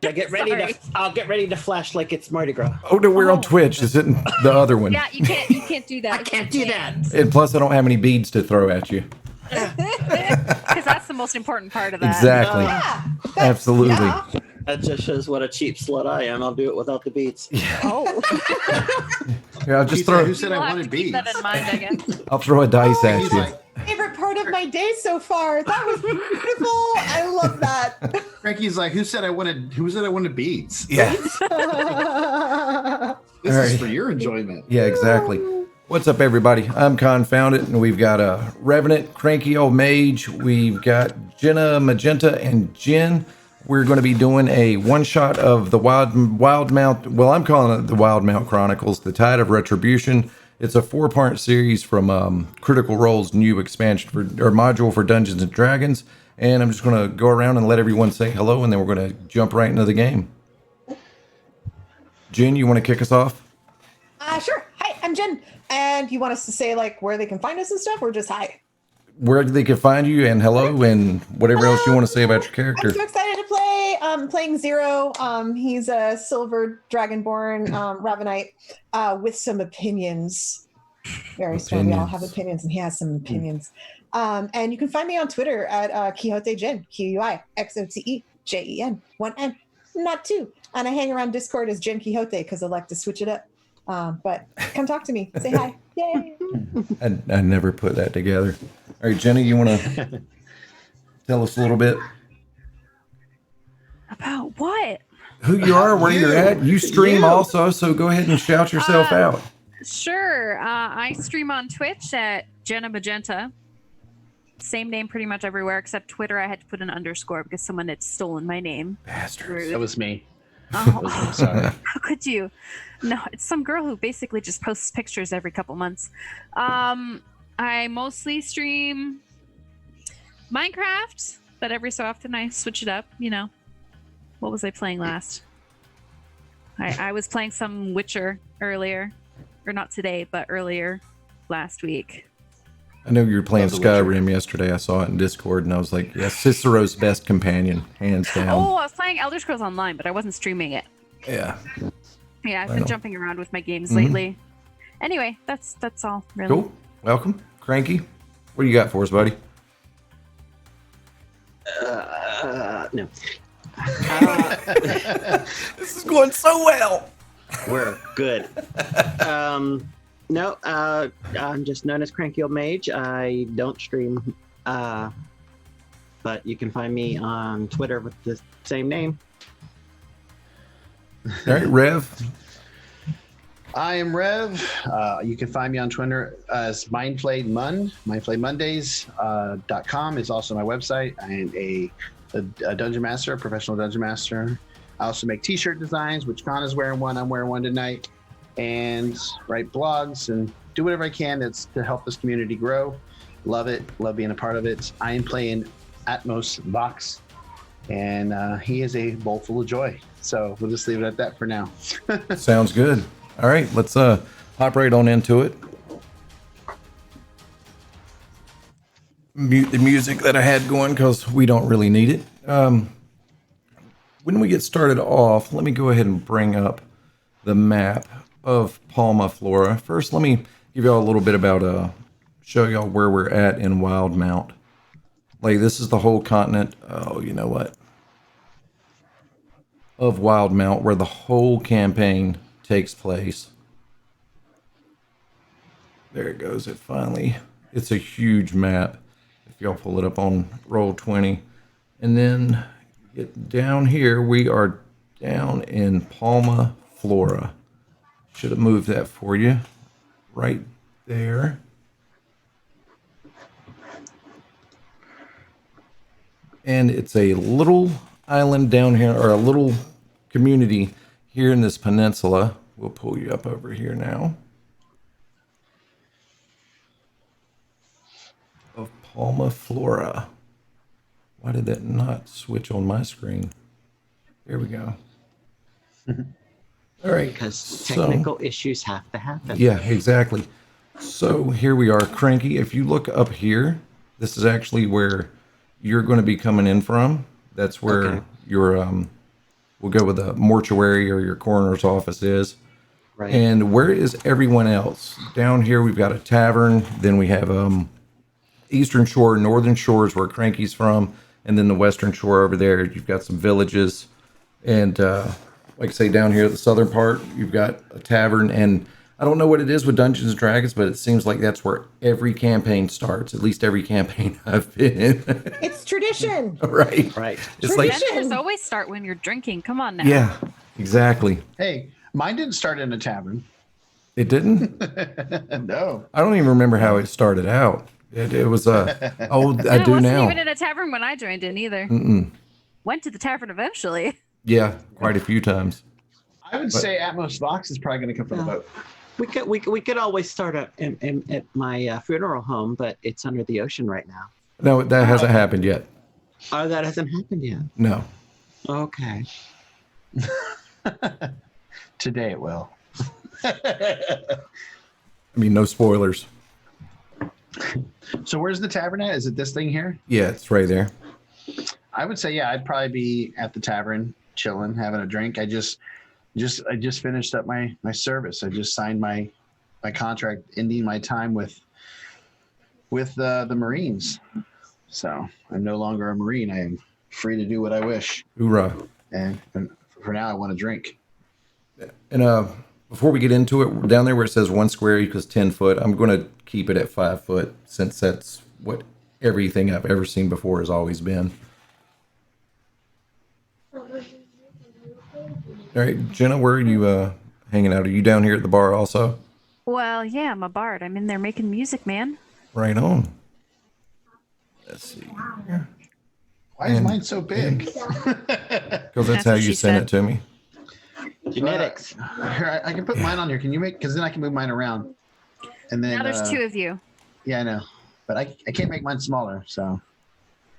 I get ready Sorry. I'll get ready to flash like it's Mardi Gras. Oh no, we're on Twitch. Is it the other one? Yeah, you can't do that. I can't do that. And plus, I don't have any beads to throw at you. Because that's the most important part of that. Exactly. Absolutely. Yeah. That just shows what a cheap slut I am. I'll do it without the beats. Oh. Yeah, I'll just throw. Who said I You'll have wanted to keep beads? that in mind, I guess. I'll throw a dice at He's you. like, Favorite part of my day so far. That was beautiful. I love that. Frankie's like, who said I wanted beads? Yeah. This All is right. for your enjoyment. Yeah, exactly. What's up, everybody? I'm Confounded, and we've got a Revenant, Cranky Old Mage. We've got Jenna, Magenta, and Jen. We're going to be doing a one-shot of the Wildemount. Well, I'm calling it the Wildemount Chronicles, the Tide of Retribution. It's a 4-part series from Critical Role's new expansion module for Dungeons and Dragons. And I'm just going to go around and let everyone say hello, and then we're going to jump right into the game. Jen, you want to kick us off? Sure. Hi, I'm Jen. And you want us to say like where they can find us and stuff, or just hi? Where they can find you, and hello, and whatever else you want to say about your character. I'm so excited to play. Playing Zero. He's a silver dragonborn Ravenite with some opinions. Very strong. We all have opinions, and he has some opinions. And you can find me on Twitter at Quixote Jen, QUIXOTEJEN, 1 N, not 2. And I hang around Discord as Jen Quixote because I like to switch it up. But come talk to me. Say hi. Yay. I never put that together. All right, Jenny, you want to tell us a little bit About what? who you are, where you're at? You stream also, so go ahead and shout yourself out. Sure. I stream on Twitch at Jenna Magenta. Same name pretty much everywhere except Twitter. I had to put an underscore because someone had stolen my name. Bastards. Rude. That was me. Oh, Sorry. how could you? No, it's some girl who basically just posts pictures every couple months. I mostly stream Minecraft, but every so often I switch it up. You know, what was I playing last? I was playing some Witcher earlier, or not today, but earlier last week. I know you were playing Love The Witcher. Skyrim yesterday. I saw it in Discord, and I was like, yeah, Cicero's best companion, hands down. Oh, I was playing Elder Scrolls Online, but I wasn't streaming it. Yeah. Yeah, I've I been know. jumping around with my games lately. Anyway, that's all really. Cool. Welcome. Cranky, what do you got for us, buddy? No. This is going so well. We're good. No, I'm just known as Cranky Old Mage. I don't stream, but you can find me on Twitter with the same name. All right, Rev. I am Rev. You can find me on Twitter as MindFlayedMon. MindFlayedMondays.com is also my website. I am a dungeon master, a professional dungeon master. I also make t-shirt designs, which Con is wearing one. I'm wearing one tonight. And write blogs and do whatever I can that's to help this community grow. Love it. Love being a part of it. I am playing Atmos Vox, and he is a bowl full of joy. So we'll just leave it at that for now. Sounds good. All right, let's hop right on into it. Mute the music that I had going because we don't really need it. When we get started off, let me go ahead and bring up the map of Palma Flora. First, let me give y'all a little bit about show y'all where we're at in Wildemount. Like, this is the whole continent. Oh, you know what? Of Wildemount, where the whole campaign takes place. There it goes. It finally. It's a huge map. If y'all pull it up on Roll20, and then get down here, we are down in Palma Flora. Should have moved that for you right there. And it's a little island down here, or a little community here in this peninsula. We'll pull you up over here now. Of Palma Flora. Why did that not switch on my screen? There we go. All right. Because technical issues have to happen. Yeah, exactly. So here we are, Cranky. If you look up here, this is actually where you're going to be coming in from. That's where your We'll go with the mortuary or your coroner's office is. Right. And where is everyone else? Down here, we've got a tavern. Then we have Eastern Shore, Northern Shore is where Cranky's from. And then the Western Shore over there, you've got some villages. And like I say, down here at the southern part, you've got a tavern. And I don't know what it is with Dungeons & Dragons, but it seems like that's where every campaign starts. At least every campaign I've been in. It's tradition. Right. Right. It's like, Adventures always start when you're drinking. Come on now. yeah, exactly. Hey, mine didn't start in a tavern. It didn't? No. I don't even remember how it started out. It was oh, I I do wasn't now. even in a tavern when I joined in either. Went to the tavern eventually. Yeah, quite a few times. I would say Atmos Vox is probably going to come from the boat. We could always start at my funeral home, but it's under the ocean right now. No, that hasn't happened yet. Oh, that hasn't happened yet. No. Okay. Today it will. I mean, no spoilers. So where's the tavern at? Is it this thing here? Yeah, it's right there. I would say, yeah, I'd probably be at the tavern, chilling, having a drink. I just finished up my service. I just signed my contract, ending my time with the Marines. So I'm no longer a Marine. I am free to do what I wish. Hoorah. And for now, I want to drink. And before we get into it, down there where it says 1 square equals 10 foot, I'm going to keep it at 5 foot since that's what everything I've ever seen before has always been. All right, Jenna, where are you hanging out? Are you down here at the bar also? Well, yeah, I'm a bard. I'm in there making music, man. Right on. Let's see. Why is mine so big? Because that's That's how what you she send said. it to me. Genetics. Here, I can put mine on here. Can you make? Because then I can move mine around. And then Now there's 2 of you. Yeah, I know, but I can't make mine smaller, so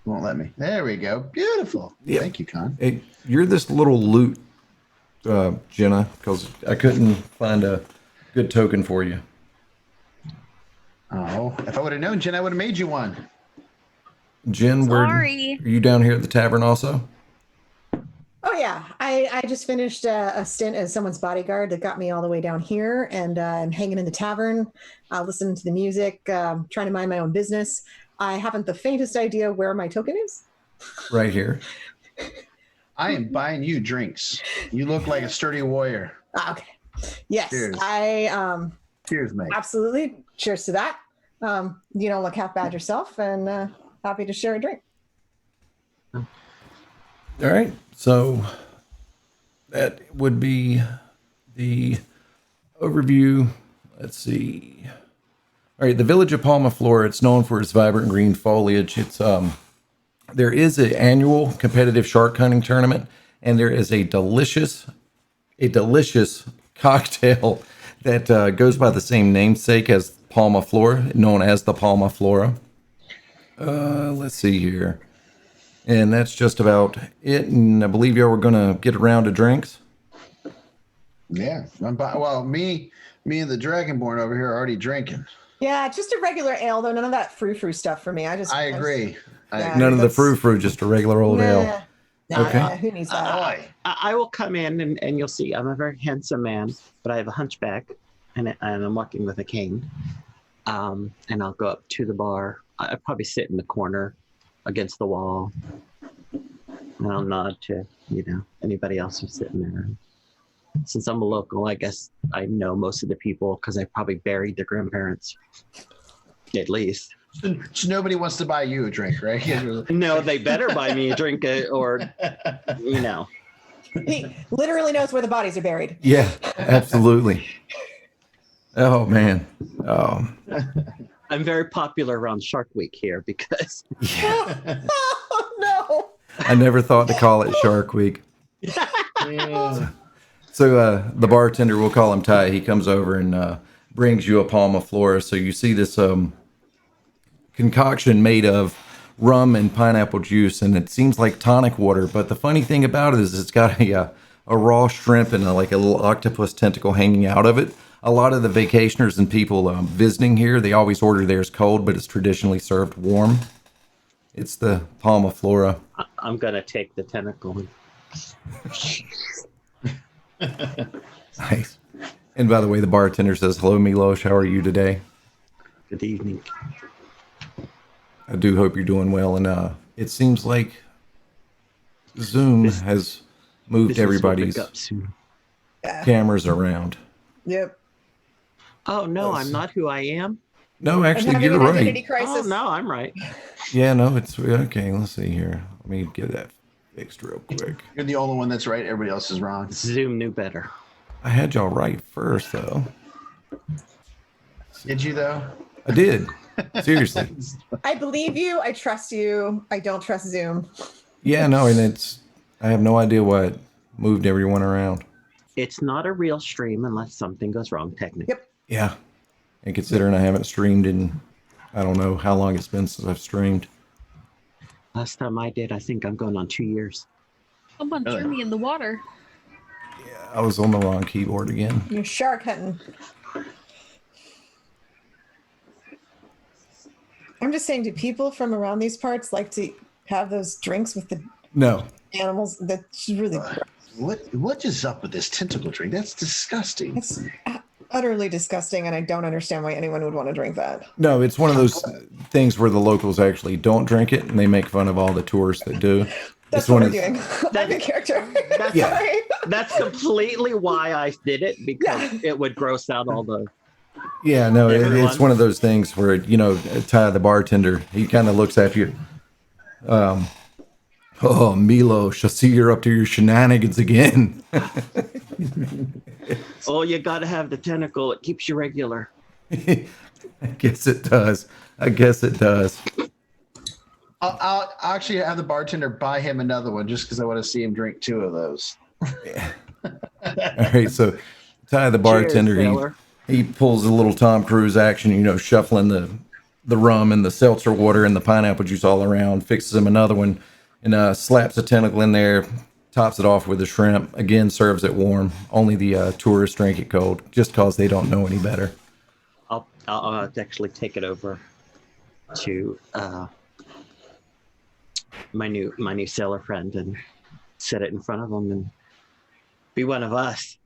it won't let me. There we go. Beautiful. Yeah. Thank you, Con. Hey, you're this little loot, Jenna, because I couldn't find a good token for you. Oh, if I would have known, Jen, I would have made you one. Jen, Sorry. are you down here at the tavern also? Oh yeah, I just finished a stint as someone's bodyguard that got me all the way down here, and I'm hanging in the tavern, listening to the music, trying to mind my own business. I haven't the faintest idea where my token is. Right here. I am buying you drinks. You look like a sturdy warrior. Okay. Yes, Cheers. Cheers, mate. Absolutely. Cheers to that. You don't look half bad yourself, and happy to share a drink. All right. So that would be the overview. Let's see. All right. The village of Palma Flora, it's known for its vibrant green foliage. It's there is an annual competitive shark hunting tournament, and there is a delicious cocktail that goes by the same namesake as Palma Flora, known as the Palma Flora. Let's see here. And that's just about it. And I believe y'all were going to get around to drinks. Yeah. Well, me and the Dragonborn over here are already drinking. Yeah, just a regular ale, though. None of that frou-frou stuff for me. I agree. Yeah. None of the frou-frou, just a regular old ale. Okay. Who needs that? I will come in and you'll see I'm a very handsome man, but I have a hunchback and I'm walking with a cane. And I'll go up to the bar. I'll probably sit in the corner against the wall. And I'll nod to, anybody else who's sitting there. Since I'm a local, I guess I know most of the people because I probably buried their grandparents. At least. So nobody wants to buy you a drink, right? No, they better buy me a drink or. He literally knows where the bodies are buried. Yeah, absolutely. Oh, man. Oh. I'm very popular around Shark Week here because. Oh, no. I never thought to call it Shark Week. Yeah. So the bartender, we'll call him Ty, he comes over and brings you a Palma Flora. So you see this concoction made of rum and pineapple juice, and it seems like tonic water. But the funny thing about it is it's got a raw shrimp and like a little octopus tentacle hanging out of it. A lot of the vacationers and people visiting here, they always order theirs cold, but it's traditionally served warm. It's the Palma Flora. I'm going to take the tentacle and Nice. And by the way, the bartender says, "Hello, Milosh. How are you today?" Good evening. I do hope you're doing well. And it seems like Zoom has moved Business will everybody's pick up soon. Yeah. cameras around. Yep. Oh no, I'm not who I am. No, I'm actually, having you're an identity right. crisis. Oh no, I'm right. Yeah, no, it's okay. Let's see here. Let me get that fixed real quick. You're the only one that's right. Everybody else is wrong. Zoom knew better. I had y'all right first, though. Did you though? I did. Seriously. I believe you. I trust you. I don't trust Zoom. Yeah, no, and I have no idea why it moved everyone around. It's not a real stream unless something goes wrong, technically. Yep. Yeah. And considering I haven't streamed in, I don't know how long it's been since I've streamed. Last time I did, I think I'm going on 2 years. Someone Really? threw me in the water. Yeah, I was on the wrong keyboard again. You're shark hunting. I'm just saying, do people from around these parts like to have those drinks with the No. animals? That's really What is up with this tentacle drink? That's disgusting. it's utterly disgusting, and I don't understand why anyone would want to drink that. No, it's one of those things where the locals actually don't drink it and they make fun of all the tourists that do. That's It's what one we're of doing. I'm the character. That's, Yeah. Sorry. that's completely why I did it, because it would gross out all the. Yeah, no, Everyone. it's one of those things where, Ty, the bartender, he kind of looks at you. Oh, Milosh, I see you're up to your shenanigans again. Oh, you got to have the tentacle. It keeps you regular. I guess it does. I'll actually have the bartender buy him another one just because I want to see him drink 2 of those. All right, so Ty, the bartender, Cheers, sailor. he pulls a little Tom Cruise action, shuffling the rum and the seltzer water and the pineapple juice all around, fixes him another one, and slaps a tentacle in there, tops it off with the shrimp. Again, serves it warm. Only the tourists drink it cold, just cause they don't know any better. I'll actually take it over to my new sailor friend and set it in front of him and be one of us.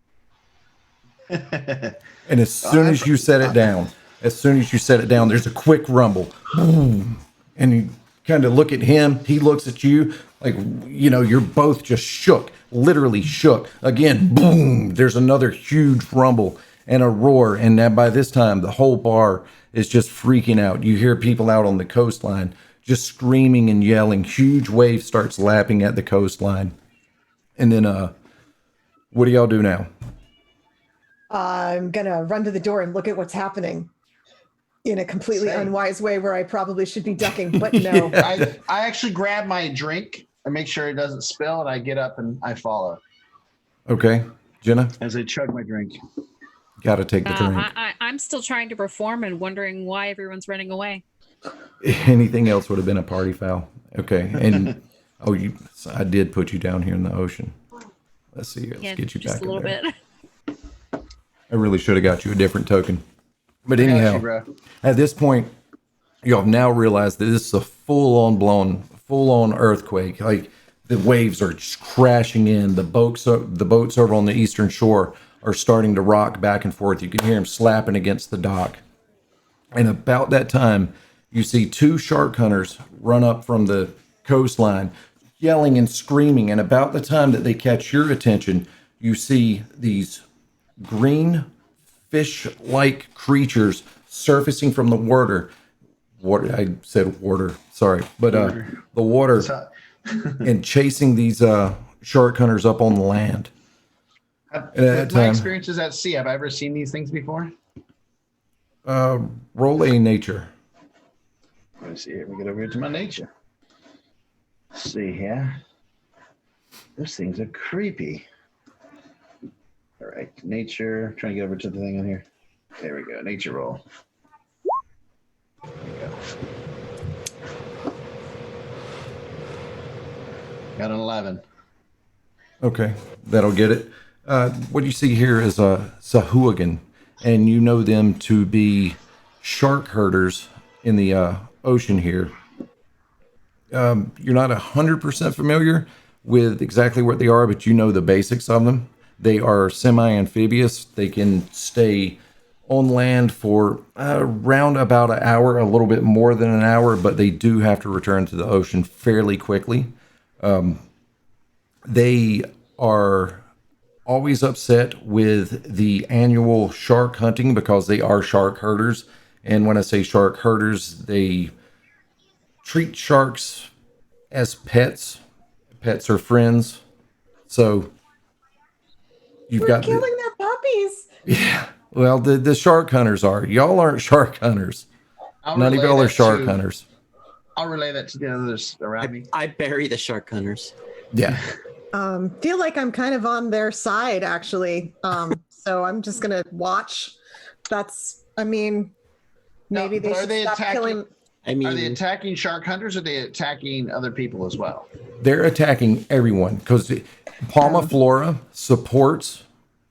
And as soon as you set it down, there's a quick rumble. Boom. And you kind of look at him. He looks at you like, you're both just shook, literally shook. Again, boom. There's another huge rumble and a roar. And now by this time, the whole bar is just freaking out. You hear people out on the coastline just screaming and yelling. Huge wave starts lapping at the coastline. And then, what do y'all do now? I'm gonna run to the door and look at what's happening in a completely Same. unwise way where I probably should be ducking, but no. I actually grab my drink and make sure it doesn't spill, and I get up and I follow Okay. Jenna, as I chug my drink. got to take the drink. I'm still trying to perform and wondering why everyone's running away. Anything else would have been a party foul. Okay. And, I did put you down here in the ocean. Let's see. Let's Yeah, get you just back a little in there. bit. I really should have got you a different token. But Got you, anyhow, bro. at this point, you have now realized that this is a full-on earthquake. Like the waves are just crashing in. The boats over on the eastern shore are starting to rock back and forth. You can hear them slapping against the dock. And about that time, you see 2 shark hunters run up from the coastline, yelling and screaming. And about the time that they catch your attention, you see these green fish-like creatures surfacing from the water. I said water, sorry, but the water, and chasing these shark hunters up on the land. With my experiences at sea, have I ever seen these things before? Roll a nature. Let me see here. We get over here to my nature. Let's see here. Those things are creepy. All right, nature. Trying to get over to the thing on here. There we go. Nature roll. There we go. Got an 11. Okay, that'll get it. What you see here is a Sahuagin, and you know them to be shark herders in the ocean here. You're not 100% familiar with exactly what they are, but you know the basics of them. They are semi-amphibious. They can stay on land for around about an hour, a little bit more than an hour, but they do have to return to the ocean fairly quickly. They are always upset with the annual shark hunting because they are shark herders. And when I say shark herders, they treat sharks as pets. Pets are friends. So you've We're got killing their puppies. yeah. Well, the shark hunters are. Y'all aren't shark hunters. None of y'all are shark hunters. I'll relay that to the others around me. I bury the shark hunters. Yeah. Feel like I'm kind of on their side, actually. So I'm just gonna watch. Maybe they should stop killing. Are they attacking shark hunters, or are they attacking other people as well? They're attacking everyone because Palma Flora supports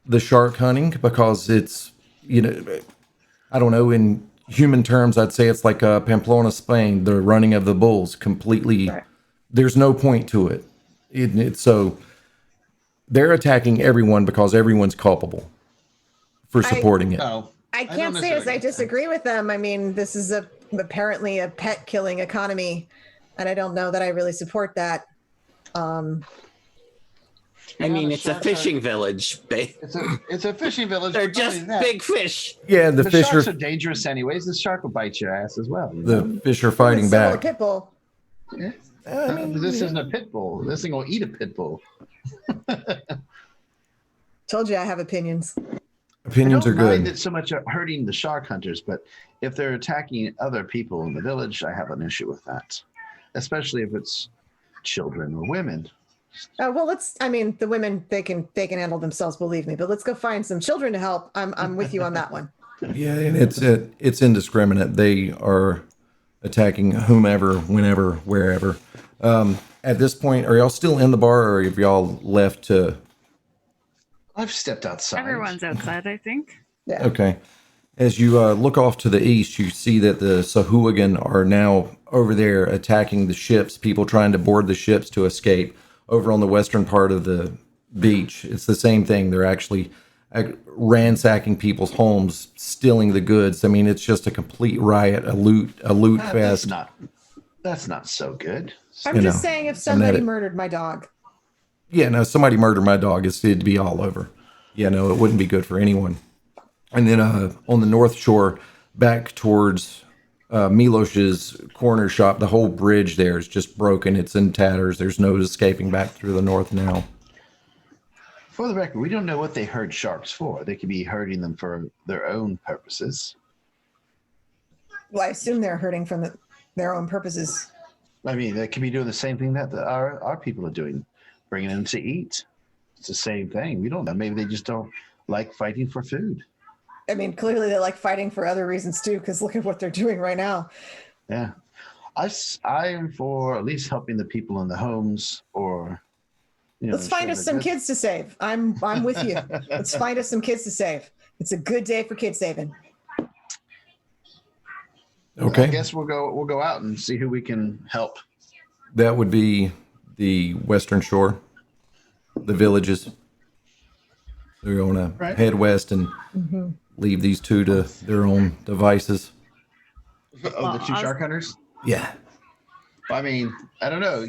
the shark hunting because it's, I don't know, in human terms, I'd say it's like Pamplona, Spain, the running of the bulls. Completely, right. There's no point to it. So they're attacking everyone because everyone's culpable for supporting it. I can't say as I disagree with them. I mean, this is apparently a pet killing economy, and I don't know that I really support that. It's a fishing village. It's a fishing village. They're just big fish. Yeah, the fish sharks are dangerous anyways. The shark will bite your ass as well. The fish are fighting back. A pit bull. Yeah. This isn't a pit bull. This thing will eat a pit bull. Told you I have opinions. Opinions are good. I don't mind it so much hurting the shark hunters, but if they're attacking other people in the village, I have an issue with that, especially if it's children or women. Well, the women, they can handle themselves, believe me, but let's go find some children to help. I'm with you on that one. Yeah, and it's indiscriminate. They are attacking whomever, whenever, wherever. At this point, are y'all still in the bar, or have y'all left to? I've stepped outside. Everyone's outside, I think. Yeah. Okay. As you look off to the east, you see that the Sahuagin are now over there attacking the ships, people trying to board the ships to escape. Over on the western part of the beach, it's the same thing. They're actually ransacking people's homes, stealing the goods. I mean, it's just a complete riot, a loot fest. That's not so good. I'm just saying, if somebody murdered my dog. Yeah, no, somebody murdered my dog, it'd be all over. Yeah, no, it wouldn't be good for anyone. And then on the north shore, back towards Milos's corner shop, the whole bridge there is just broken. It's in tatters. There's no escaping back through the north now. For the record, we don't know what they herd sharks for. They could be herding them for their own purposes. Well, I assume they're herding from their own purposes. I mean, they could be doing the same thing that our people are doing, bringing them to eat. It's the same thing. We don't know. Maybe they just don't like fighting for food. I mean, clearly they like fighting for other reasons too, because look at what they're doing right now. Yeah. I'm for at least helping the people in the homes, or let's find us some kids to save. I'm with you. Let's find us some kids to save. It's a good day for kid saving. Okay. I guess we'll go out and see who we can help. That would be the western shore, the villages. They're going to head west and leave these two to their own devices. Oh, the two shark hunters? Yeah. I mean, I don't know.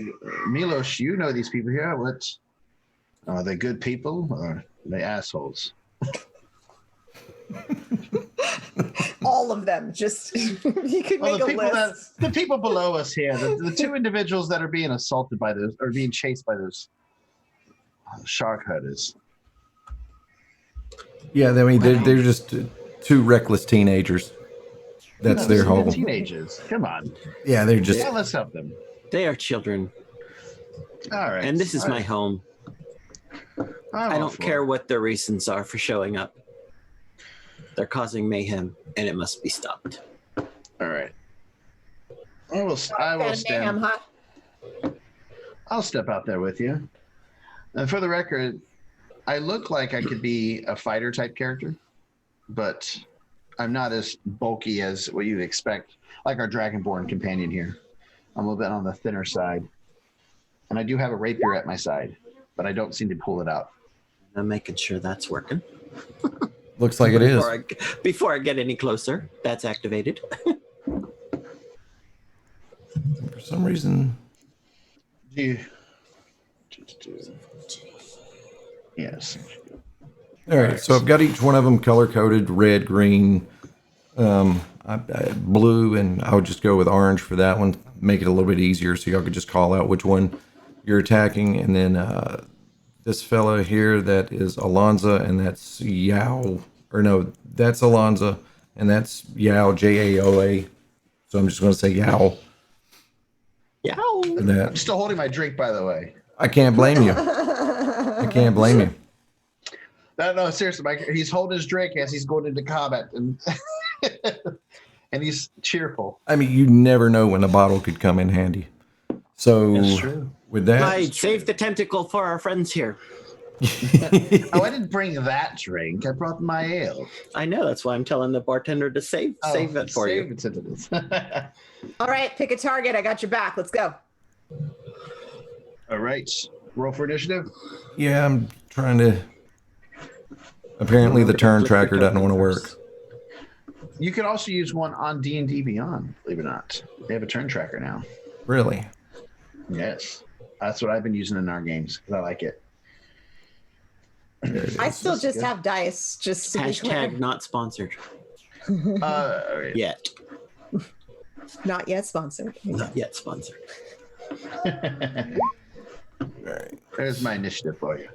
Milos, you know these people here. Are they good people, or are they assholes? All of them. Just you could make a list. The people below us here, the two individuals that are being assaulted by those, or being chased by those shark hunters. Yeah, I mean, they're just two reckless teenagers. That's their whole. Teenagers, come on. Yeah, they're just. Yeah, let's help them. They are children. All right. And this is my home. I don't care what their reasons are for showing up. They're causing mayhem, and it must be stopped. All right. I will stand. Mayhem, huh? I'll step out there with you. And for the record, I look like I could be a fighter type character, but I'm not as bulky as what you'd expect, like our Dragonborn companion here. I'm a little bit on the thinner side. And I do have a rapier at my side, but I don't seem to pull it out. I'm making sure that's working. Looks like it is. Before I get any closer, that's activated. For some reason, Yes. all right. So I've got each one of them color coded: red, green, blue, and I would just go with orange for that one. Make it a little bit easier, so y'all could just call out which one you're attacking. And then this fella here, that is Alonza, and that's Yao. Or no, that's Alonza, and that's Yao, Jaoa. So I'm just going to say Yao. Yow. I'm still holding my drink, by the way. I can't blame you. I can't blame you. No, seriously, Mike. He's holding his drink as he's going into combat, and and he's cheerful. I mean, you never know when a bottle could come in handy. So That's true. with that, Right, save the tentacle for our friends here. Oh, I didn't bring that drink. I brought my ale. I know, that's why I'm telling the bartender to save it for you. All right, pick a target. I got your back. Let's go. All right. Roll for initiative. yeah, I'm trying to. Apparently, the turn tracker doesn't want to work. You can also use one on D&D Beyond, believe it or not. They have a turn tracker now. Really? Yes. That's what I've been using in our games because I like it. I still just have dice. Just to be clear. Hashtag not sponsored All right. yet. Not yet sponsored. Not yet sponsored. All right. There's my initiative for you.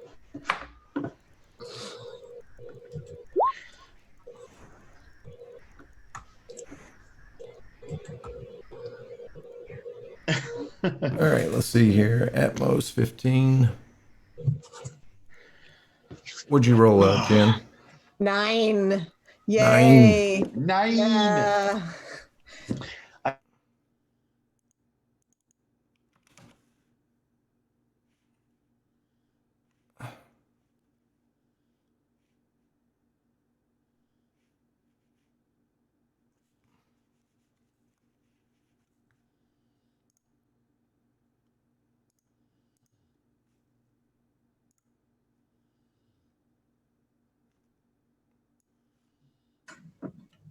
All right. Let's see here. At most 15. What'd you roll up, Jen? 9. Yay. 9. Yeah.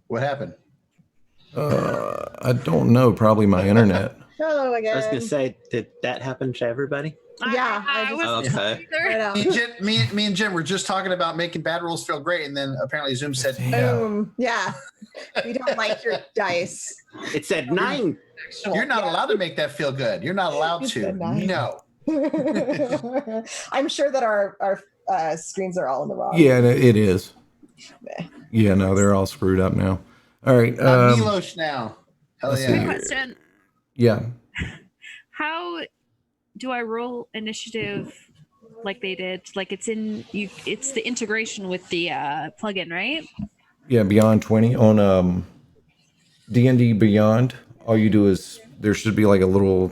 What happened? I don't know. Probably my internet. Hello again. I was going to say, did that happen to everybody? Yeah, I was Okay. I know. Me and Jim were just talking about making bad rules feel great, and then apparently Zoom said, Yeah. Boom. Yeah. We don't like your dice. It said 9. "You're not allowed to make that feel good. You're not allowed You to." said 9. No. I'm sure that our screens are all in the wrong. Yeah, it is. Yeah, no, they're all screwed up now. All right. I'm Milos now. Hell let's yeah. see. Quick question. Yeah. How do I roll initiative like they did? Like it's the integration with the plugin, right? Yeah, Beyond 20 on D&D Beyond. All you do is there should be like a little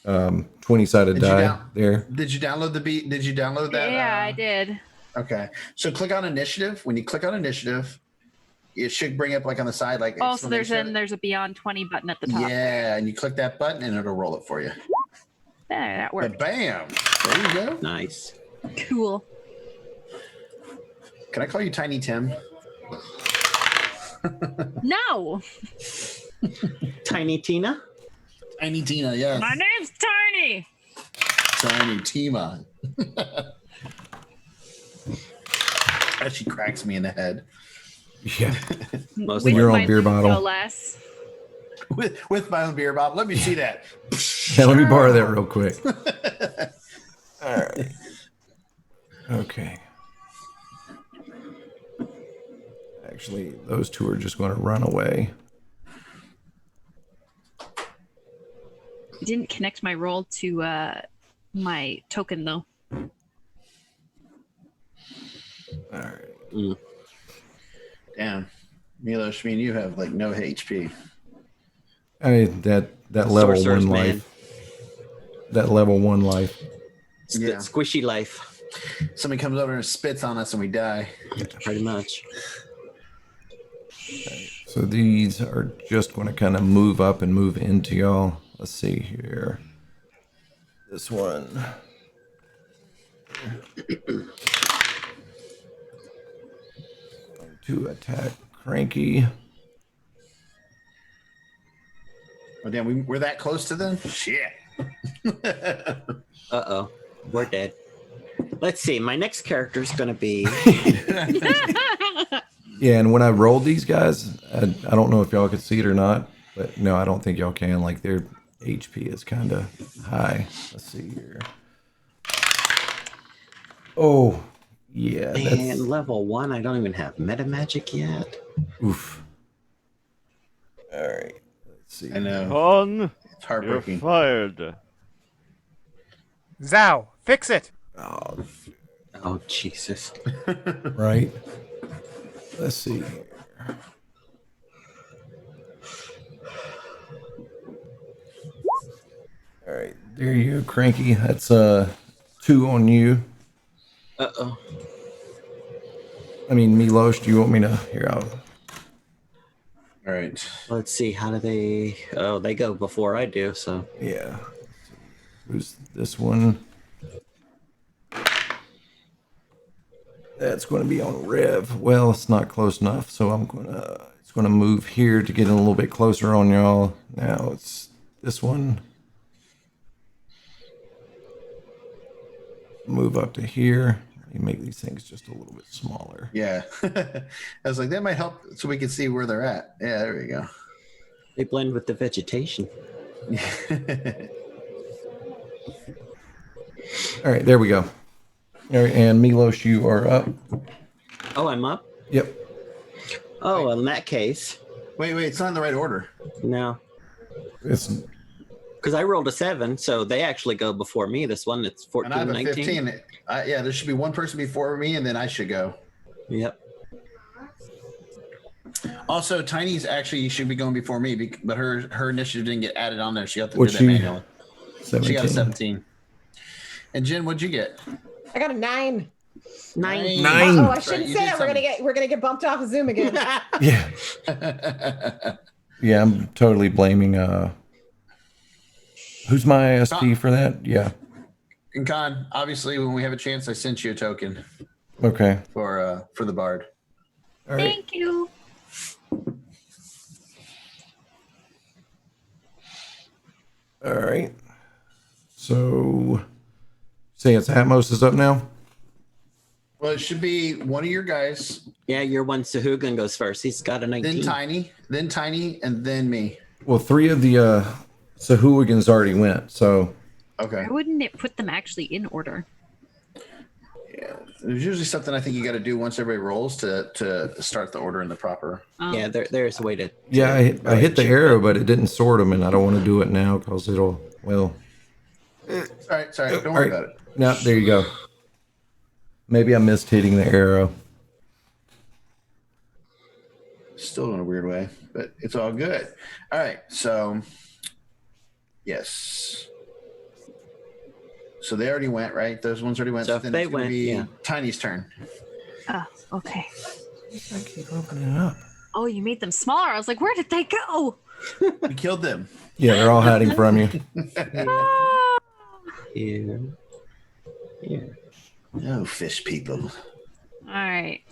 20-sided Did you die there. Did you download Did you download that? Yeah, I did. Okay. So click on initiative. When you click on initiative, it should bring up like on the side, like Also, there's exclamation. a Beyond 20 button at the top. Yeah, and you click that button and it'll roll it for you. There, that worked. Bam. There you go. Nice. Cool. Can I call you Tiny Tim? No, Tiny Tina? Tiny Tina, yes. my name's Tiny. Tiny Tima. She cracks me in the head. Yeah. Most With your my own beer loot, bottle. no less. With my own beer bottle. Let me see that. Yeah, let me borrow that real quick. All right. Okay. Actually, those two are just going to run away. I didn't connect my roll to my token though. All right. Mm. Damn. Milos, I mean, you have like no HP. I mean, that level Sorcerer's 1 man. life. That level 1 life. Yeah. Squishy life, Somebody comes over and spits on us and we die. pretty much. So these are just going to kind of move up and move into y'all. Let's see here. This one. Going to attack Cranky. Oh, damn, we're that close to them? Shit. Uh-oh. We're dead. Let's see. My next character is going to be... Yeah, and when I rolled these guys, I don't know if y'all could see it or not, but no, I don't think y'all can. Like, their HP is kind of high. Let's see here. Oh, yeah. And level 1, I don't even have meta magic yet. Oof. All right. Let's see. I know. Con, It's you're heartbreaking. fired. Zhao, fix it. Oh, Jesus. Right. Let's see here. All right. There you go, Cranky. That's 2 on you. Uh-oh. I mean, Milos, do you want me to... Here, I'll... All right. Let's see. How do they... Oh, they go before I do, so... Yeah. Who's this one? That's going to be on Rev. Well, it's not close enough, so it's going to move here to get a little bit closer on y'all. Now it's this one. Move up to here. You make these things just a little bit smaller. Yeah. I was like, that might help so we can see where they're at. Yeah, there we go. They blend with the vegetation. All right, there we go. All right, and Milos, you are up. Oh, I'm up? Yep. Oh, well, in that case... Wait, it's not in the right order. No. It's Because I rolled a 7, so they actually go before me. This one, it's 14, And I have a 19. 15. Yeah, there should be one person before me, and then I should go. Yep. Also, Tiny's actually should be going before me, but her initiative didn't get added on there. She got to do What's that she? manually. 17. She got a 17. And Jen, what'd you get? I got a 9. 9. Nine. Oh, I Right, shouldn't you say did it. We're gonna get bumped off of Zoom again. Yeah. Yeah, I'm totally blaming who's my ISP for that? Yeah. And Con, obviously, when we have a chance, I sent you a token Okay. for the bard. All right. Thank you. All right. So say it's Atmos is up now. Well, it should be one of your guys, Yeah, your one Sahugan goes first. He's got a 19. then Tiny, and then me. Well, 3 of the Sahooligans already went, so Okay. Why wouldn't it put them actually in order? Yeah. There's usually something I think you got to do once everybody rolls to start the order in the proper. Yeah, there's a way to... yeah, I hit the arrow, but it didn't sort them, and I don't want to do it now because it'll Sorry. Don't all worry right. about it. No, there you go. Maybe I missed hitting the arrow. Still in a weird way, but it's all good. All right. So, yes. So they already went, right? Those ones already went. So if then they it's gonna went, be yeah. Tiny's turn. Oh, okay. I keep opening it up. Oh, you made them smaller. I was like, where did they go? We killed them. Yeah, they're all hiding from you. Ah. Yeah. Yeah. Oh, fish people. All right.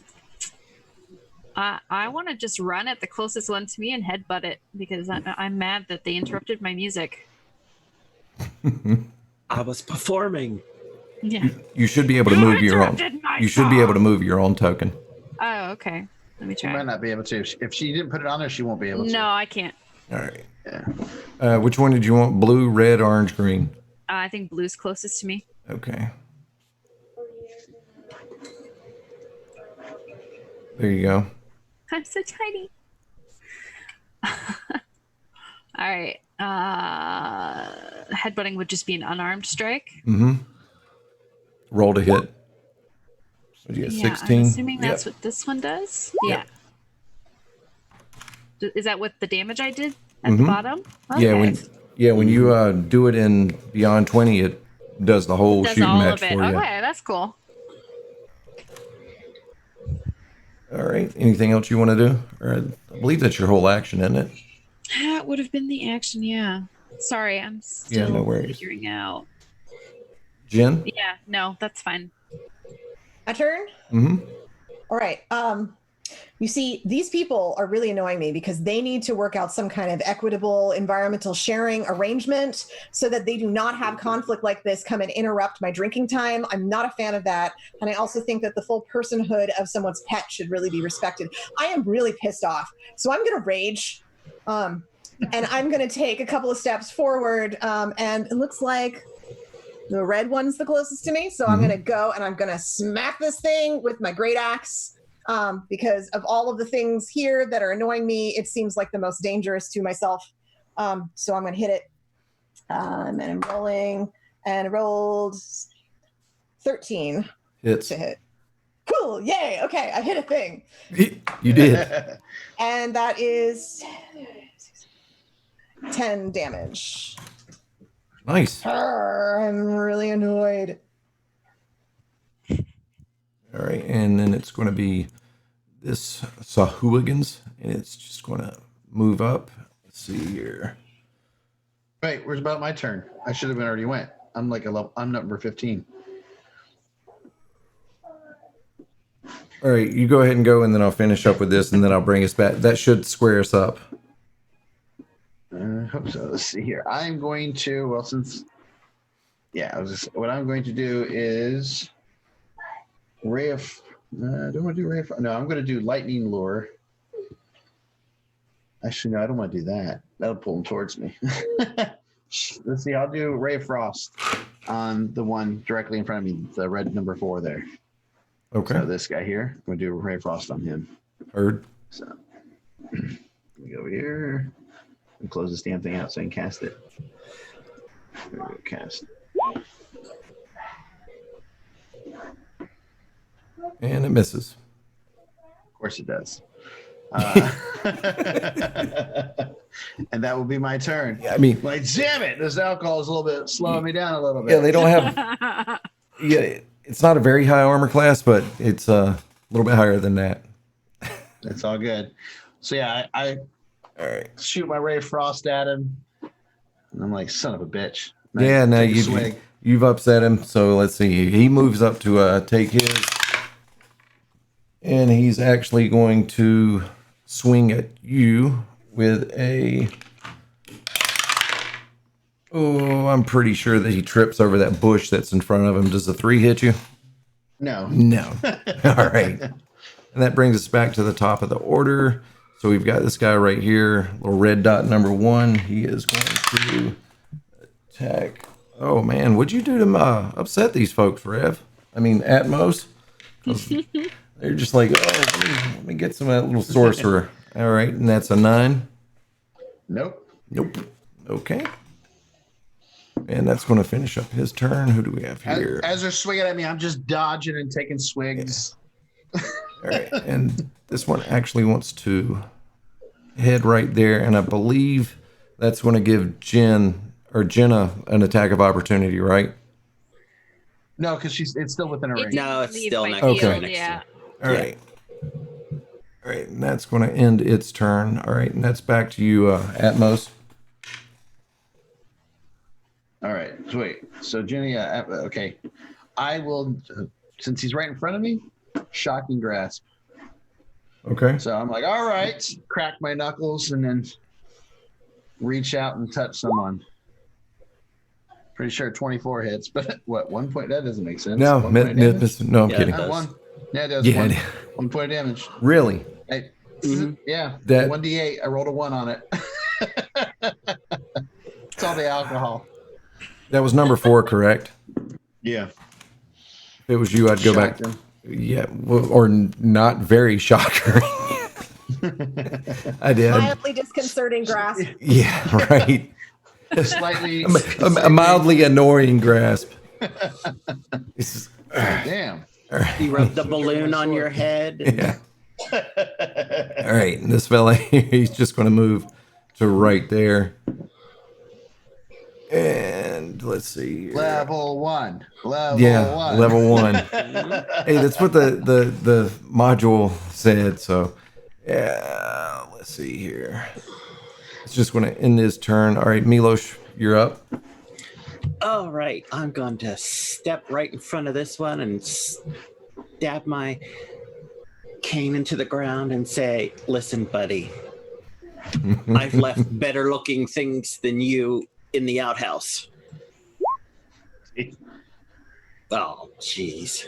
I want to just run at the closest one to me and headbutt it because I'm mad that they interrupted my music. I was performing. Yeah. You should be able to move your own. interrupted my You should be able to move your own token. Oh, okay. Let me She might try. not be able to. If she didn't put it on there, she won't be able to. No, I can't. All right. Yeah. Which one did you want? Blue, red, orange, green? I think blue's closest to me. Okay. There you go. I'm so tiny. All right. Headbutting would just be an unarmed strike. Mm-hmm. Roll to hit. What you get? Yeah, 16? I'm assuming that's Yep. what this one does. Yep. Yeah. Is that what the damage I did at the Mhm. bottom? Yeah, Okay. when you do it in Beyond 20, it does the whole Does shooting all match of it. for you. Okay, that's cool. All right. Anything else you want to do? Or I believe that's your whole action, isn't it? That would have been the action, yeah. Sorry, I'm still no worries. figuring out. Jen? Yeah, no, that's fine. My turn? Mm-hmm. All right. You see, these people are really annoying me because they need to work out some kind of equitable environmental sharing arrangement so that they do not have conflict like this come and interrupt my drinking time. I'm not a fan of that. And I also think that the full personhood of someone's pet should really be respected. I am really pissed off. So I'm going to rage. And I'm going to take a couple of steps forward. And it looks like the red one's the closest to me. So I'm going to go and I'm going to smack this thing with my great axe. Because of all of the things here that are annoying me, it seems like the most dangerous to myself. So I'm going to hit it. And I'm rolling. And I rolled 13 Hits. to hit. Cool. Yay. Okay. I hit a thing. You did. And that is 10 damage. Nice. I'm really annoyed. All right, and then it's going to be this Sahooligans, and it's just going to move up. Let's see here. Right, where's about my turn? I should have been already went. I'm like I'm number 15. All right, you go ahead and go, and then I'll finish up with this, and then I'll bring us back. That should square us up. I hope so. Let's see here. I'm going to, well, since, yeah, what I'm going to do is Ray of, do I want to do Ray of, no, I'm going to do Lightning Lure. Actually, no, I don't want to do that. That'll pull them towards me. Let's see, I'll do Ray of Frost on the one directly in front of me, the red number 4 there. Okay. So this guy here, I'm going to do Ray of Frost on him. Heard. So, we go over here and close this damn thing out so I can cast it. There we go, cast. And it misses. Of course it does. And that will be my turn. Yeah, I mean, Like, damn it, this alcohol is a little bit slowing me down a little bit. yeah, they don't have. Yeah, it's not a very high armor class, but it's a little bit higher than that. It's all good. So yeah, I All right. shoot my Ray of Frost at him, and I'm like, son of a bitch. Yeah, now Take a swig. you've upset him. So let's see. He moves up to take his, and he's actually going to swing at you with a. Oh, I'm pretty sure that he trips over that bush that's in front of him. Does the 3 hit you? No. No. All right. And that brings us back to the top of the order. So we've got this guy right here, little red dot number 1. He is going to attack. Oh man, what'd you do to upset these folks, Rev? I mean, Atmos? 'Cause they're just like, oh, let me get some of that little sorcerer. All right, and that's a 9. Nope. Nope. Okay. And that's going to finish up his turn. Who do we have here? As they're swinging at me, I'm just dodging and taking swigs. All right, and this one actually wants to head right there, and I believe that's going to give Jenna an attack of opportunity, right? No, because it's still within her range. No, it's Leave still my next Okay. field, next yeah. to All right. All right, and that's going to end its turn. All right, and that's back to you, Atmos. All right. So wait. So Jenny, okay. I will, since he's right in front of me, shocking grasp. Okay. So I'm like, all right, crack my knuckles and then reach out and touch someone. Pretty sure 24 hits, but what, 1 point? That doesn't make sense. No, 1 point of damage? no, I'm Yeah, kidding. it does. One. Yeah, it does. Yeah, One, it- 1 point of damage. Really? Hey, Mhm. Yeah. That- 1d8. I rolled a 1 on it. It's all the alcohol. That was number 4, correct? Yeah. If it was you, I'd go back. Shocked him. Yeah, or not very shocker. I did. Mildly disconcerting grasp. Yeah, right. Slightly. A mildly annoying grasp. This is- Damn. You rub the balloon on your head. yeah. All right, and this fella, he's just going to move to right there. And let's see. Here. Level 1. Level Yeah, 1. level 1. Hey, that's what the module said. So, yeah, let's see here. It's just going to end his turn. All right, Milos, you're up. All right, I'm going to step right in front of this one and stab my cane into the ground and say, "Listen, buddy, I've left better looking things than you in the outhouse." Oh, jeez.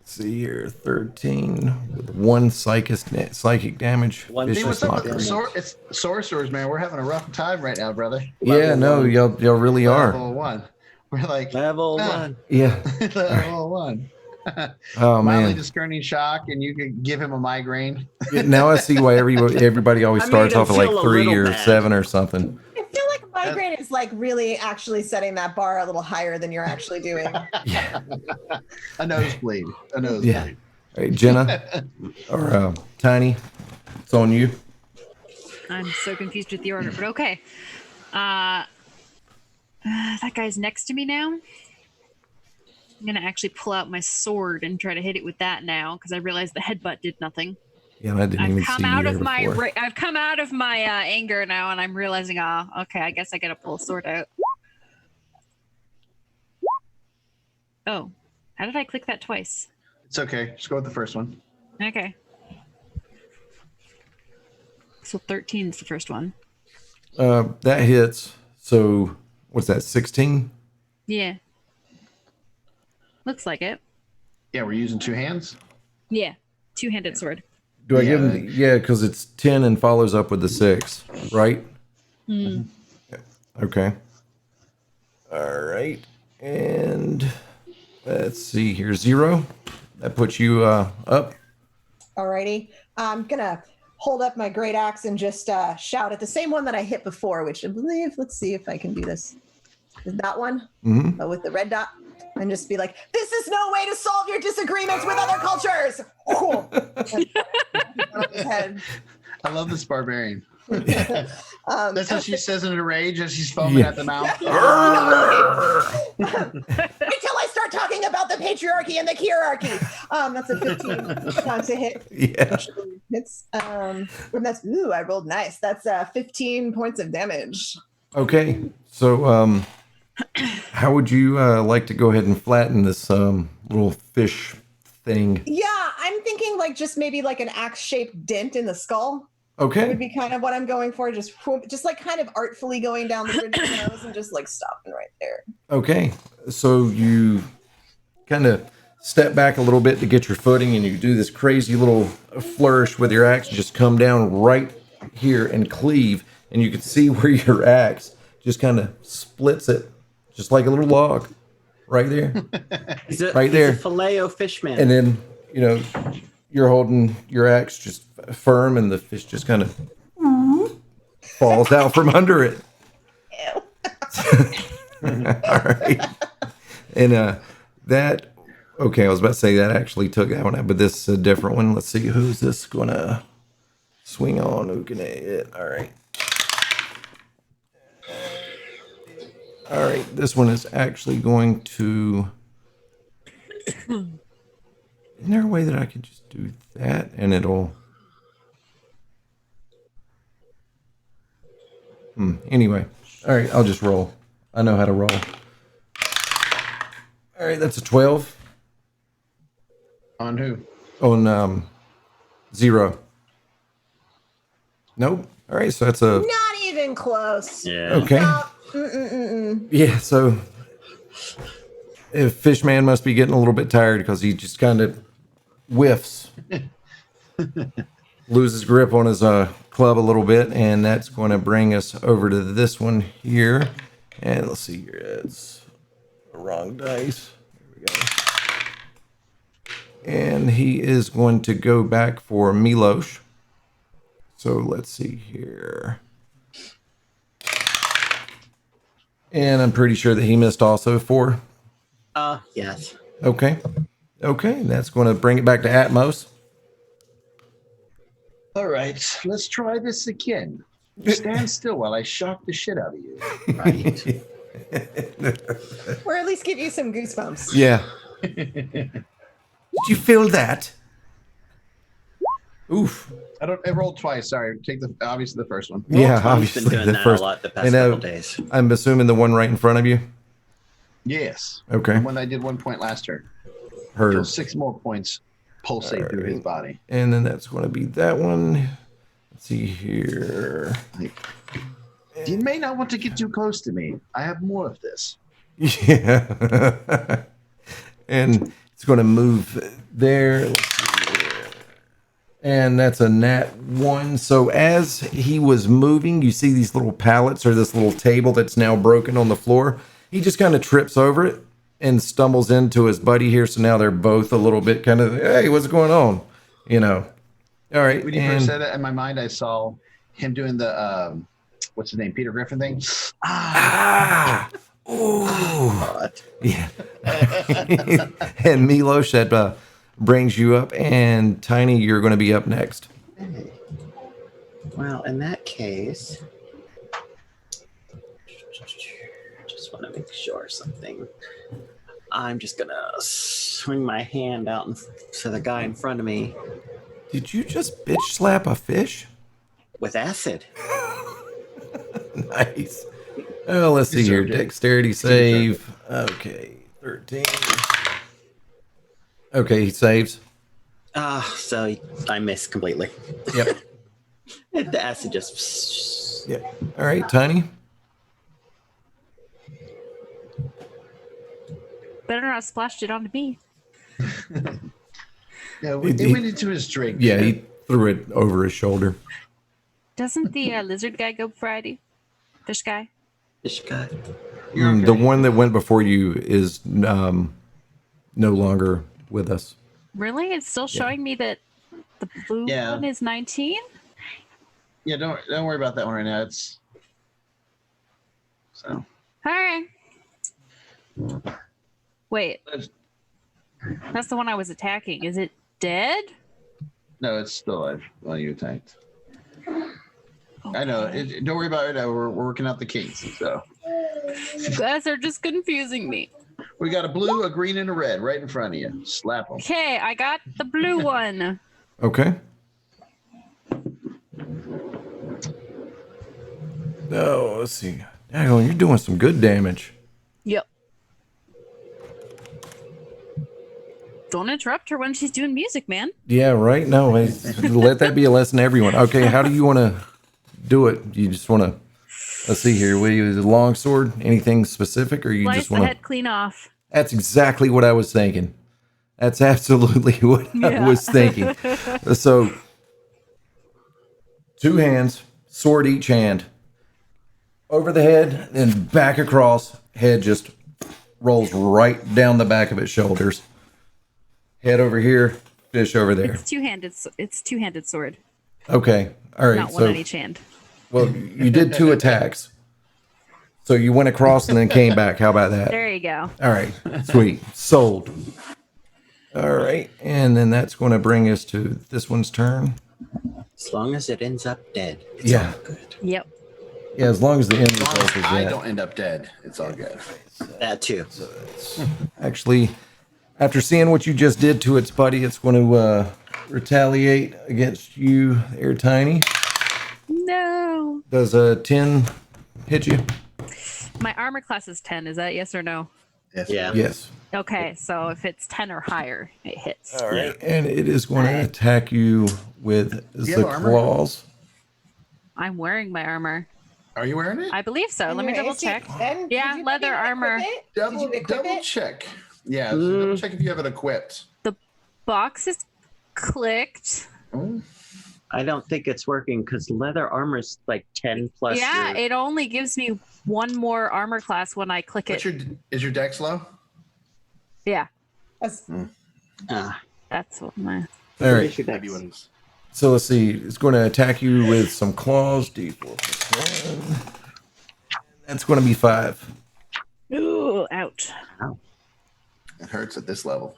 See here, 13 with 1 psychic damage. One See, what's Vicious up with mockery. it's sorcerers, man? We're having a rough time right now, brother. Yeah, no, y'all really are. Level 1. We're like Level 1. Yeah. level 1. Oh Mildly man. discerning shock, and you could give him a migraine. Yeah, now I see why everybody always I starts made him off at like feel a 3 little or bad. 7 or something. I feel like migraine is like really actually setting that bar a little higher than you're actually doing. Yeah. A nosebleed. A nosebleed. Yeah. All right, Jenna or Tiny, it's on you. I'm so confused with the order, but okay. That guy's next to me now. I'm gonna actually pull out my sword and try to hit it with that now because I realized the headbutt did nothing. Yeah, I didn't even I've come see out you of there before. I've come out of my anger now, and I'm realizing, okay, I guess I gotta pull a sword out. Oh, how did I click that twice? It's okay. Just go with the first one. Okay. So 13 is the first one. That hits. So what's that? 16? Yeah. Looks like it. Yeah, we're using 2 hands. Yeah. Two-handed sword. Do I Yeah. give him? Yeah, because it's 10 and follows up with the 6, right? Hmm. Okay. All right. And let's see here. 0. That puts you up. Alrighty. I'm gonna hold up my great axe and just shout at the same one that I hit before, which I believe, let's see if I can do this. Is that one? Mm-hmm. With the red dot. And just be like, this is no way to solve your disagreements with other cultures. Cool. I love this barbarian. That's That's what she says in a rage as she's foaming Yeah. at the mouth. Wait till I start talking about the patriarchy and the hierarchy. That's a 15 times to hit. Yeah. It's and that's I rolled nice. That's 15 points of damage. Okay. So, how would you like to go ahead and flatten this little fish thing? Yeah, I'm thinking like just maybe like an axe-shaped dent in the skull. Would Okay. be kind of what I'm going for. Just like kind of artfully going down the bridge of the nose and just like stopping right there. Okay. So you kind of step back a little bit to get your footing, and you do this crazy little flourish with your axe. Just come down right here and cleave, and you can see where your axe just kind of splits it, just like a little log, right there. Right there. He's a Filet-O-Fish-Man. And then, you're holding your axe just firm, and the fish just kind of falls out from under it. All right. And that, okay, I was about to say that actually took that one out, but this is a different one. Let's see, who's this going to swing on? Who can it hit? All right. All right, this one is actually going to... Isn't there a way that I could just do that and it'll... Anyway, all right, I'll just roll. I know how to roll. All right, that's a 12 On who? on 0. Nope. All right, so that's a... Not even close. Yeah. Okay. Yeah, so if Fishman must be getting a little bit tired because he just kind of whiffs, loses grip on his club a little bit, and that's going to bring us over to this one here. And let's see here, it's the wrong dice. There we go. And he is going to go back for Milosh. So let's see here. And I'm pretty sure that he missed also 4. Yes. Okay. Okay, that's going to bring it back to Atmos. All right, let's try this again. Stand still while I shock the shit out of you. Right. Or at least give you some goosebumps. Yeah. Did you feel that? Oof. I rolled twice. Sorry. Take obviously the first one. Yeah, Tom's obviously been doing the that first. a lot the past And, couple days. I'm assuming the one right in front of you. Yes. Okay. The one I did 1 point last turn. Heard. So 6 more points pulsate through his body. And then that's going to be that one. Let's see here. You may not want to get too close to me. I have more of this. Yeah. And it's going to move there. And that's a nat 1. So as he was moving, you see these little pallets or this little table that's now broken on the floor. He just kind of trips over it and stumbles into his buddy here. So now they're both a little bit kind of, hey, what's going on? You know. All right. When you first said it, in my mind, I saw him doing the, what's his name, Peter Griffin thing. Oh, yeah. And Milos, that brings you up, and Tiny, you're going to be up next. Well, in that case, just want to make sure something. I'm just gonna swing my hand out to the guy in front of me Did you just bitch slap a fish? with acid. Nice. Oh, let's see here. Dexterity save. Okay, 13. Okay, he saves. So I missed completely. Yep. The acid just. Yep. All right, Tiny. Better not have splashed it onto me. Yeah, it went into his drink. Yeah, he threw it over his shoulder. Doesn't the lizard guy go Friday? Fish guy? Fish guy. The one that went before you is no longer with us. Really? It's still showing me that the blue one is 19? Yeah, don't worry about that one right now. It's so. All right. Wait. That's the one I was attacking. Is it dead? No, it's still alive while you attacked. Okay. I know. Don't worry about it. We're working out the kinks. So You guys are just confusing me. we got a blue, a green, and a red right in front of you. Slap them. Okay, I got the blue one. Okay. Oh, let's see. Dang, you're doing some good damage. Yep. Don't interrupt her when she's doing music, man. Yeah, right? No, let that be a lesson to everyone. Okay, how do you want to do it? You just want to, let's see here. What is it, long sword? Anything specific, or you Slice just the want to? head clean off. That's exactly what I was thinking. That's absolutely what I was thinking. So, 2 hands, sword each hand. Over the head, then back across. Head just rolls right down the back of its shoulders. Head over here, fish over there. It's two-handed. It's two-handed sword. Okay, all right. Not one on each hand. Well, you did 2 attacks. So you went across and then came back. How about that? There you go. All right, sweet. Sold. All right, and then that's going to bring us to this one's turn. As long as it ends up dead. It's Yeah. all good. Yep. Yeah, as long as the end As long result as is I that. don't end up dead, it's all good. That too. Actually, after seeing what you just did to its buddy, it's going to retaliate against you there, Tiny. No. Does a 10 hit you? My armor class is 10. Is that yes or no? Yes. Yeah. Yes. Okay, so if it's 10 or higher, it hits. All right. And it is going to attack you with you the have armor? claws. I'm wearing my armor. Are you wearing it? I believe so. Let me double check. And Yeah, did you leather equip armor. it? Double, Did you equip double it? check. Yeah, double check if you have it equipped. The box is clicked. Oh, I don't think it's working because leather armor is like 10 plus. Yeah, your- it only gives me one more armor class when I click it. is your dex low? Yeah, That's- that's what my. All right. Issue Maybe decks. ones. So let's see. It's going to attack you with some claws. D4 plus 1. That's going to be 5. Ooh, ouch. It hurts at this level.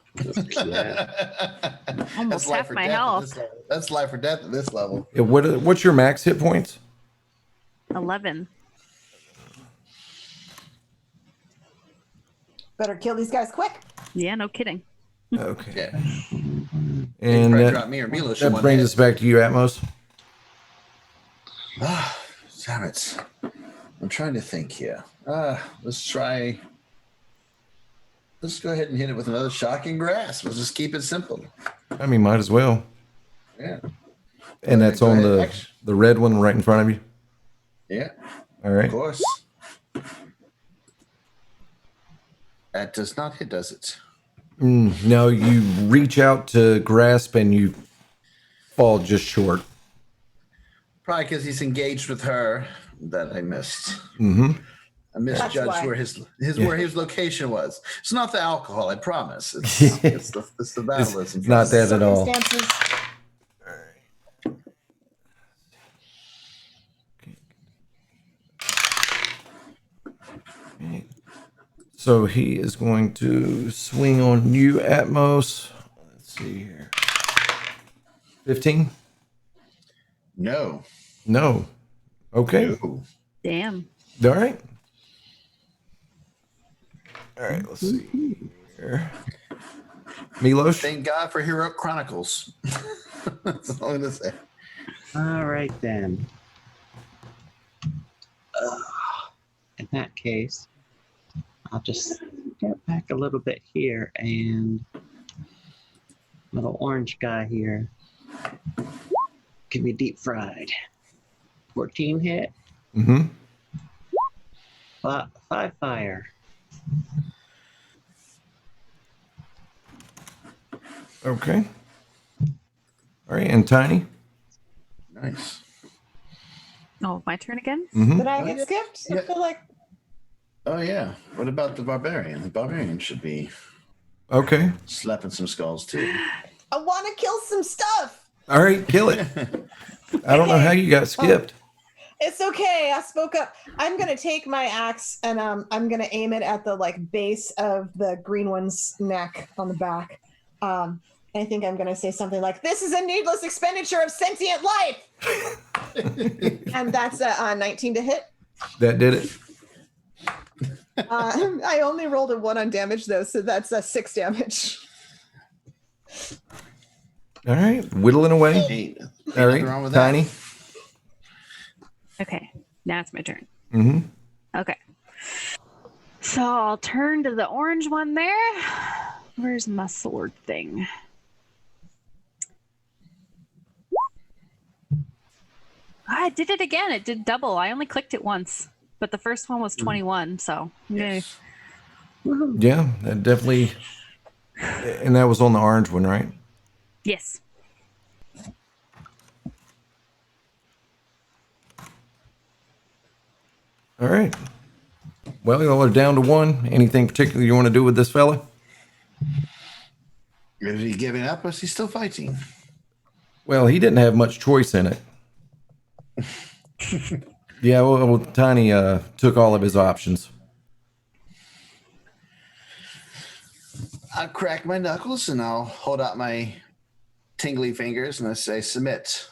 Almost life half or my death at health. this level. That's life or death at this level. Yeah, what's your max hit points? 11. Better kill these guys quick. Yeah, no kidding. Okay. Yeah. And Probably that, drop me or Milos. that brings us back to you, Atmos. Damn it. I'm trying to think here. Let's try. Let's go ahead and hit it with another shocking grasp. Let's just keep it simple. I mean, might as well. Yeah. And that's Go on ahead. the red one right in front of you. Yeah, All of right. course. That does not hit, does it? No, you reach out to grasp and you fall just short. Probably because he's engaged with her that I missed. Mm-hmm. I misjudged why. where his location was. It's not the alcohol, I promise. It's the battle. It's not that at all. Circumstances. So he is going to swing on you, Atmos. Let's see here. 15? No. No. Okay. No. Damn. All right. All right, let's see here. Milos? Thank God for Heroic Chronicles. That's all I'm going to say. All right then. In that case, I'll just get back a little bit here and little orange guy here. Can be deep fried. 14 hit. Mm-hmm. 5 fire. Okay. All right, and Tiny? Nice. Oh, my turn again? Mm-hmm. Did I get skipped? I Yeah. feel like Oh, yeah. What about the barbarian? The barbarian should be Okay. slapping some skulls, too. I want to kill some stuff. All right, kill it. I don't know how you got skipped. It's okay. I spoke up. I'm gonna take my axe and I'm gonna aim it at the base of the green one's neck on the back. I think I'm gonna say something like, "This is a needless expenditure of sentient life," and that's a 19 to hit. That did it. I only rolled a 1 on damage though, so that's a 6 damage. All right, whittling away. Ain't All nothing wrong right, with Tiny. that. Okay, now it's my turn. Mm-hmm. Okay. So I'll turn to the orange one there. Where's my sword thing? I did it again. It did double. I only clicked it once, but the first one was 21. So Yes. Yeah, that definitely. And that was on the orange one, right? yes. All right. Well, y'all are down to 1. Anything particular you want to do with this fella? Is he giving up or is he still fighting? Well, he didn't have much choice in it. Yeah, well, Tiny took all of his options. I'll crack my knuckles and I'll hold out my tingly fingers and I say, submit.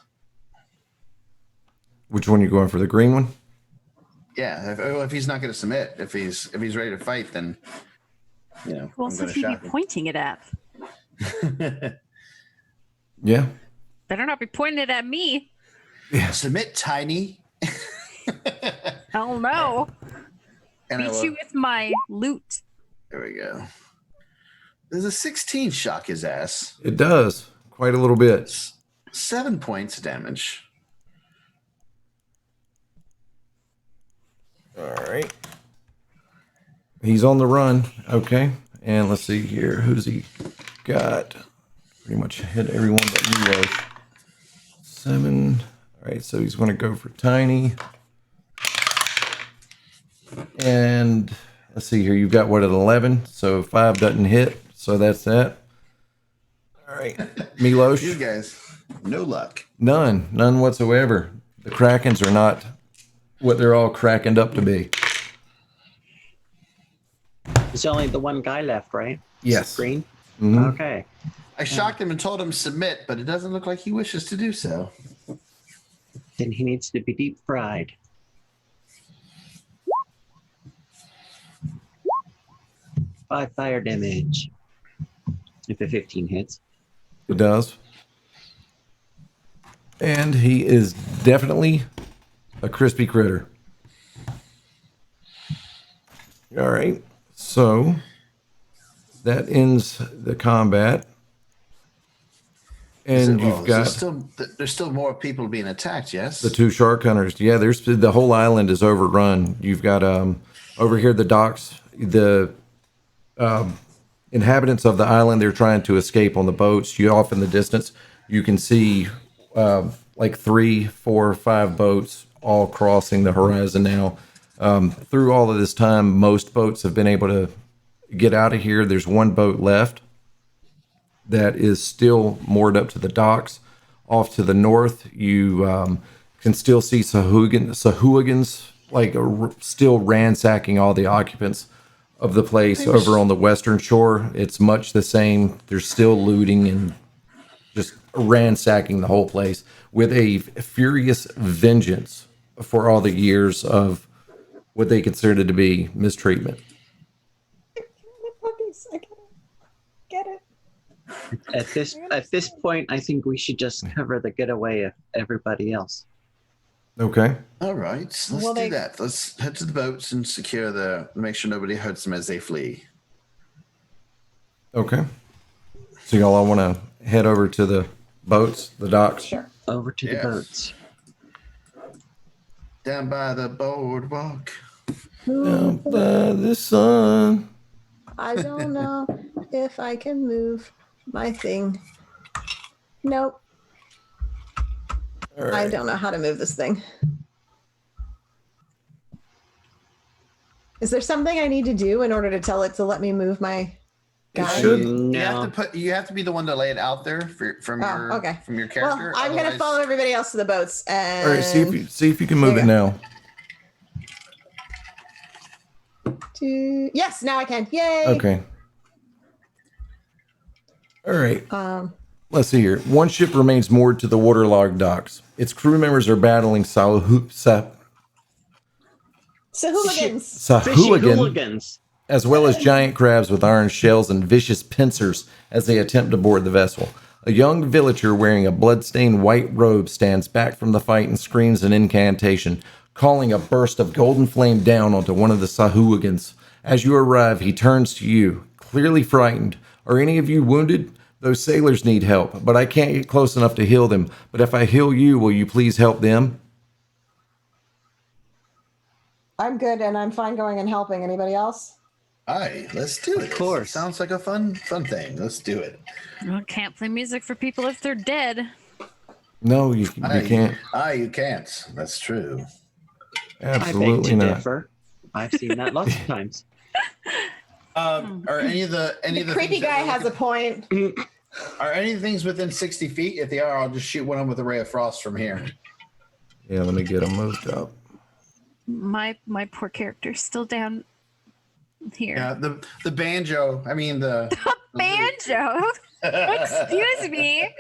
Which one you going for? The green one? Yeah, if he's not going to submit, if he's ready to fight, then Who I'm else going would to he be shock him. pointing it at? Yeah. Better not be pointing it at me. Submit, Tiny. Oh no. And I Beat will, you with my loot. there we go. There's a 16 shock his ass. It does. Quite a little bit. 7 points of damage. All right. He's on the run. Okay. And let's see here. Who's he got? Pretty much hit everyone but you was. 7. All right. So he's going to go for Tiny. And let's see here. You've got what at 11? So 5 doesn't hit. So that's that. All right. Milos. You guys, no luck. None whatsoever. The Krakens are not what they're all crackened up to be. There's only the one guy left, right? Yes. Green? Mhm. Okay. I shocked him and told him submit, but it doesn't look like he wishes to do so. Then he needs to be deep fried. Five fire damage. If a 15 hits. It does. And he is definitely a crispy critter. All right. So that ends the combat. And you've got there's still more people being attacked. Yes, the 2 shark hunters. Yeah, there's the whole island is overrun. You've got over here the docks. The inhabitants of the island, they're trying to escape on the boats. You off in the distance, you can see like 3, 4, 5 boats all crossing the horizon now. Through all of this time, most boats have been able to get out of here. There's 1 boat left that is still moored up to the docks. Off to the north, you can still see Sahuagins like still ransacking all the occupants of the place. Over on the western shore, it's much the same. They're still looting and just ransacking the whole place with a furious vengeance for all the years of what they considered to be mistreatment. Puppies. I get it. At this point, I think we should just cover the getaway of everybody else. Okay. all right. Let's do that. Let's head to the boats and secure make sure nobody hurts them as they flee. Okay. So y'all all want to head over to the boats, the docks? Sure. Over to the boats. Down by the boardwalk. Down by the sun. I don't know if I can move my thing. Nope. All right. I don't know how to move this thing. Is there something I need to do in order to tell it to let me move my guy? should. No. You have to be the one to lay it out there from your character. Well, I'm going to follow everybody else to the boats. And All right, see if you can move There it you now. Yes, now I can. Yay. Okay. All right. Let's see here. 1 ship remains moored to the waterlogged docks. Its crew members are battling Sahooligans. Sahuagin, Hooligans. as well as giant crabs with iron shells and vicious pincers as they attempt to board the vessel. A young villager wearing a bloodstained white robe stands back from the fight and screams an incantation, calling a burst of golden flame down onto one of the Sahuagins. As you arrive, he turns to you, clearly frightened. Are any of you wounded? Those sailors need help, but I can't get close enough to heal them. But if I heal you, will you please help them? I'm good, and I'm fine going and helping. Anybody else? Aye, let's do it. Of course. Sounds like a fun thing. Let's do it. Well, can't play music for people if they're dead. No, you can't. You can't. That's true. Absolutely I beg to not. differ. I've seen that lots of times. Are any of the Creepy things guy that has a point. Are any of the things within 60 feet? If they are, I'll just shoot one of them with a ray of frost from here. Yeah, let me get them moved up. My poor character's still down here. Yeah, the banjo. I mean the Banjo. Excuse me.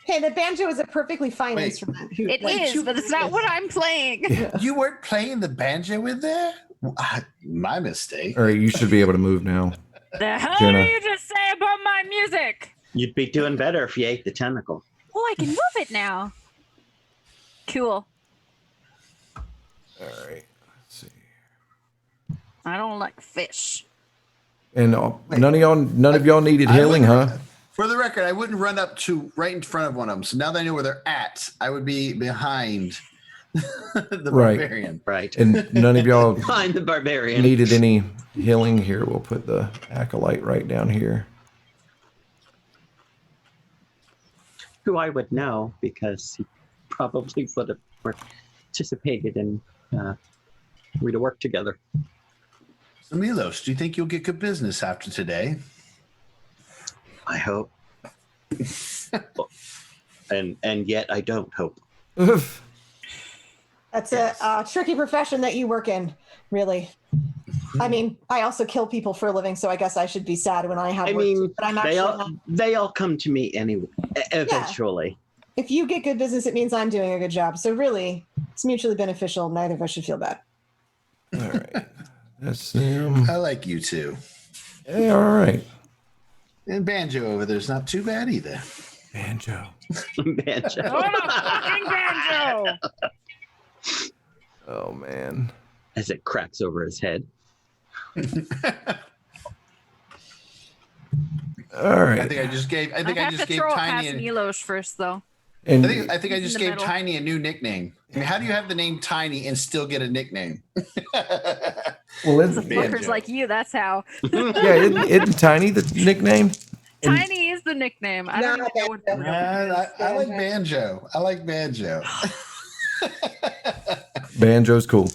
Hey, the banjo is a perfectly fine instrument. It is, but it's not what I'm playing. You weren't playing the banjo in there? My mistake. All right, you should be able to move now. The hell Jenna. did you just say about my music? You'd be doing better if you ate the tentacle. Oh, I can move it now. Cool. All right, let's see. I don't like fish. And none of y'all needed healing, huh? For the record, I wouldn't run up to right in front of one of them. So now that I know where they're at, I would be behind the Right. barbarian. Right. And none of y'all Find the barbarian. needed any healing. Here, we'll put the acolyte right down here. Who I would know because he probably would have participated in we to work together. So Milos, do you think you'll get good business after today? I hope. and yet I don't hope. That's a tricky profession that you work in, really. I mean, I also kill people for a living, so I guess I should be sad when I have work too, but I'm actually they all come to me anyway, eventually. If you get good business, it means I'm doing a good job. So really, it's mutually beneficial. Neither of us should feel bad. All right, that's them. I like you too. Yeah, all right. And banjo over there's not too bad either. Banjo. Banjo. Oh, no, fucking banjo! Oh man. As it cracks over his head. All right. I think I just gave I have to throw it past Tiny. Milos first, though. And I think I He's just in the gave middle. Tiny a new nickname. I mean, how do you have the name Tiny and still get a nickname? well, The fuckers like you, that's how. yeah, isn't Tiny the nickname? And Tiny is the nickname. I don't Nah, even know what the I like Banjo. I like Banjo. Banjo's cool.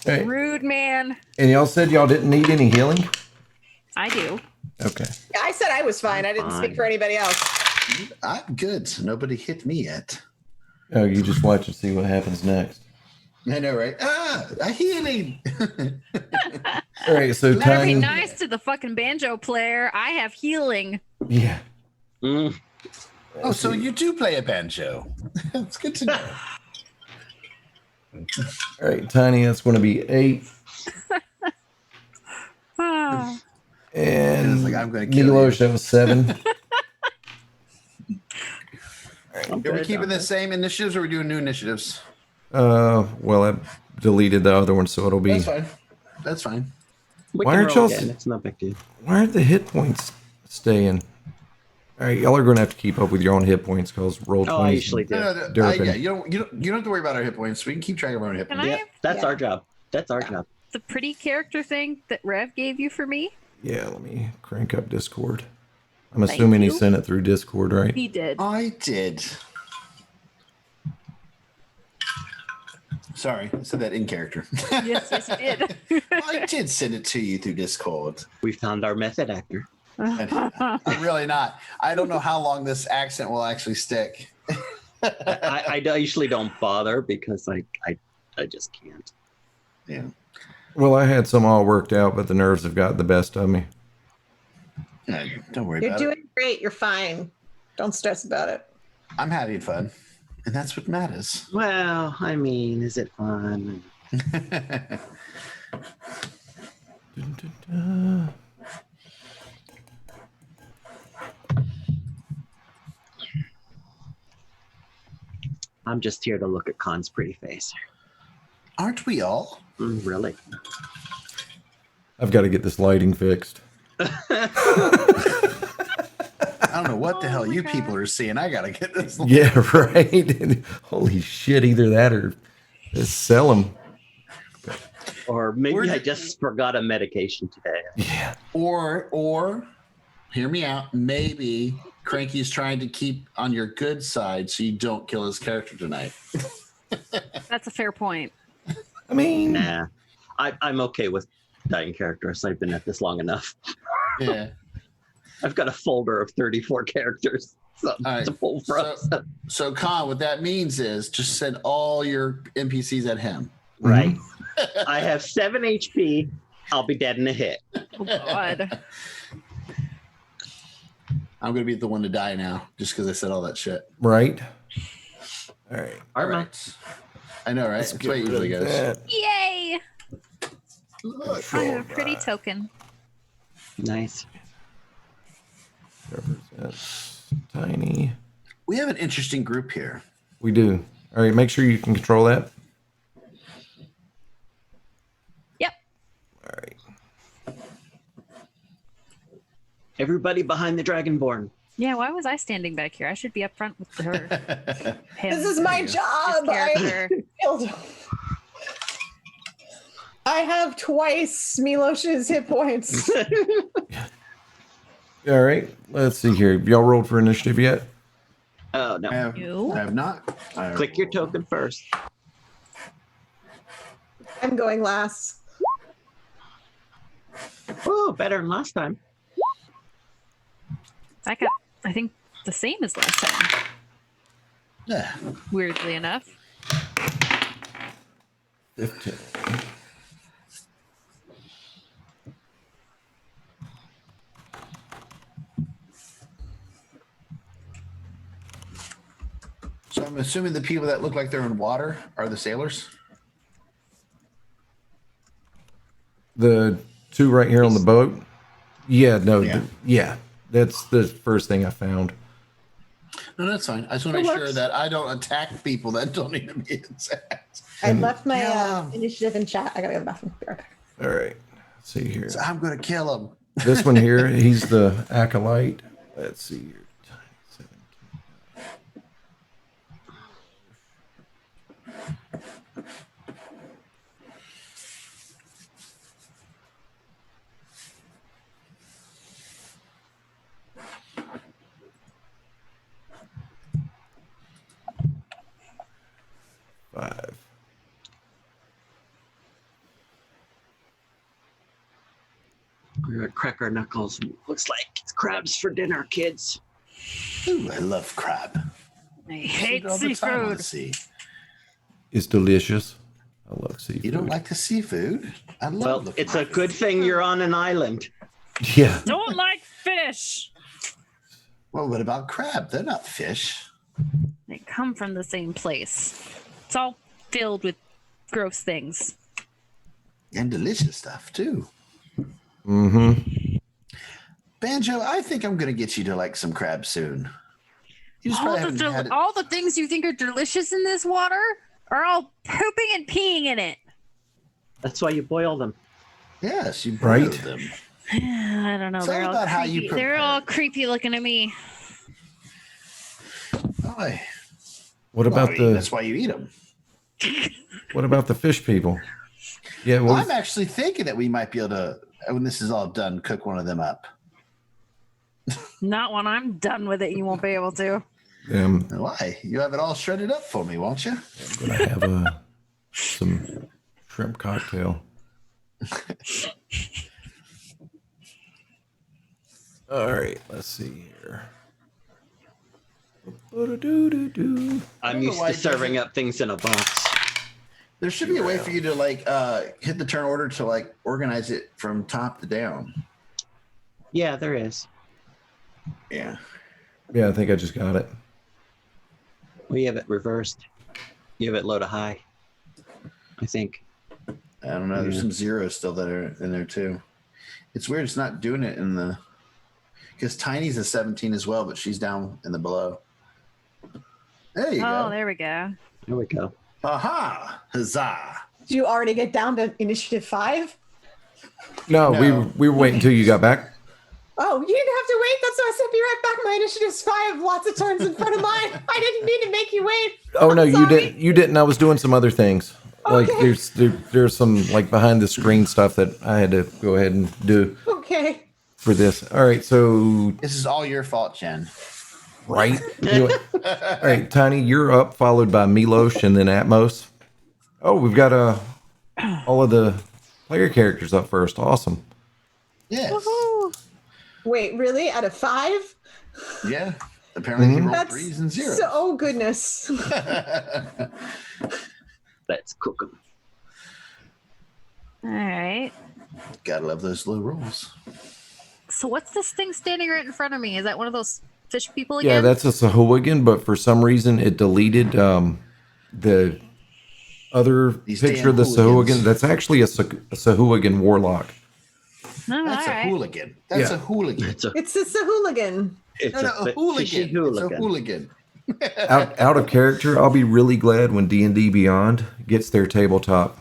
Hey, rude man. and y'all said y'all didn't need any healing? I do. Okay. I said I was fine. I didn't speak for anybody else. I'm good. Nobody hit me yet. Oh, you just watch and see what happens next. I know, right? A healing. All right, so Better be Tiny. nice to the fucking banjo player. I have healing. Yeah. Mm. Oh, so you do play a banjo. It's good to know. All right, Tiny, that's going to be 8. Ah. And It's like, I'm gonna kill Milos, that was 7. I'm Are we good, keeping I'm the good. same initiatives or are we doing new initiatives? Well, I deleted the other one, so it'll be. That's fine. That's fine. We Why can aren't roll y'all again. s- It's no big deal. Why aren't the hit points staying? All right, y'all are going to have to keep up with your own hit points because roll 20. Oh, I usually do. Durpin. Yeah, you don't have to worry about our hit points. We can keep track of our own hit Can points. I Yeah, have that's Yeah. our job. That's our job. the pretty character thing that Rev gave you for me? Yeah, let me crank up Discord. I'm Thank assuming he you. sent it through Discord, right? He did. I did. Sorry, I said that in character. Yes, you did. I did send it to you through Discord. We found our method actor. I'm really not. I don't know how long this accent will actually stick. I usually don't bother because I just can't. Yeah. Well, I had some all worked out, but the nerves have got the best of me. No, don't worry You're about doing great. You're fine. Don't stress about it. it. I'm having fun, and that's what matters. Well, I mean, is it fun? Dun, dun, dun. I'm just here to look at Khan's pretty face. Aren't we all? Really? I've got to get this lighting fixed. I don't know what the hell you people are seeing. I gotta get this. Yeah, right. Holy shit! Either that or just sell them. Or maybe Where'd I you- just forgot a medication today. Yeah. Or, hear me out. Maybe Cranky's trying to keep on your good side so you don't kill his character tonight. That's a fair point. I mean, Nah, I'm okay with dying characters. I've been at this long enough. Yeah. I've got a folder of 34 characters right, to pull from. So Khan, what that means is just send all your NPCs at him. Right. I have 7 HP. I'll be dead in a hit. Oh, God. I'm gonna be the one to die now just because I said all that shit. right. All right. All Arma. right. I know, right? Let's That's the way it get usually rid of goes. that. Yay! I have a pretty Right. token. Nice. Represents Tiny. We have an interesting group here. We do. All right. Make sure you can control that. Yep. All right. Everybody behind the Dragonborn. Yeah, why was I standing back here? I should be up front with her. Him. This is my His job. I character. killed him. I have twice Milos's hit points. All right. Let's see here. Have y'all rolled for initiative yet? Oh, no. You? I have not. I Click your token first. I'm going last. Oh, better than last time. I got, I think, the same as last time, Yeah. weirdly enough. 15. So I'm assuming the people that look like they're in water are the sailors. The 2 right here on the boat. Yeah. No. Yeah. Yeah. That's the first thing I found. No, that's fine. I just want to make sure that I don't attack people that don't need to be attacked. I left my Yeah. initiative in chat. I gotta go to the bathroom. Be right back. All right. Let's see here. So I'm going to kill them. This one here, he's the acolyte. Let's see here. 5. We're gonna crack our knuckles. Looks like it's crabs for dinner, kids. Ooh, I love crab. I hate All the time on the seafood. sea. It's delicious. I love seafood. You don't like the seafood? I love Well, the it's a good thing you're on an island. Yeah. Don't like fish. Well, what about crab? They're not fish. They come from the same place. It's all filled with gross things. And delicious stuff, too. Mm-hmm. Banjo, I think I'm going to get you to like some crab soon. You just probably haven't had it. All the things you think are delicious in this water are all pooping and peeing in it. That's why you boil them. Yes, you Right. boiled them. I don't know. Tell They're me all about how you creepy. They're all prepare. creepy looking at me. Oh, What about that's the why you eat them. fish people? Yeah, well, I'm actually thinking that we might be able to, when this is all done, cook one of them up. Not when I'm done with it. You won't be able to. Why? You have it all shredded up for me, won't you? I'm gonna have some shrimp cocktail. All right, let's see here. I'm used to serving up things in a box. There should be a way for you to like hit the turn order to like organize it from top to down. Yeah, there is. Yeah. Yeah, I think I just got it. We have it reversed. You have it low to high. I think. I don't know. There's Yeah. some zeros still that are in there too. It's weird. It's not doing it in the because Tiny's a 17 as well, but she's down in the below. There you Oh, go. there we go. There we go. Aha! Huzzah! Did you already get down to initiative 5? No, No. we were waiting until you got back. Oh, you didn't have to wait. That's why I said be right back. My initiative's 5, lots of turns in front of mine. I didn't mean to make you wait. Oh no, I'm you sorry. didn't. You didn't. I was doing some other things. Like Okay. there's some like behind the screen stuff that I had to go ahead and do Okay. for this. All right, so This is all your fault, Jen. right. Anyway, all right, Tiny, you're up, followed by Milosh and then Atmos. Oh, we've got all of the player characters up first. Awesome. Yes. Woohoo. Wait, really? Out of 5? Yeah. Apparently you roll That's 3s and zeros. So, oh, goodness. Let's cook them. All right. Gotta love those low rolls. So what's this thing standing right in front of me? Is that one of those fish people Yeah, again? that's a Sahuagin, but for some reason it deleted the other These picture of damn the hooligans. Sahuagin. That's actually a Sahuagin warlock. Oh, That's all a right. hooligan. That's Yeah. a hooligan. It's a It's a hooligan. it's No, a hooligan. fishy It's a hooligan. hooligan. Out of character, I'll be really glad when D&D Beyond gets their tabletop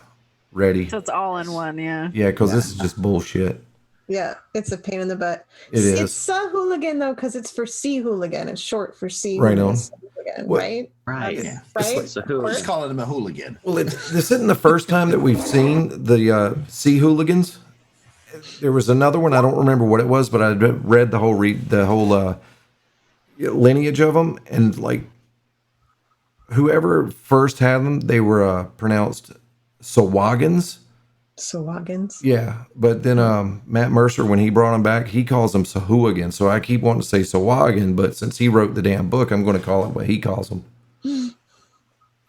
ready. So it's all in one, yeah. Yeah, because this is just bullshit. Yeah, it's a pain in the butt. It is. It's a hooligan, though, because it's for sea hooligan. It's short for sea Right hooligan, on. hooligan, What- right? Right. Yeah. Right? It's a We're hooligan. just calling him a hooligan. Well, this isn't the first time that we've seen the Sea Hooligans. There was another one. I don't remember what it was, but I read the whole lineage of them, and like whoever first had them, they were pronounced Sawagans. Sawagans. Yeah, but then Matt Mercer, when he brought them back, he calls them Sahuagin. So I keep wanting to say Sawagin, but since he wrote the damn book, I'm going to call it what he calls them.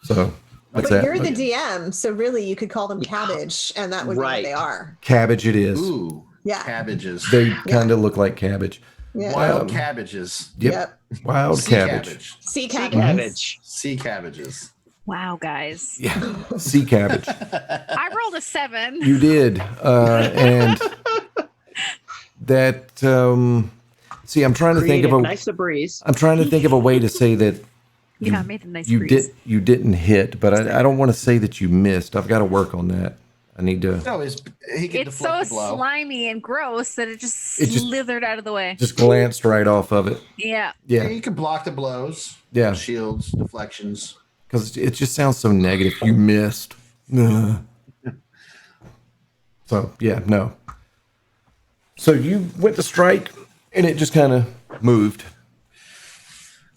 So what's But that? you're the DM, so really you could call them cabbage, and that would be what Right. they are. Cabbage it is. Ooh. Yeah. Cabbages. They kind of look like cabbage. Yeah. Wild cabbages. Yep. Wild Sea cabbage. Sea Sea cabbage. cabbage. Sea cabbages. Wow, guys. Yeah. Sea cabbage. I rolled a 7. You did. And that see, I'm trying to think of Created a nice breeze. I'm trying to think of a way to say that Yeah, I made a nice you breeze. didn't hit, but I don't want to say that you missed. I've got to work on that. I need to No, he can It's so deflect the blow. slimy and gross that it just It just- slithered out of the way. just glanced right off of it. Yeah. Yeah, Yeah, you can block the blows. Yeah. Shields, deflections. because it just sounds so negative. You missed. Ugh. So yeah, no. So you went to strike, and it just kind of moved.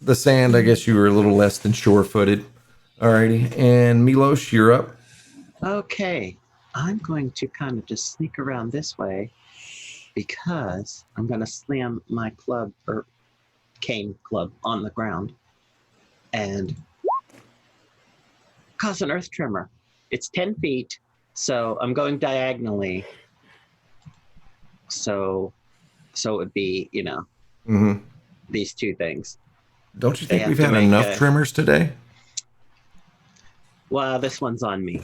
The sand, I guess you were a little less than sure-footed. Alrighty, and Milos, you're up. Okay, I'm going to kind of just sneak around this way because I'm going to slam my club or cane club on the ground and cause an earth tremor. It's 10 feet, so I'm going diagonally. So it would be, Mm-hmm. these two things. Don't you They think have we've to had make enough a- trimmers today? Well, this one's on me.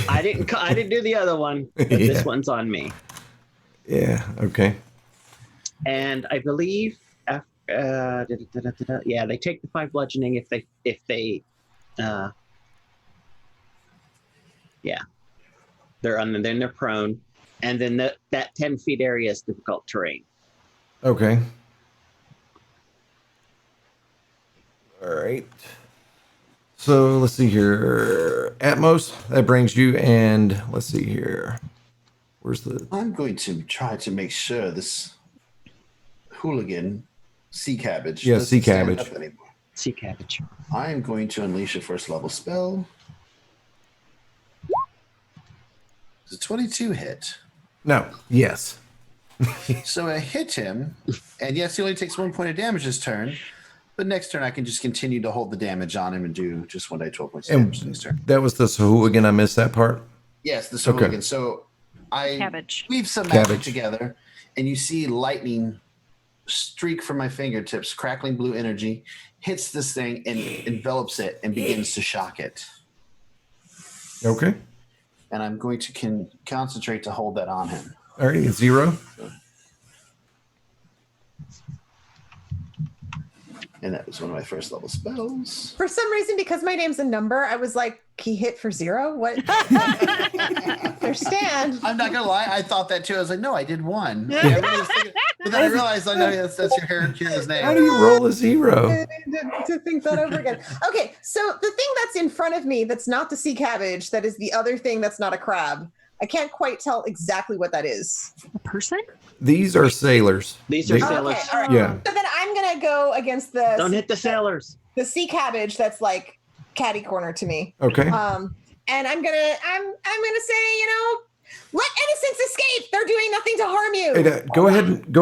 I didn't do the other one, but Yeah. this one's on me. Yeah. Okay. And I believe, yeah, they take the 5 bludgeoning if they, yeah, then they're prone, and then that 10 feet area is difficult terrain. Okay. All right. So let's see here. Atmos, that brings you, and let's see here. Where's the? I'm going to try to make sure this hooligan, Sea Cabbage, Yeah, doesn't Sea stand Cabbage. up anymore. Sea cabbage. I am going to unleash a first level spell. It's a 22 hit. No. Yes. So I hit him, and yes, he only takes 1 point of damage this turn. But next turn, I can just continue to hold the damage on him and do just 1d12 points of damage next turn. That was the Sahuagin. I missed that part. Yes, the Okay. hooligan. So I Cabbage. weave some magic Cabbage. together, and you see lightning streak from my fingertips, crackling blue energy, hits this thing and envelops it and begins to shock it. Okay. And I'm going to concentrate to hold that on him. All right. 0. And that was one of my first level spells. For some reason, because my name's a number, I was like, he hit for 0? What? Understand. I'm not gonna lie, I thought that too. I was like, no, I did 1. Yeah, I really was thinking- but then I realized, like, no, that's your hero's name. How do you roll a 0? to think that over again. Okay, so the thing that's in front of me that's not the sea cabbage, that is the other thing that's not a crab. I can't quite tell exactly what that is. A person? These are sailors. These are They- sailors. Okay, all right. Yeah. So then I'm gonna go against the Don't hit the sailors. the sea cabbage that's like catty corner to me. Okay. And I'm gonna say, let innocents escape. They're doing nothing to harm you. Hey, go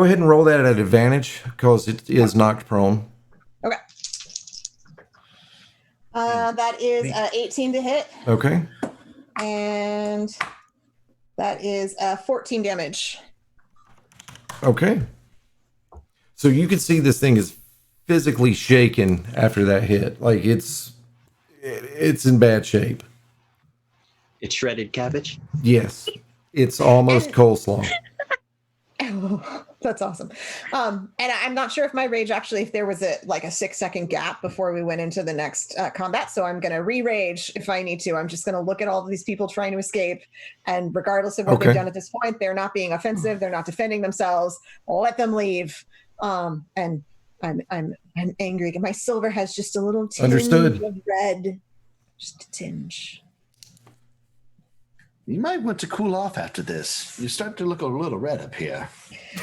ahead and roll that at advantage because it is knocked prone. Okay. That is 18 to hit, Okay. and that is 14 damage. Okay. So you can see this thing is physically shaken after that hit. Like it's in bad shape. It's shredded cabbage. Yes. It's almost coleslaw. Oh, that's awesome. And I'm not sure if my rage actually, if there was a 6-second gap before we went into the next combat. So I'm going to re-rage if I need to. I'm just going to look at all of these people trying to escape. And regardless of what Okay. they've done at this point, they're not being offensive. They're not defending themselves. Let them leave. And I'm angry. My silver has just a little tinge Understood. of red. Just a tinge. You might want to cool off after this. You start to look a little red up here.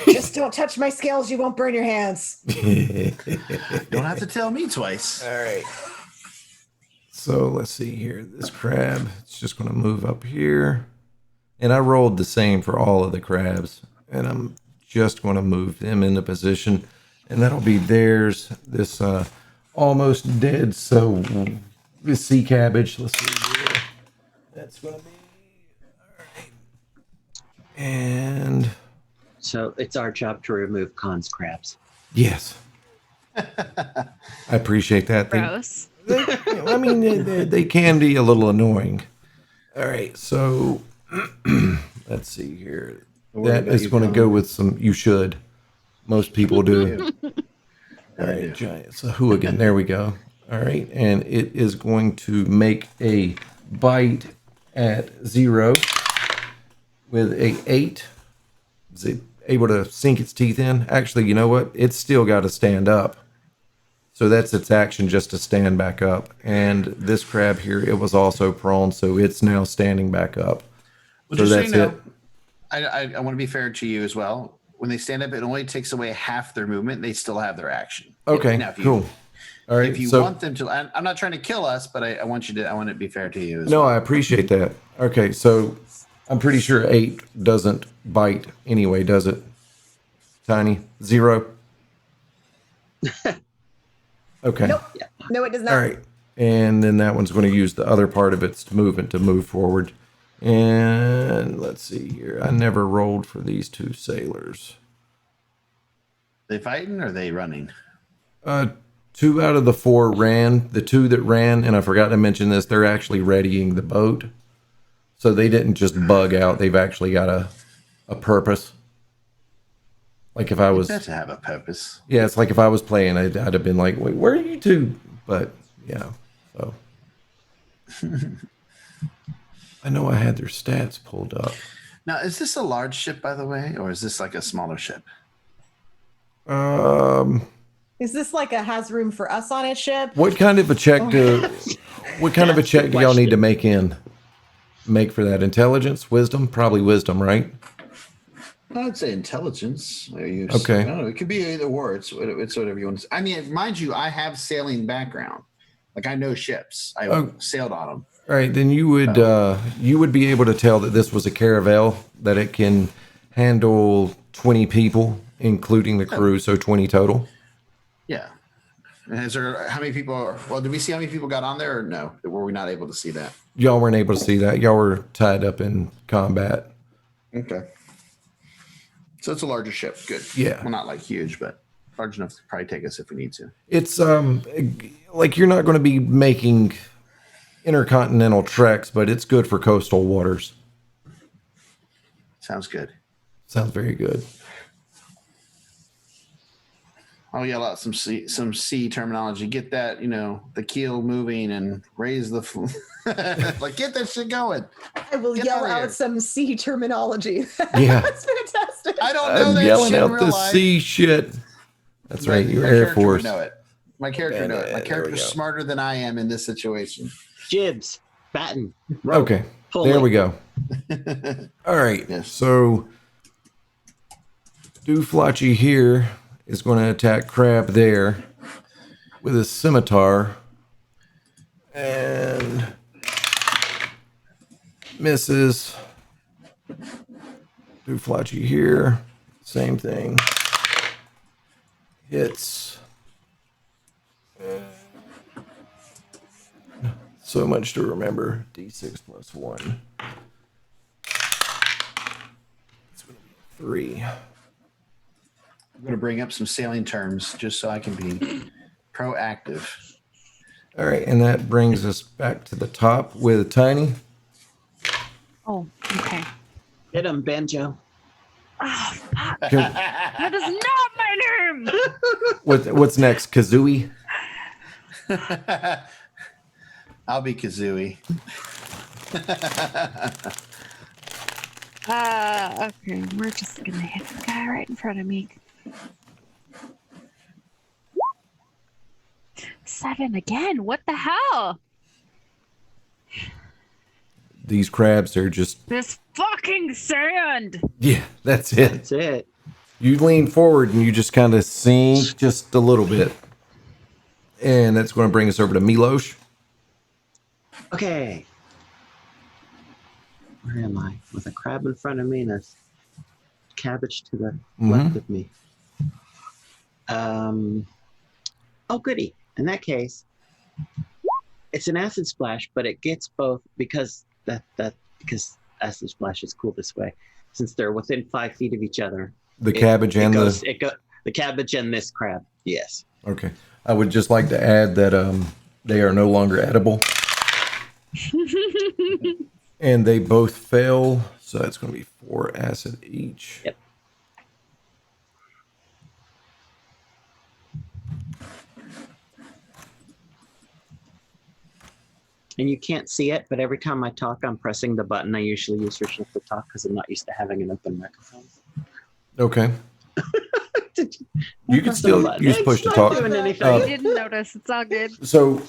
Just don't touch my scales. You won't burn your hands. Don't have to tell me twice. All right. So let's see here. This crab, it's just going to move up here. And I rolled the same for all of the crabs. And I'm just going to move them into position. And that'll be theirs. This almost dead. So this sea cabbage, let's see here. That's going to be. All right. And So it's our job to remove Khan's crabs. yes. I appreciate that. Gross. I mean, they can be a little annoying. All right, so let's see here. That is going to go with some. You should. Most people do. All right, giant. So hooligan. There we go. All right, and it is going to make a bite at 0. with a 8. Is it able to sink its teeth in? Actually, you know what? It's still got to stand up. So that's its action, just to stand back up. And this crab here, it was also prone, so it's now standing back up. Well, So just that's so you know, it. I want to be fair to you as well. When they stand up, it only takes away half their movement. They still have their action. Okay, Now, if you, cool. All right. If you so, want them to, I'm not trying to kill us, but I want it to be fair to you as no, well. I appreciate that. Okay, so I'm pretty sure 8 doesn't bite anyway, does it? Tiny? 0? Okay. Nope. No, it does not. All right. And then that one's going to use the other part of its movement to move forward. And let's see here. I never rolled for these 2 sailors. They fighting or are they running? 2 out of the 4 ran. The 2 that ran, and I forgot to mention this, they're actually readying the boat. So they didn't just bug out. They've actually got a purpose. Like if I was... It does have a purpose. Yeah, it's like if I was playing, I'd have been like, wait, where are you 2? But, yeah, so... I know I had their stats pulled up. Now, is this a large ship, by the way, or is this like a smaller ship? Is this like a has room for us on it ship? What kind of a check do y'all need to make for that? Intelligence, wisdom? Probably wisdom, right? I'd say intelligence. Okay. I don't know. It could be either or. It's whatever you want to say. I mean, mind you, I have sailing background. Like I know ships. I sailed on them. All right, then you would be able to tell that this was a caravel, that it can handle 20 people, including the crew, so 20 total. Yeah. And is there how many people are? Well, did we see how many people got on there, or no? Were we not able to see that? Y'all weren't able to see that. Y'all were tied up in combat. Okay. So it's a larger ship. Good. Yeah. Well, not like huge, but large enough to probably take us if we need to. It's like you're not going to be making intercontinental treks, but it's good for coastal waters. Sounds good. Sounds very good. I'll yell out some sea terminology. Get that, the keel moving and raise the like get that shit going. I will yell out some sea terminology. Yeah. That's fantastic. I don't know I'm that yelling shit in out real the life. sea shit. That's right. You're Air Force. Know it. My character know it. My character's go. smarter than I am in this situation. Jibs, batten, rope, Okay. pull There it. we go. All right. Yes. So Dooflachi here is going to attack Crab there with his scimitar and misses. Dooflachi here, same thing. Hits. So much to remember. D6 plus 1. It's going to be 3. I'm going to bring up some sailing terms just so I can be proactive. All right, and that brings us back to the top with Tiny. Oh, okay. Hit him, Banjo. Oh, fuck. That is not my name. What's next? Kazooie? I'll be Kazooie. Okay. We're just gonna hit the guy right in front of me. 7 again. What the hell? These crabs are just... This fucking sand. Yeah, that's it. That's it. You lean forward and you just kind of sink just a little bit. And that's going to bring us over to Milosh. Okay. Where am I? With a crab in front of me and a cabbage to the left of me. Oh, goody. In that case, it's an acid splash, but it gets both because because acid splash is cool this way. Since they're within 5 feet of each other. The cabbage and the cabbage and this crab. Yes. Okay. I would just like to add that they are no longer edible. And they both fail, so that's going to be 4 acid each. Yep. And you can't see it, but every time I talk, I'm pressing the button I usually use for shift to talk because I'm not used to having an open microphone. Okay. You can Press the still button. use It's push to not talk. doing anything. Uh, I didn't notice. It's all good. So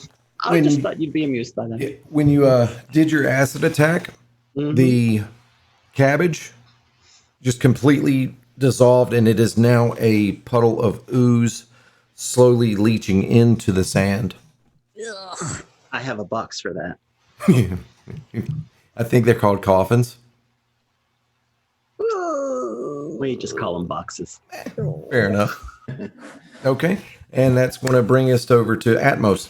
I just thought you'd be amused by that. when you did your acid attack, the cabbage just completely dissolved, and it is now a puddle of ooze slowly leaching into the sand. Ugh. I have a box for that. I think they're called coffins. We just call them boxes. Fair enough. Okay. And that's going to bring us over to Atmos.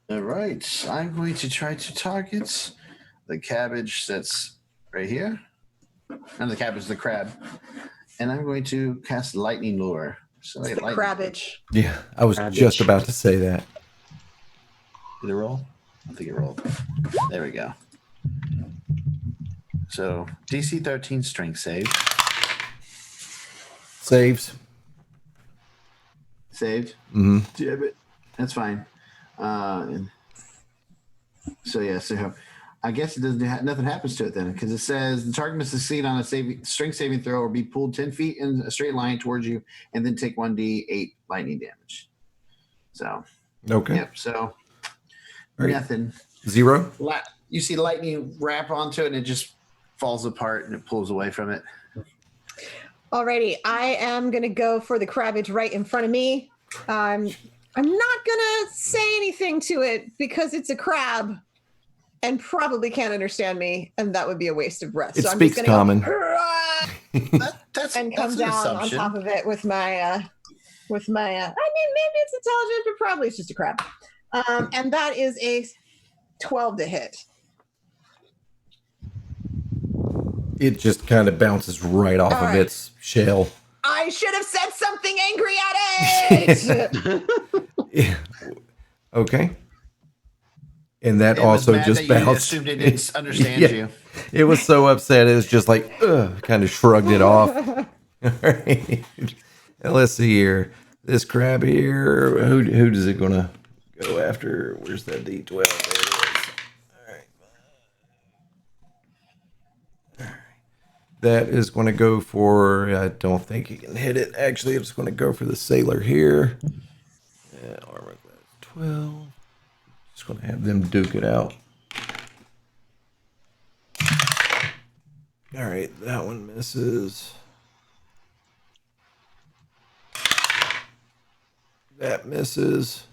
All right. I'm going to try to target the cabbage that's right here. Not the cabbage, the crab. And I'm going to cast Lightning Lure. So It's the crabbage. Yeah, I was just about to say that. Did it roll? I think it rolled. There we go. So DC 13 strength save. Saves. Saved. Mm-hmm. Damn it. That's fine. So I guess it doesn't. Nothing happens to it then, because it says the target must succeed on a strength saving throw or be pulled 10 feet in a straight line towards you, and then take 1d8 lightning damage. So. Okay. Yep. So. Right. Nothing. 0. You see lightning wrap onto it, and it just falls apart, and it pulls away from it. Alrighty, I am gonna go for the crabbage right in front of me. I'm not gonna say anything to it because it's a crab and probably can't understand me, and that would be a waste of breath. It so I'm speaks just gonna common. That's and come an down on assumption. top of it with my I mean, maybe it's intelligent, but probably it's just a crab. And that is a 12 to hit. It just kind of bounces right off of its shell. I should have said something angry at it. Yeah. Okay. And that It was also mad just that you bounced. assumed it didn't understand Yeah. you. It was so upset. It was just like, kind of shrugged it off. All right. Let's see here. This crab here. Who does it gonna go after? Where's that D12? There it is. All right. That is going to go for. I don't think he can hit it. Actually, it's going to go for the sailor here. Yeah, armor class 12. Just going to have them duke it out. All right, that one misses. That misses.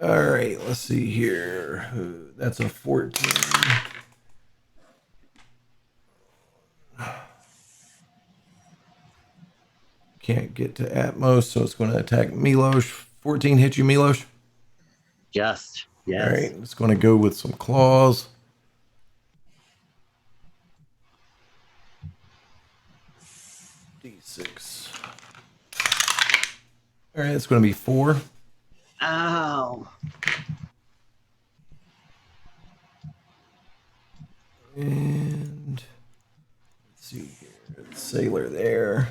All right, let's see here. That's a 14. Can't get to Atmos, so it's going to attack Milos. 14 hit you, Milos? Just. Yes. All right, it's going to go with some claws. D6. All right, it's going to be 4. Ow. And let's see here. Sailor there.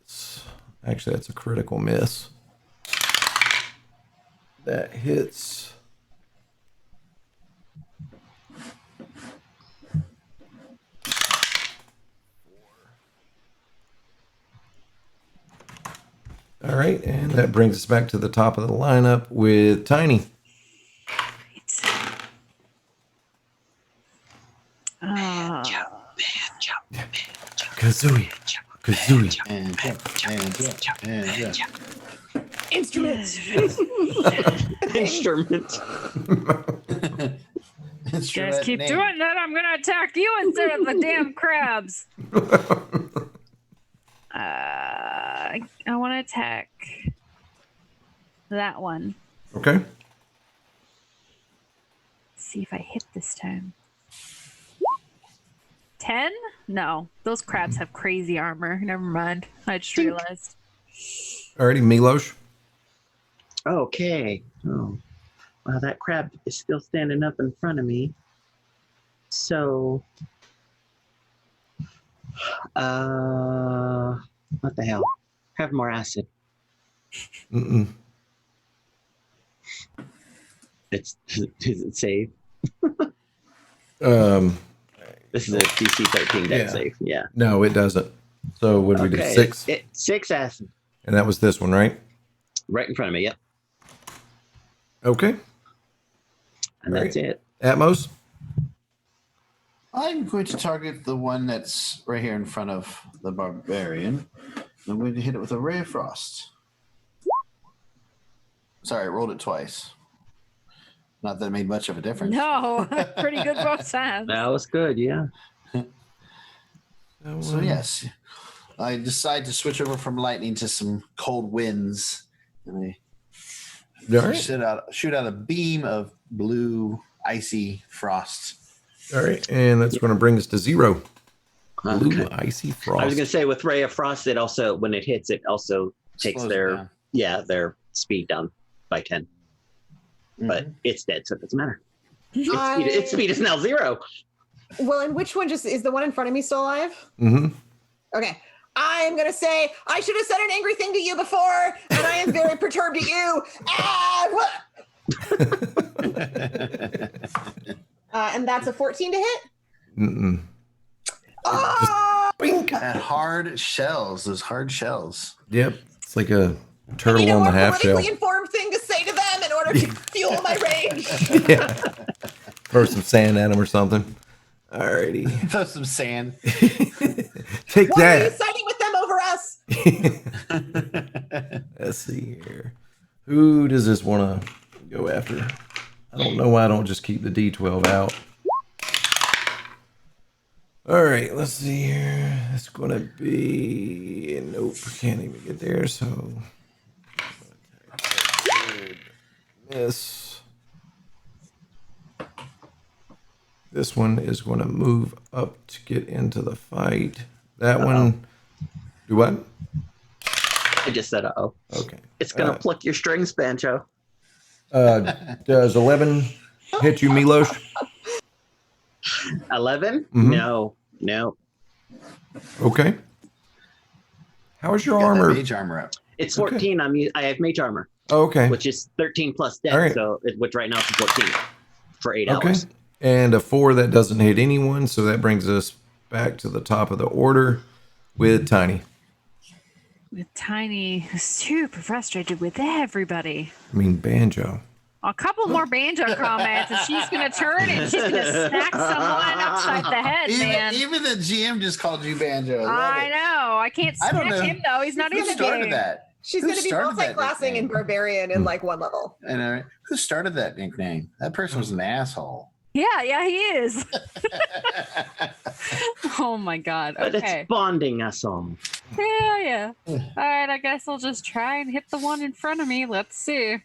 Miss. Actually, that's a critical miss. That hits. All right, and that brings us back to the top of the lineup with Tiny. Kazooie. Kazooie. And Instruments. Instrument. You guys keep doing that, I'm gonna attack you instead of the damn crabs. I want to attack that one. Okay. See if I hit this time. 10? No, those crabs have crazy armor. Never mind. I just realized. Alrighty, Milos. Okay. Oh. Well, that crab is still standing up in front of me. So, what the hell? Have more acid. Mm-mm. Does it save? Um, This is a DC 13 deck Yeah. save. Yeah. no, it doesn't. So what do we do? Okay. 6? 6 acid. And that was this one, right? Right in front of me. Yep. Okay. And that's it. Atmos? I'm going to target the one that's right here in front of the barbarian. I'm going to hit it with a ray of frost. Sorry, I rolled it twice. Not that it made much of a difference. No, pretty good both times. That was good. Yeah. So yes, I decide to switch over from lightning to some cold winds, and I All right. shoot out a beam of blue icy frost. All right. And that's going to bring us to 0. Blue Okay. icy frost. I was gonna say with Ray of Frost, it also when it hits, it also takes Slows it their down. their speed down by 10. But it's dead, so it doesn't matter. Its speed is now 0. Well, and which one is the one in front of me still alive? Mm-hmm. Okay. I'm going to say, I should have said an angry thing to you before, and I am very perturbed at you. And that's a 14 to hit? Mm-mm. Oh! Bink. And hard shells, those hard shells. Yep. It's like a I turtle need a on more the half shell. politically informed thing to say to them in order to fuel my rage. Yeah. Throw some sand at him or something. Alrighty. Throw some sand. Take Why are you that. siding with them over us? Let's see here. Who does this want to go after? I don't know why I don't just keep the D12 out. All right, let's see here. It's going to be... Nope, can't even get there, so... Miss. This one is going to move up to get into the fight. That one... Do what? I just said, uh-oh. Okay. It's gonna pluck your strings, Banjo. Does 11 hit you, Milos? 11? Mhm. No. Okay. How's your Got that armor? mage armor up. It's 14. I have mage armor, Oh, okay. which is 13 plus dex, All right. which right now is 14 for 8 Okay. hours. And a 4 that doesn't hit anyone, so that brings us back to the top of the order with Tiny. With Tiny, super frustrated with everybody. I mean, Banjo. A couple more banjo comments, and she's gonna turn and she's gonna smack someone upside the head, man. Even the GM just called you Banjo. I love I it. know. I can't I don't smack know. him though. He's not Who in the started game. that? She's Who going to be started that multi-classing in nickname? Barbarian in like one level. And who started that nickname? That person was an asshole. Yeah, he is. Oh my god. But Okay. it's bonding us all. Yeah. All right, I guess I'll just try and hit the one in front of me. Let's see.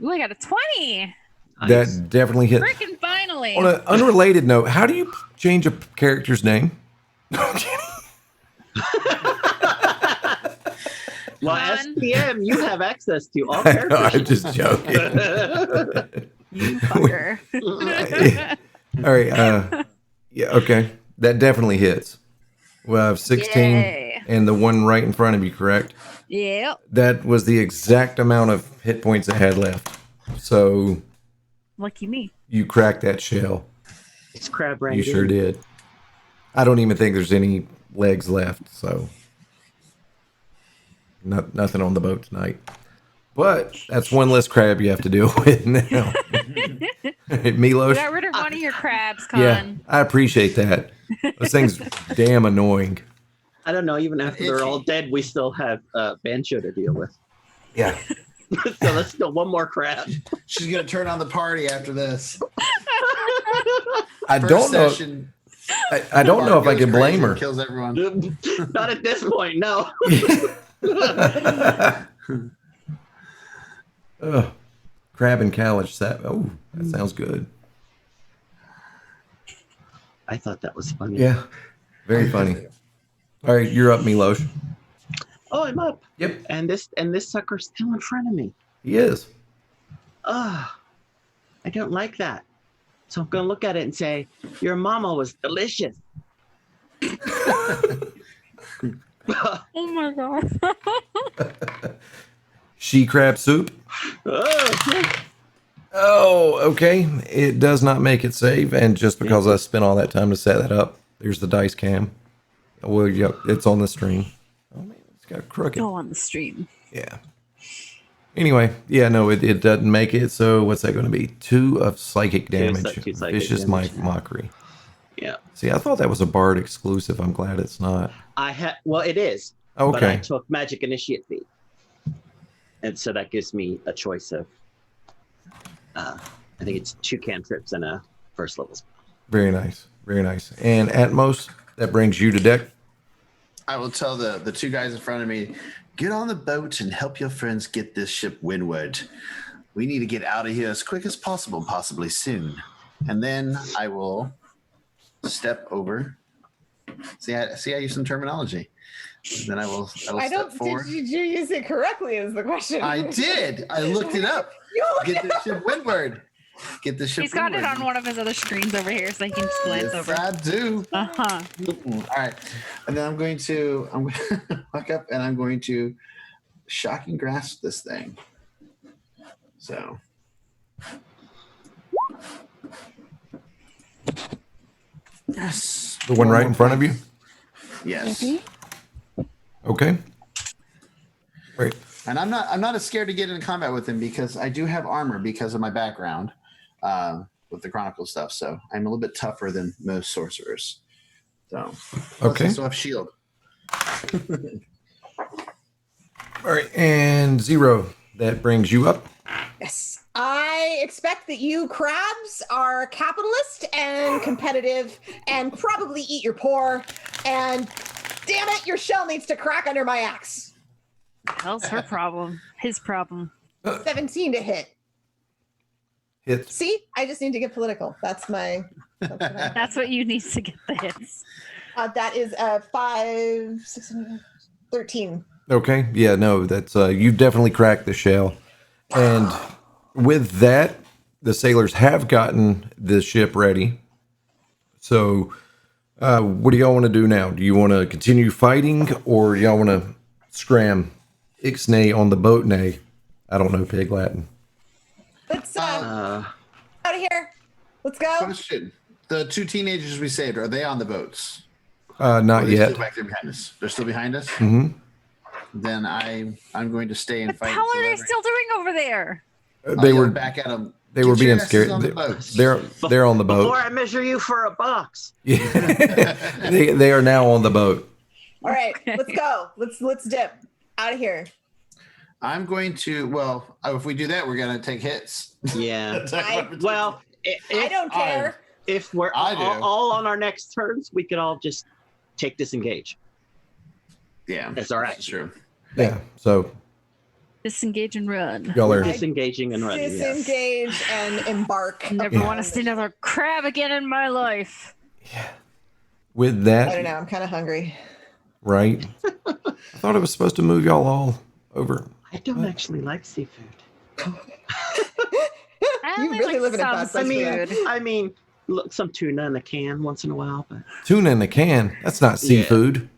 Ooh, I got a 20. Nice. That definitely hit. Freaking finally. On an unrelated note, how do you change a character's name? Well, as Fun. PM, you have access to all I'm characters. just joking. You fucker. All right. Yeah, okay. That definitely hits. Well, I have 16 Yay. and the one right in front of you, correct? Yep. That was the exact amount of hit points I had left. So Lucky me. you cracked that shell. It's crab range. You sure did. I don't even think there's any legs left, so nothing on the boat tonight. But that's one less crab you have to deal with now. We Milos? got rid of one of your crabs, Con. Yeah, I appreciate that. Those things damn annoying. I don't know. Even after they're all dead, we still have Banjo to deal with. Yeah. So let's go one more crab. She's gonna turn on the party after this. I First don't know. session, I don't know if I goes can crazy blame and her. Kills everyone. Not at this point, no. Ugh. Crab and Kalish. Oh, that sounds good. I thought that was funny. Yeah. Very funny. All right, you're up, Milos. Oh, I'm up. Yep. And this sucker's still in front of me. He is. I don't like that. So I'm gonna look at it and say, "Your mama was delicious." Oh my god. She crab soup. Oh, okay. It does not make it save, and just because I spent all that time to set that up, there's the dice cam. Well, yep, it's on the stream. Oh man, it's got crooked. Go on the stream. Yeah. Anyway, yeah, no, it doesn't make it. So what's that going to be? 2 of psychic damage. Two psychic Vicious damage. mockery. Yeah. See, I thought that was a bard exclusive. I'm glad it's not. Well, it is. But I Okay. took Magic Initiate fee, and so that gives me a choice of. I think it's 2 cantrips and a first level spell. Very nice. Very nice. And Atmos, that brings you to deck. I will tell the 2 guys in front of me, get on the boat and help your friends get this ship windward. We need to get out of here as quick as possible, possibly soon. And then I will step over. See, I use some terminology. Then I will step forward. Did you use it correctly? Is the question. I did. I looked it up. Get this ship windward. Get the ship. He's got windward. it on one of his other screens over here, so he can just glance Yes, over. I do. Uh-huh. All right, and then I'm going to walk up and I'm going to shocking grasp this thing. So. Yes. The one right in front of you? Yes. Okay. Wait. And I'm not as scared to get into combat with him because I do have armor because of my background with the Chronicle stuff. So I'm a little bit tougher than most sorcerers. So Okay. I still have shield. All right. And 0, that brings you up. Yes. I expect that you crabs are capitalist and competitive and probably eat your poor. And damn it, your shell needs to crack under my axe. Hell's her problem. His problem. 17 to hit. Hit. See, I just need to get political. That's what I- That's what you need to get the hits. that is 5, 6, 13. Okay. Yeah, no, that's you definitely cracked the shell. And with that, the sailors have gotten the ship ready. So what do y'all want to do now? Do you want to continue fighting, or y'all want to scram ixnay on the boat nay? I don't know Pig Latin. Let's out of here. Let's go. Question: the 2 teenagers we saved, are they on the boats? Not Or are they yet. Still back there behind us. They're still behind us. Mm-hmm. Then I'm going to stay and What the fight. hell are they Celebrity. still doing over there? They were back at them. they were being scared. They're on the boat. Before I measure you for a box. Yeah. they are now on the boat. All right, let's go. Let's dip out of here. I'm going to. Well, if we do that, we're going to take hits. Yeah. I don't care. If we're I do. all on our next turns, we could all just take disengage. Yeah, That's our that's action. true. Yeah. So Disengage and run. y'all are Disengaging and running. Yes. Disengage and embark. Never want to see another crab again in my life. with I don't that, know. I'm kind of hungry. right? I thought it was supposed to move y'all all over. I don't actually like seafood. I You only really like live in a some bad place. seafood. I mean, look, some tuna in a can once in a while, but Tuna in a can. That's not seafood.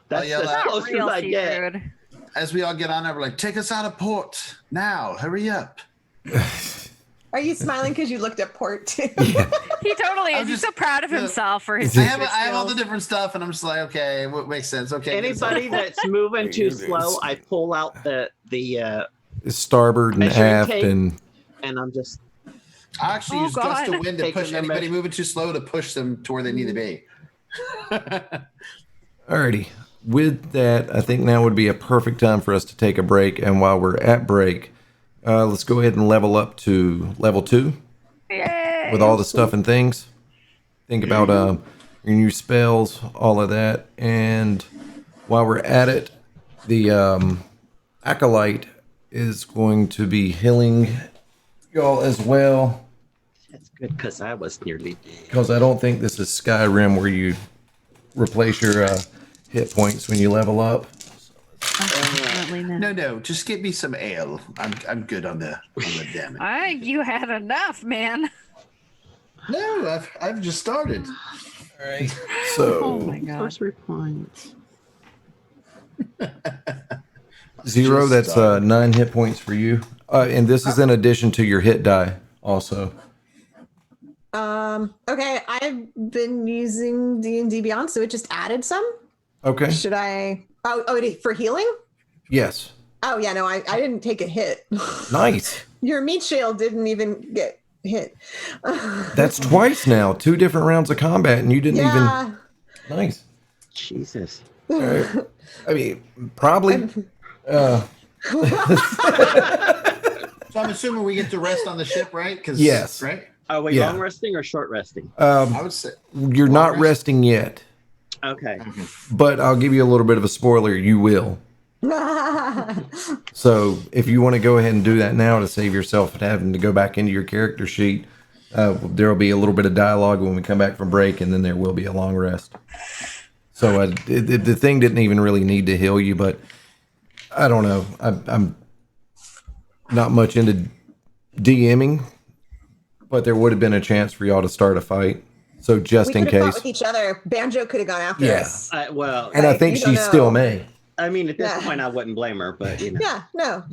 that's yeah, as that's Not close as real I get. seafood. As we all get on there, we're like, take us out of port now. Hurry up. Are you smiling because you looked at port too? He totally is. I'm He's just- so proud of himself for his I seafood have all the skills. different stuff, and I'm just like, okay, what makes sense? Okay. Anybody that's moving too slow, I pull out the It's starboard and Measuring aft, tape. and and I'm just I actually Oh, use gust of God. wind to Taking push them anybody back. moving too slow to push them to where they need to be. alrighty. With that, I think now would be a perfect time for us to take a break. And while we're at break, let's go ahead and level up to level 2 Yay! with all the stuff and things. Think about your new spells, all of that. And while we're at it, the acolyte is going to be healing y'all as well. that's good because I was nearly dead. Because I don't think this is Skyrim where you replace your hit points when you level up. Unfortunately, no. No, just get me some ale. I'm good on the damage. I think you had enough, man. No, I've just started. All right. Oh So my god. First points. Zero, Just, that's 9 hit points for you. And this is in addition to your hit die also. Okay, I've been using D&D Beyond, so it just added some. Okay. Should I? For healing? Yes. Oh yeah, no, I didn't take a hit. Nice. Your meat shield didn't even get hit. That's twice now. 2 different rounds of combat, and you didn't yeah. even. Nice. Jesus. I mean, probably. So I'm assuming we get to rest on the ship, right? Yes. Right? Are we Yeah. long resting or short resting? I would say. You're not rest? resting yet, Okay. but I'll give you a little bit of a spoiler. You will. So if you want to go ahead and do that now to save yourself from having to go back into your character sheet, there will be a little bit of dialogue when we come back from break, and then there will be a long rest. So the thing didn't even really need to heal you, but I don't know. I'm not much into DMing, but there would have been a chance for y'all to start a fight. So just we in could have fought case. with each other. Banjo could have gone after Yeah. us. Well, And I Like, think you don't she still know. may. I mean, at this Yeah. point, I wouldn't blame her, but you know. Yeah, no.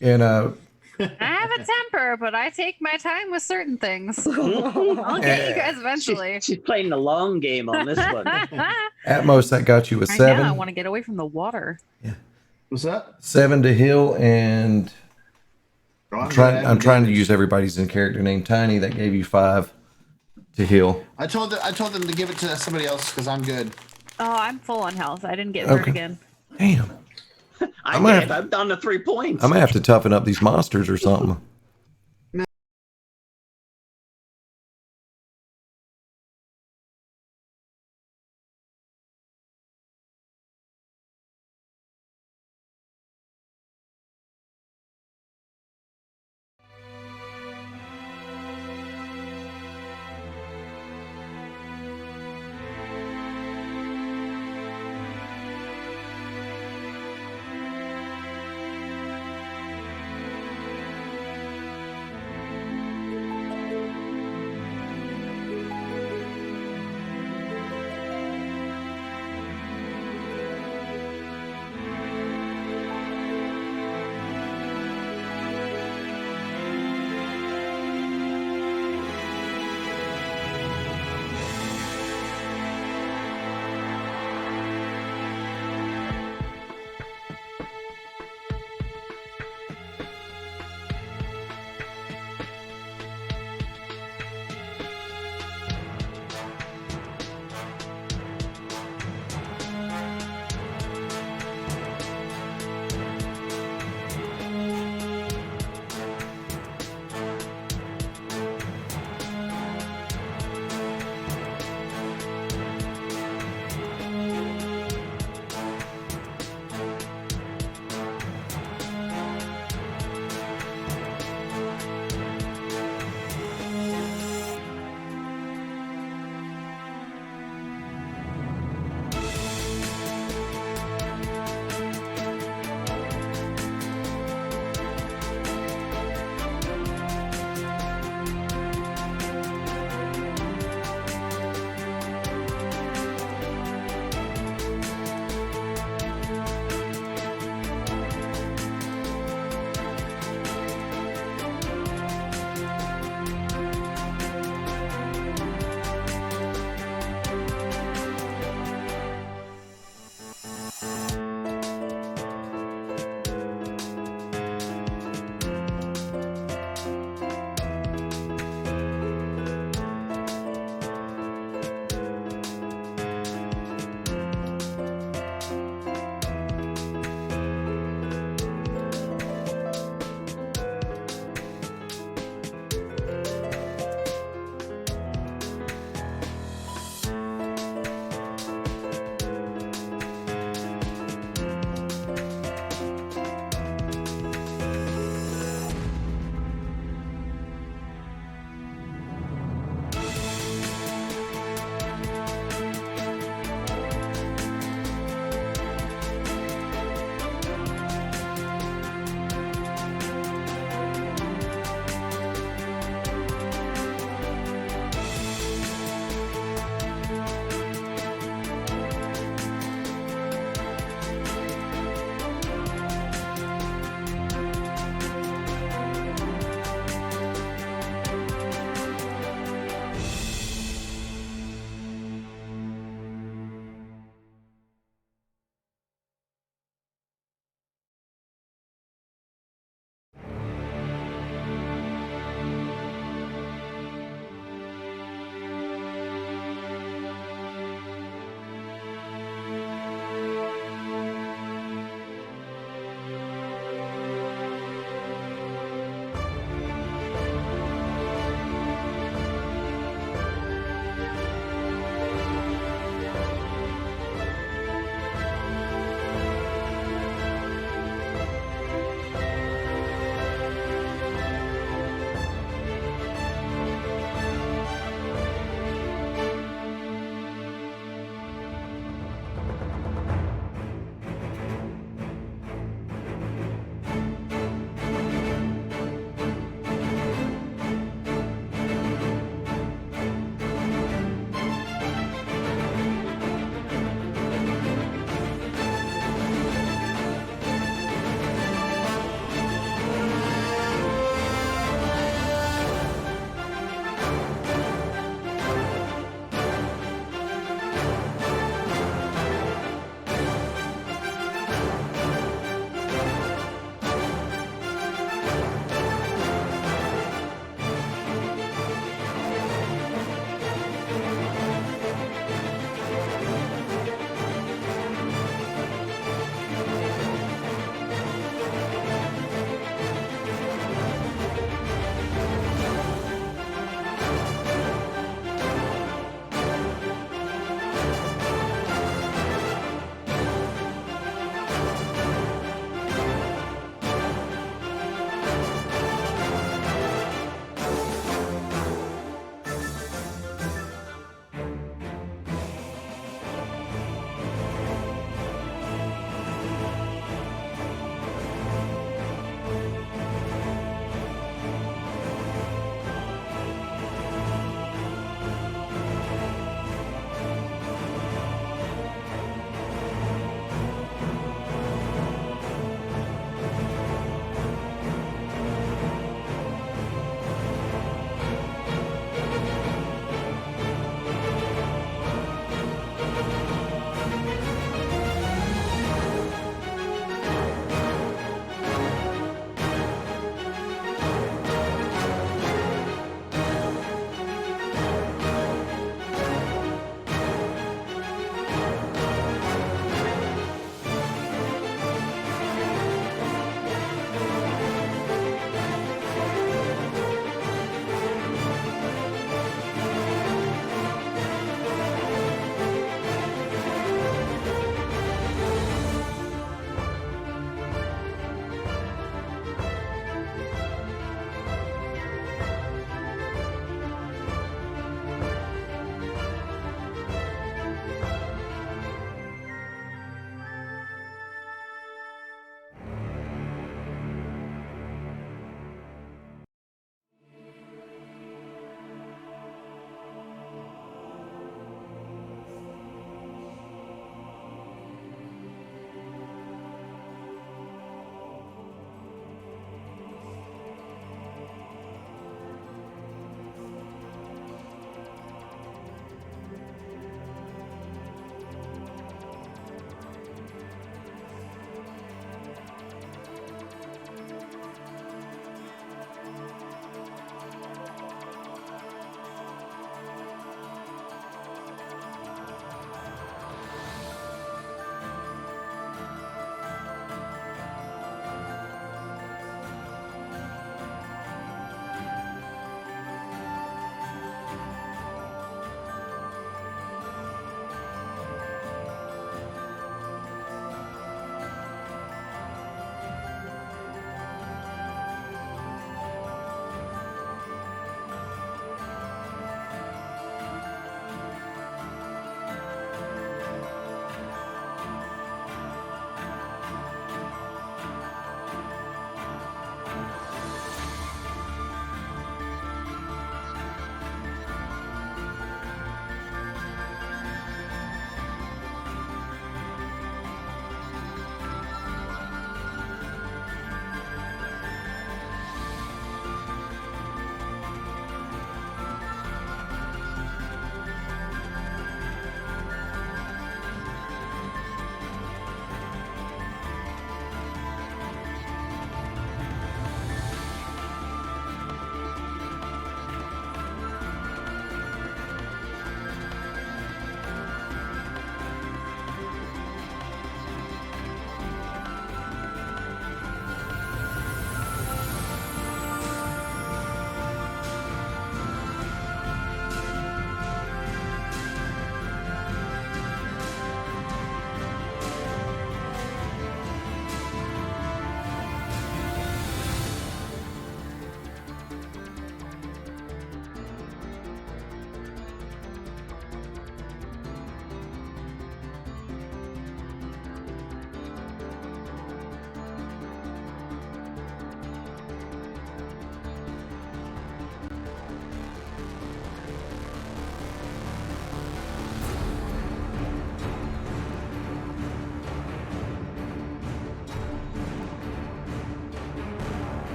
And I have a temper, but I take my time with certain things. I'll get you guys eventually. She's playing the long game on this one. at most that got you a Right 7. now, I want to get away from the water. What's up? 7 to heal, and I'm trying to use everybody's in character name. Tiny, that gave you 5 to heal. I told them to give it to somebody else because I'm good. Oh, I'm full on health. I didn't get hurt Okay. again. Damn. I'm down to 3 points. I'm gonna have to toughen up these monsters or something.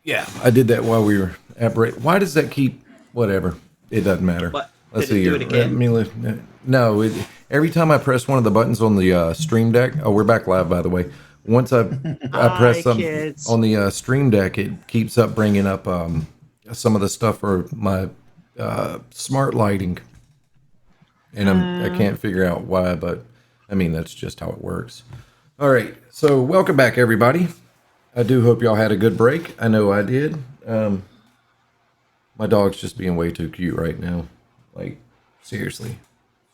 Yeah, I did that while we were at break. Why does that keep? Whatever. It doesn't matter. What? Let's Did see it do here. it again? No, every time I press one of the buttons on the Stream Deck. Oh, we're back live, by the way. Once I press Hi, some kids. on the Stream Deck, it keeps up bringing up some of the stuff for my smart lighting, and I can't figure out why, but I mean that's just how it works. All right, so welcome back, everybody. I do hope y'all had a good break. I know I did. My dog's just being way too cute right now. Like, seriously.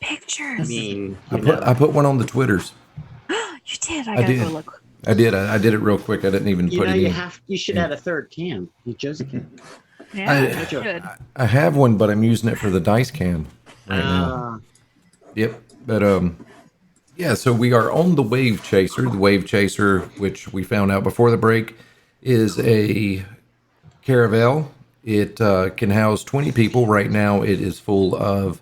Pictures. I mean, I put one on the Twitters. You did. I gotta did. go look. I did it real quick. I didn't even put it in. you should add a third cam. You just can. Yeah, you should. I have one, but I'm using it for the dice cam right now. Yep. But yeah, so we are on the Wave Chaser. The Wave Chaser, which we found out before the break, is a caravel. It can house 20 people. Right now it is full of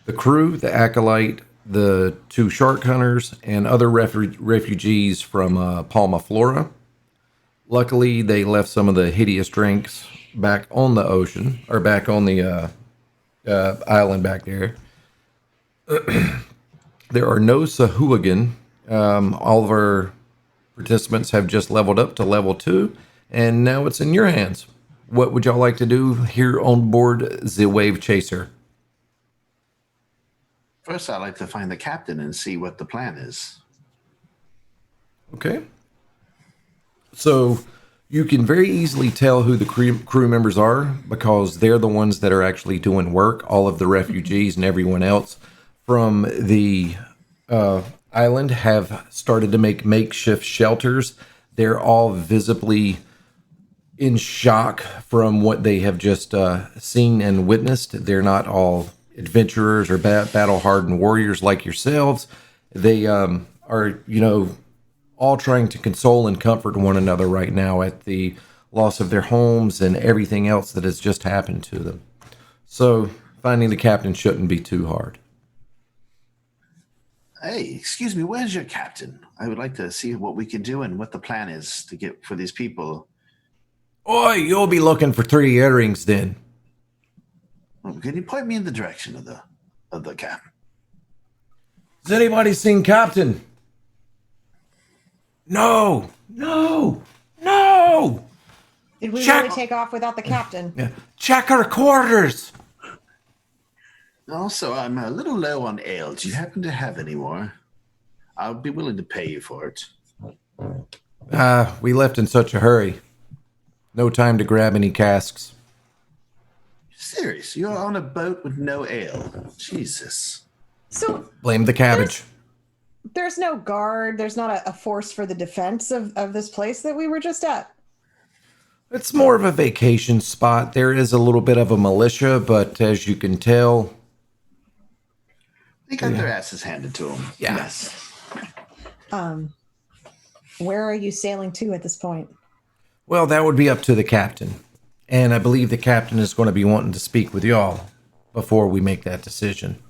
the crew, the acolyte, the 2 shark hunters, and other refugees from Palma Flora. Luckily, they left some of the hideous drinks back on the ocean, or back on the island back there. There are no Sahuagin. All of our participants have just leveled up to level 2, and now it's in your hands. What would y'all like to do here on board the Wave Chaser? First, I'd like to find the captain and see what the plan is. Okay. So you can very easily tell who the crew members are because they're the ones that are actually doing work. All of the refugees and everyone else from the island have started to make makeshift shelters. They're all visibly in shock from what they have just seen and witnessed. They're not all adventurers or battle-hardened warriors like yourselves. They are, all trying to console and comfort one another right now at the loss of their homes and everything else that has just happened to them. So finding the captain shouldn't be too hard. Hey, excuse me, where's your captain? I would like to see what we can do and what the plan is to get for these people. Oi, you'll be looking for 3 earrings then. Can you point me in the direction of the captain? Has anybody seen Captain? No. Did we Check- really take off without the captain? Yeah. Check our quarters. Also, I'm a little low on ale. Do you happen to have any more? I'll be willing to pay you for it. We left in such a hurry. No time to grab any casks. Serious? You're on a boat with no ale? Jesus. So Blame the cabbage. there's no guard. There's not a force for the defense of this place that we were just at. It's more of a vacation spot. There is a little bit of a militia, but as you can tell, They got their asses handed to them. Yeah. Yes. Where are you sailing to at this point? well, that would be up to the captain. And I believe the captain is going to be wanting to speak with y'all before we make that decision.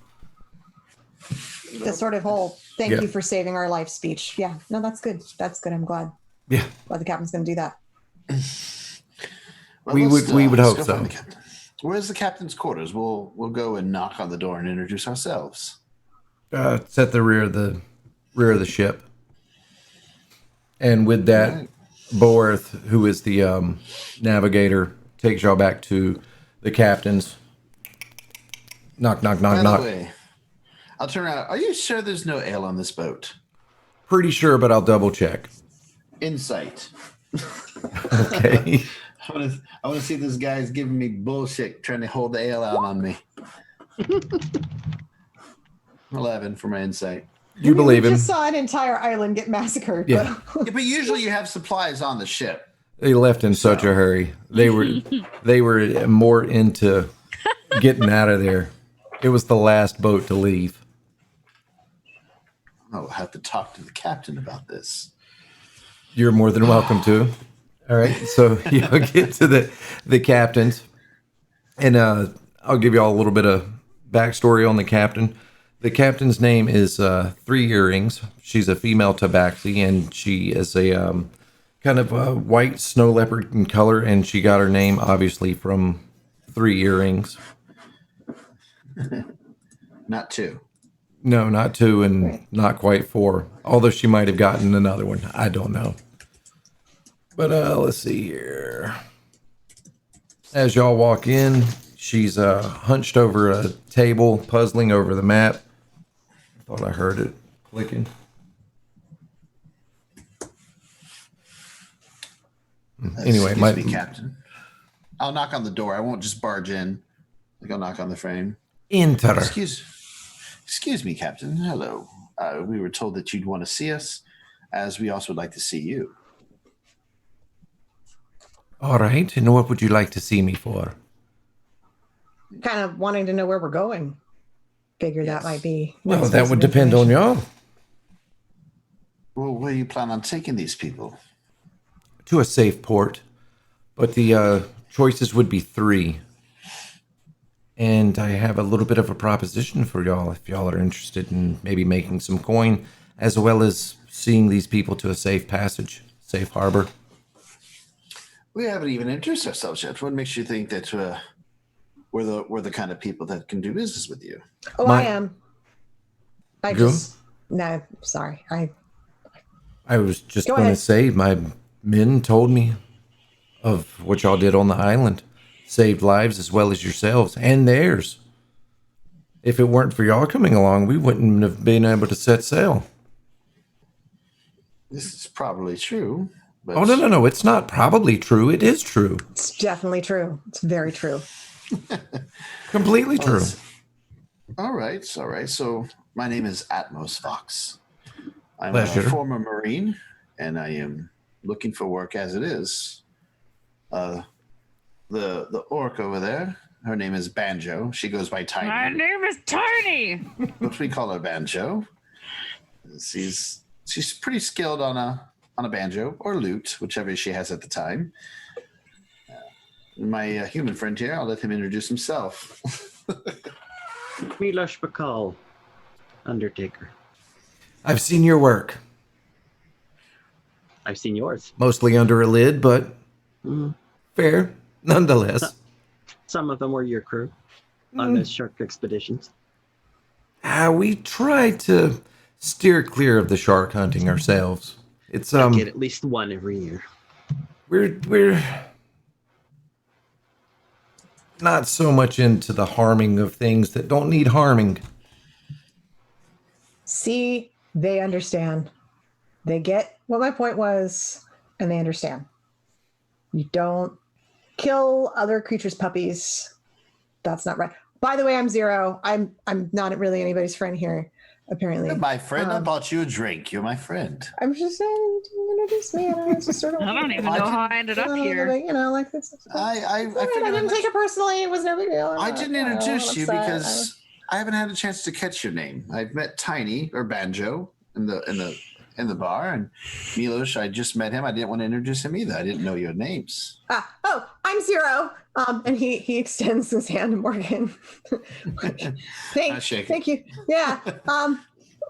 The sort of whole thank Yeah. you for saving our life speech. Yeah, no, that's good. That's good. I'm glad. Yeah, Glad the captain's going to do that. Well, we let's, would let's hope go so. find the captain. Where's the captain's quarters? We'll go and knock on the door and introduce ourselves. It's at the rear of the ship. And with that, Right. Borth, who is the navigator, takes y'all back to the captain's. Knock, knock, knock, By knock. the way, I'll turn around. Are you sure there's no ale on this boat? Pretty sure, but I'll double check. Insight. Okay. I want to see if this guy's giving me bullshit trying to hold the ale out on me. 11 for my insight. You believe we him. just saw an entire island get massacred. Yeah. Yeah, but usually you have supplies on the ship. They left in such a hurry. They were more into getting out of there. It was the last boat to leave. I'll have to talk to the captain about this. You're more than welcome to. All right, so you'll get to the captains, and I'll give you all a little bit of backstory on the captain. The captain's name is 3 Earrings. She's a female tabaxi, and she is a kind of a white snow leopard in color, and she got her name obviously from 3 earrings. Not 2. No, not 2 and not quite 4. Although she might have gotten another one. I don't know. But let's see here. As y'all walk in, she's hunched over a table, puzzling over the map. Thought I heard it clicking. Anyway, Excuse me, Captain. I'll knock on the door. I won't just barge in. I'll knock on the frame. Enter. Excuse me, Captain. Hello. We were told that you'd want to see us, as we also would like to see you. All right. And what would you like to see me for? Kind of wanting to know where we're going. Figure that might be. Well, nice that piece would of depend on information. y'all. Well, where do you plan on taking these people? To a safe port. But the choices would be 3. And I have a little bit of a proposition for y'all if y'all are interested in maybe making some coin, as well as seeing these people to a safe passage, safe harbor. We haven't even introduced ourselves yet. What makes you think that we're the kind of people that can do business with you? Oh, I am. You? No, sorry. I was just Go going to ahead. say, my men told me of what y'all did on the island. Saved lives as well as yourselves and theirs. If it weren't for y'all coming along, we wouldn't have been able to set sail. This is probably true. But Oh, no. It's not probably true. It is true. It's definitely true. It's very true. Completely true. All right. So my name is Atmos Fox. I'm Pleasure. a former Marine, and I am looking for work as it is. The orc over there, her name is Banjo. She goes by Tiny. My name is Tiny. But we call her Banjo. She's pretty skilled on a banjo or lute, whichever she has at the time. My human friend here, I'll let him introduce himself. Milosh Bakal, Undertaker. I've seen your work. I've seen yours. Mostly under a lid, but fair nonetheless. Some of them were your crew on those shark expeditions. We try to steer clear of the shark hunting ourselves. It's I get at least one every year. we're not so much into the harming of things that don't need harming. See, they understand. They get what my point was, and they understand. You don't kill other creatures' puppies. That's not right. By the way, I'm Zero. I'm not really anybody's friend here, apparently. You're my friend. I bought you a drink. You're my friend. I'm just saying to introduce me. And I was just sort of. I don't even know how I ended up here. You know, like this. I I didn't take it personally. It was no big deal. I didn't introduce you upset. because I haven't had a chance to catch your name. I've met Tiny or Banjo in the bar, and Milosh, I just met him. I didn't want to introduce him either. I didn't know your names. I'm Zero. And he extends his hand to Morgan. Thank you. Yeah.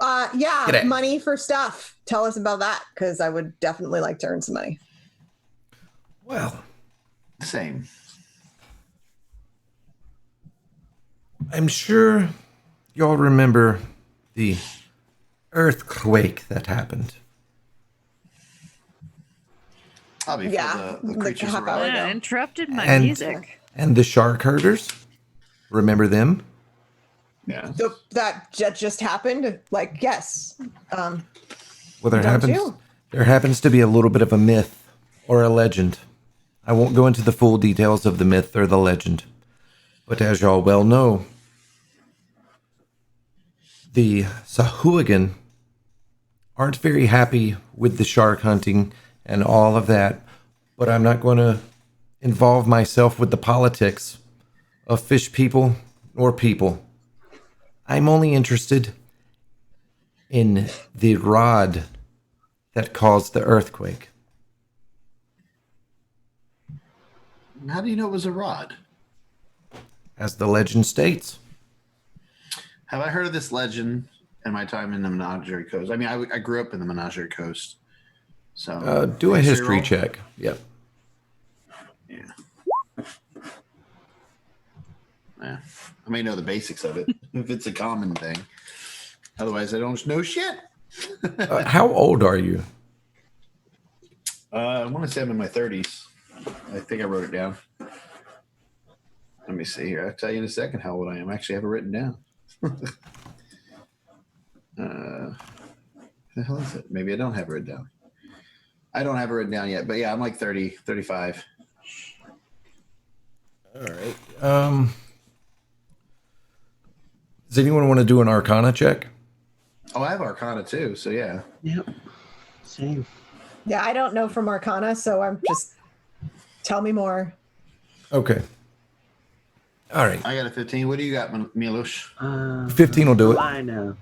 G'day. Money for stuff. Tell us about that, because I would definitely like to earn some money. Well, Same. I'm sure y'all remember the earthquake that happened. Before Yeah, the like creatures half were hour out. ago. Yeah, interrupted my And- music. And the shark herders? Remember them? Yeah. That just happened. Like, yes. Well, Don't you? there happens to be a little bit of a myth or a legend. I won't go into the full details of the myth or the legend. But as y'all well know, the Sahuagin aren't very happy with the shark hunting and all of that. But I'm not going to involve myself with the politics of fish people or people. I'm only interested in the rod that caused the earthquake. How do you know it was a rod? As the legend states. Have I heard of this legend in my time in the Menagerie Coast? I mean, I grew up in the Menagerie Coast. So do a history history roll. check. Yep. Yeah. I may know the basics of it if it's a common thing. Otherwise, I don't know shit. How old are you? I want to say I'm in my 30s. I think I wrote it down. Let me see here. I'll tell you in a second how old I am. I actually have it written down. The hell is it? Maybe I don't have it written down. I don't have it written down yet, but yeah, I'm like 30, 35. All right. Does anyone want to do an Arcana check? Oh, I have Arcana too, so yeah. Yep. Same. Yeah, I don't know from Arcana, so I'm just tell me more. Okay. All right. I got a 15. What do you got, Milos? 15 will do it. I know.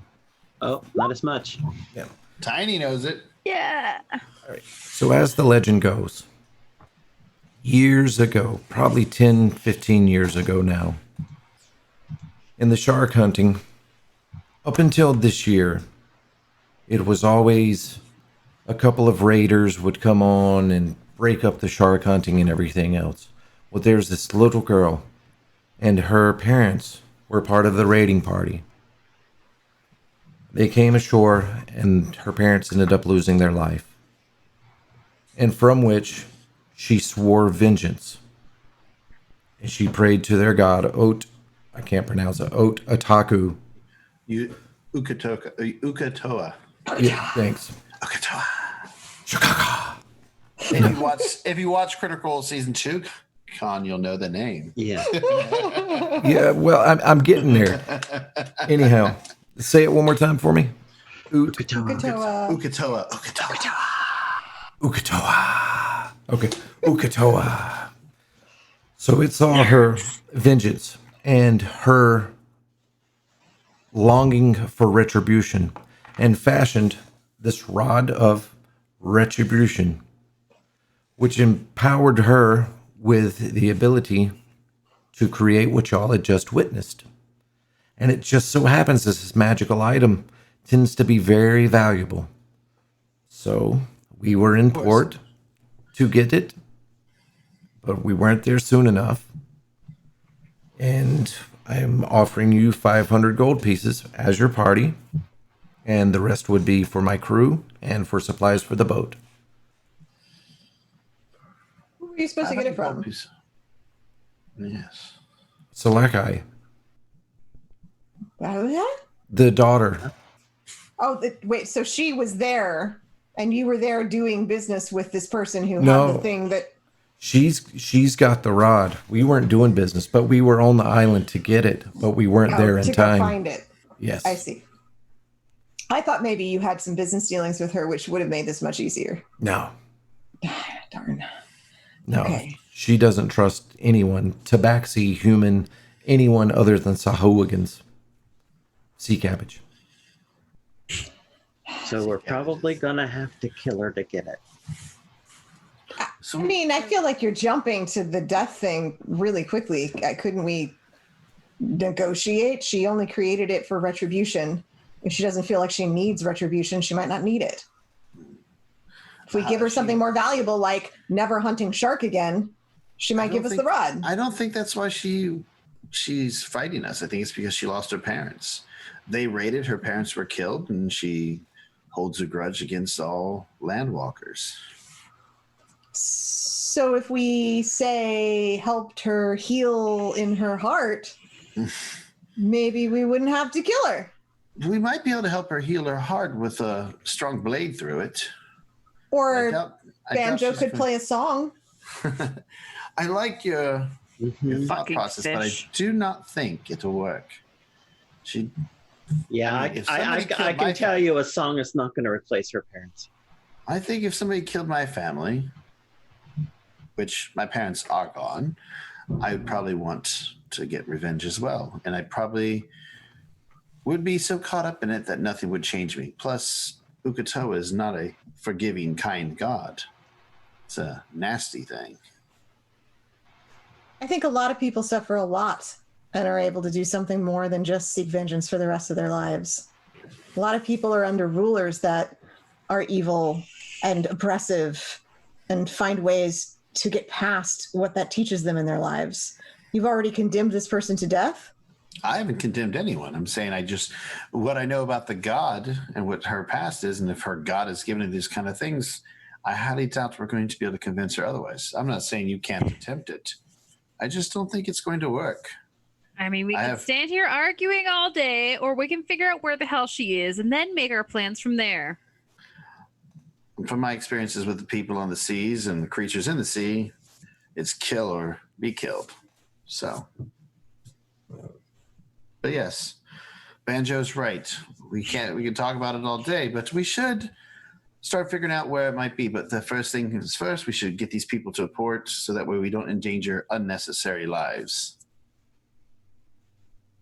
Oh, not as much. Yeah. Tiny knows it. Yeah. All right. So as the legend goes, years ago, probably 10, 15 years ago now, in the shark hunting, up until this year, it was always a couple of raiders would come on and break up the shark hunting and everything else. Well, there's this little girl, and her parents were part of the raiding party. They came ashore, and her parents ended up losing their life. And from which she swore vengeance. And she prayed to their god, I can't pronounce it, Otaku. Ukatoa. Yeah, thanks. Ukatoa. Chicago. If you watch Critical Role Season 2, Con, you'll know the name. Yeah. Yeah, well, I'm getting there. Anyhow, say it one more time for me. Ukatoa. Ukatoa. Ukatoa. Okay, Ukatoa. So it saw her vengeance and her longing for retribution and fashioned this rod of retribution, which empowered her with the ability to create what y'all had just witnessed. And it just so happens this magical item tends to be very valuable. So we were in port to get it, but we weren't there soon enough. And I'm offering you 500 gold pieces as your party, and the rest would be for my crew and for supplies for the boat. Who are you supposed to get it from? Yes. Salakai, What was that? the daughter. Oh, wait. So she was there, and you were there doing business with this person who No. had the thing that. She's got the rod. We weren't doing business, but we were on the island to get it, but we weren't there in to go time. find it. Yes. I see. I thought maybe you had some business dealings with her, which would have made this much easier. No. Darn. No. Okay. She doesn't trust anyone, tabaxi, human, anyone other than Sahawigans. Sea cabbage. So we're probably gonna have to kill her to get it. So, I mean, I feel like you're jumping to the death thing really quickly. Couldn't we negotiate? She only created it for retribution. If she doesn't feel like she needs retribution, she might not need it. If we give her something more valuable, like never hunting shark again, she might give us the rod. I don't think that's why she's fighting us. I think it's because she lost her parents. They raided, her parents were killed, and she holds a grudge against all landwalkers. So if we say helped her heal in her heart, maybe we wouldn't have to kill her. We might be able to help her heal her heart with a strong blade through it. Or I doubt Banjo she's could gonna- play a song. I like your thought Fucking process, fish. but I do not think it'll work. Yeah, I mean, if I somebody killed can my tell you a song is not going to replace her parents. I think if somebody killed my family, which my parents are gone, I would probably want to get revenge as well. And I probably would be so caught up in it that nothing would change me. Plus, Ukatoa is not a forgiving, kind god. It's a nasty thing. I think a lot of people suffer a lot and are able to do something more than just seek vengeance for the rest of their lives. A lot of people are under rulers that are evil and oppressive and find ways to get past what that teaches them in their lives. You've already condemned this person to death? I haven't condemned anyone. I'm saying what I know about the god and what her past is, and if her god has given her these kind of things, I highly doubt we're going to be able to convince her otherwise. I'm not saying you can't attempt it. I just don't think it's going to work. I mean, we can stand here arguing all day, or we can figure out where the hell she is and then make our plans from there. From my experiences with the people on the seas and the creatures in the sea, it's kill or be killed. So, but yes, Banjo's right. We can talk about it all day, but we should start figuring out where it might be. But the first thing is first, we should get these people to a port so that way we don't endanger unnecessary lives.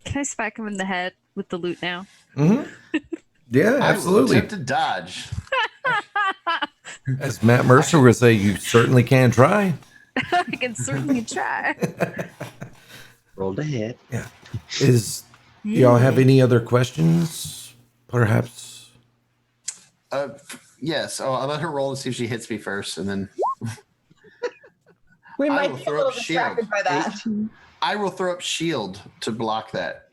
Can I smack him in the head with the loot now? Mm-hmm. Yeah, absolutely. I will attempt to dodge. As Matt Mercer would say, you certainly can try. I can certainly try. Rolled ahead. Yeah. Y'all have any other questions? Perhaps. Yes. Oh, I'll let her roll to see if she hits me first, and then We I might will be a throw little up shield. distracted by that. I will throw up shield to block that.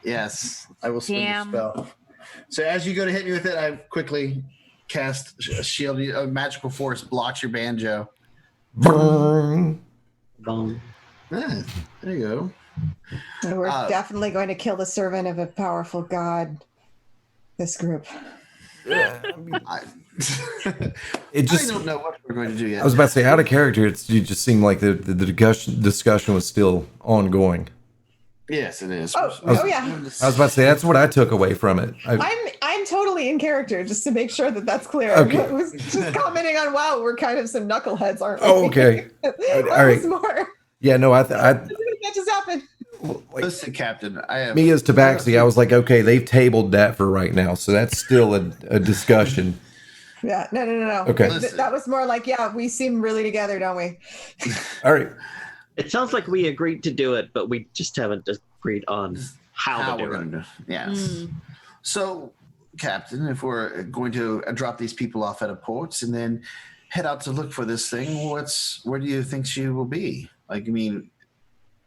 Yes, I will spin the spell. So as you go to hit me with it, I quickly cast a shield. A magical force blocks your banjo. Burn. Boom. Ah, there you go. And we're definitely going to kill the servant of a powerful god. This group. I don't know what we're going to do yet. I was about to say, out of character, you just seemed like the discussion was still ongoing. Yes, it is. Yeah. I was about to say, that's what I took away from it. I'm totally in character, just to make sure that that's clear. Okay. I was just commenting on, wow, we're kind of some knuckleheads, aren't we? Oh, okay. All right. More. Yeah, no, That just happened. Listen, Captain, me as Tabaxi, I was like, okay, they've tabled that for right now, so that's still a discussion. Yeah, no. Okay. That was more like, yeah, we seem really together, don't we? All right. It sounds like we agreed to do it, but we just haven't agreed on how to do it. Yes. So, Captain, if we're going to drop these people off at a port and then head out to look for this thing, where do you think she will be? Like, I mean,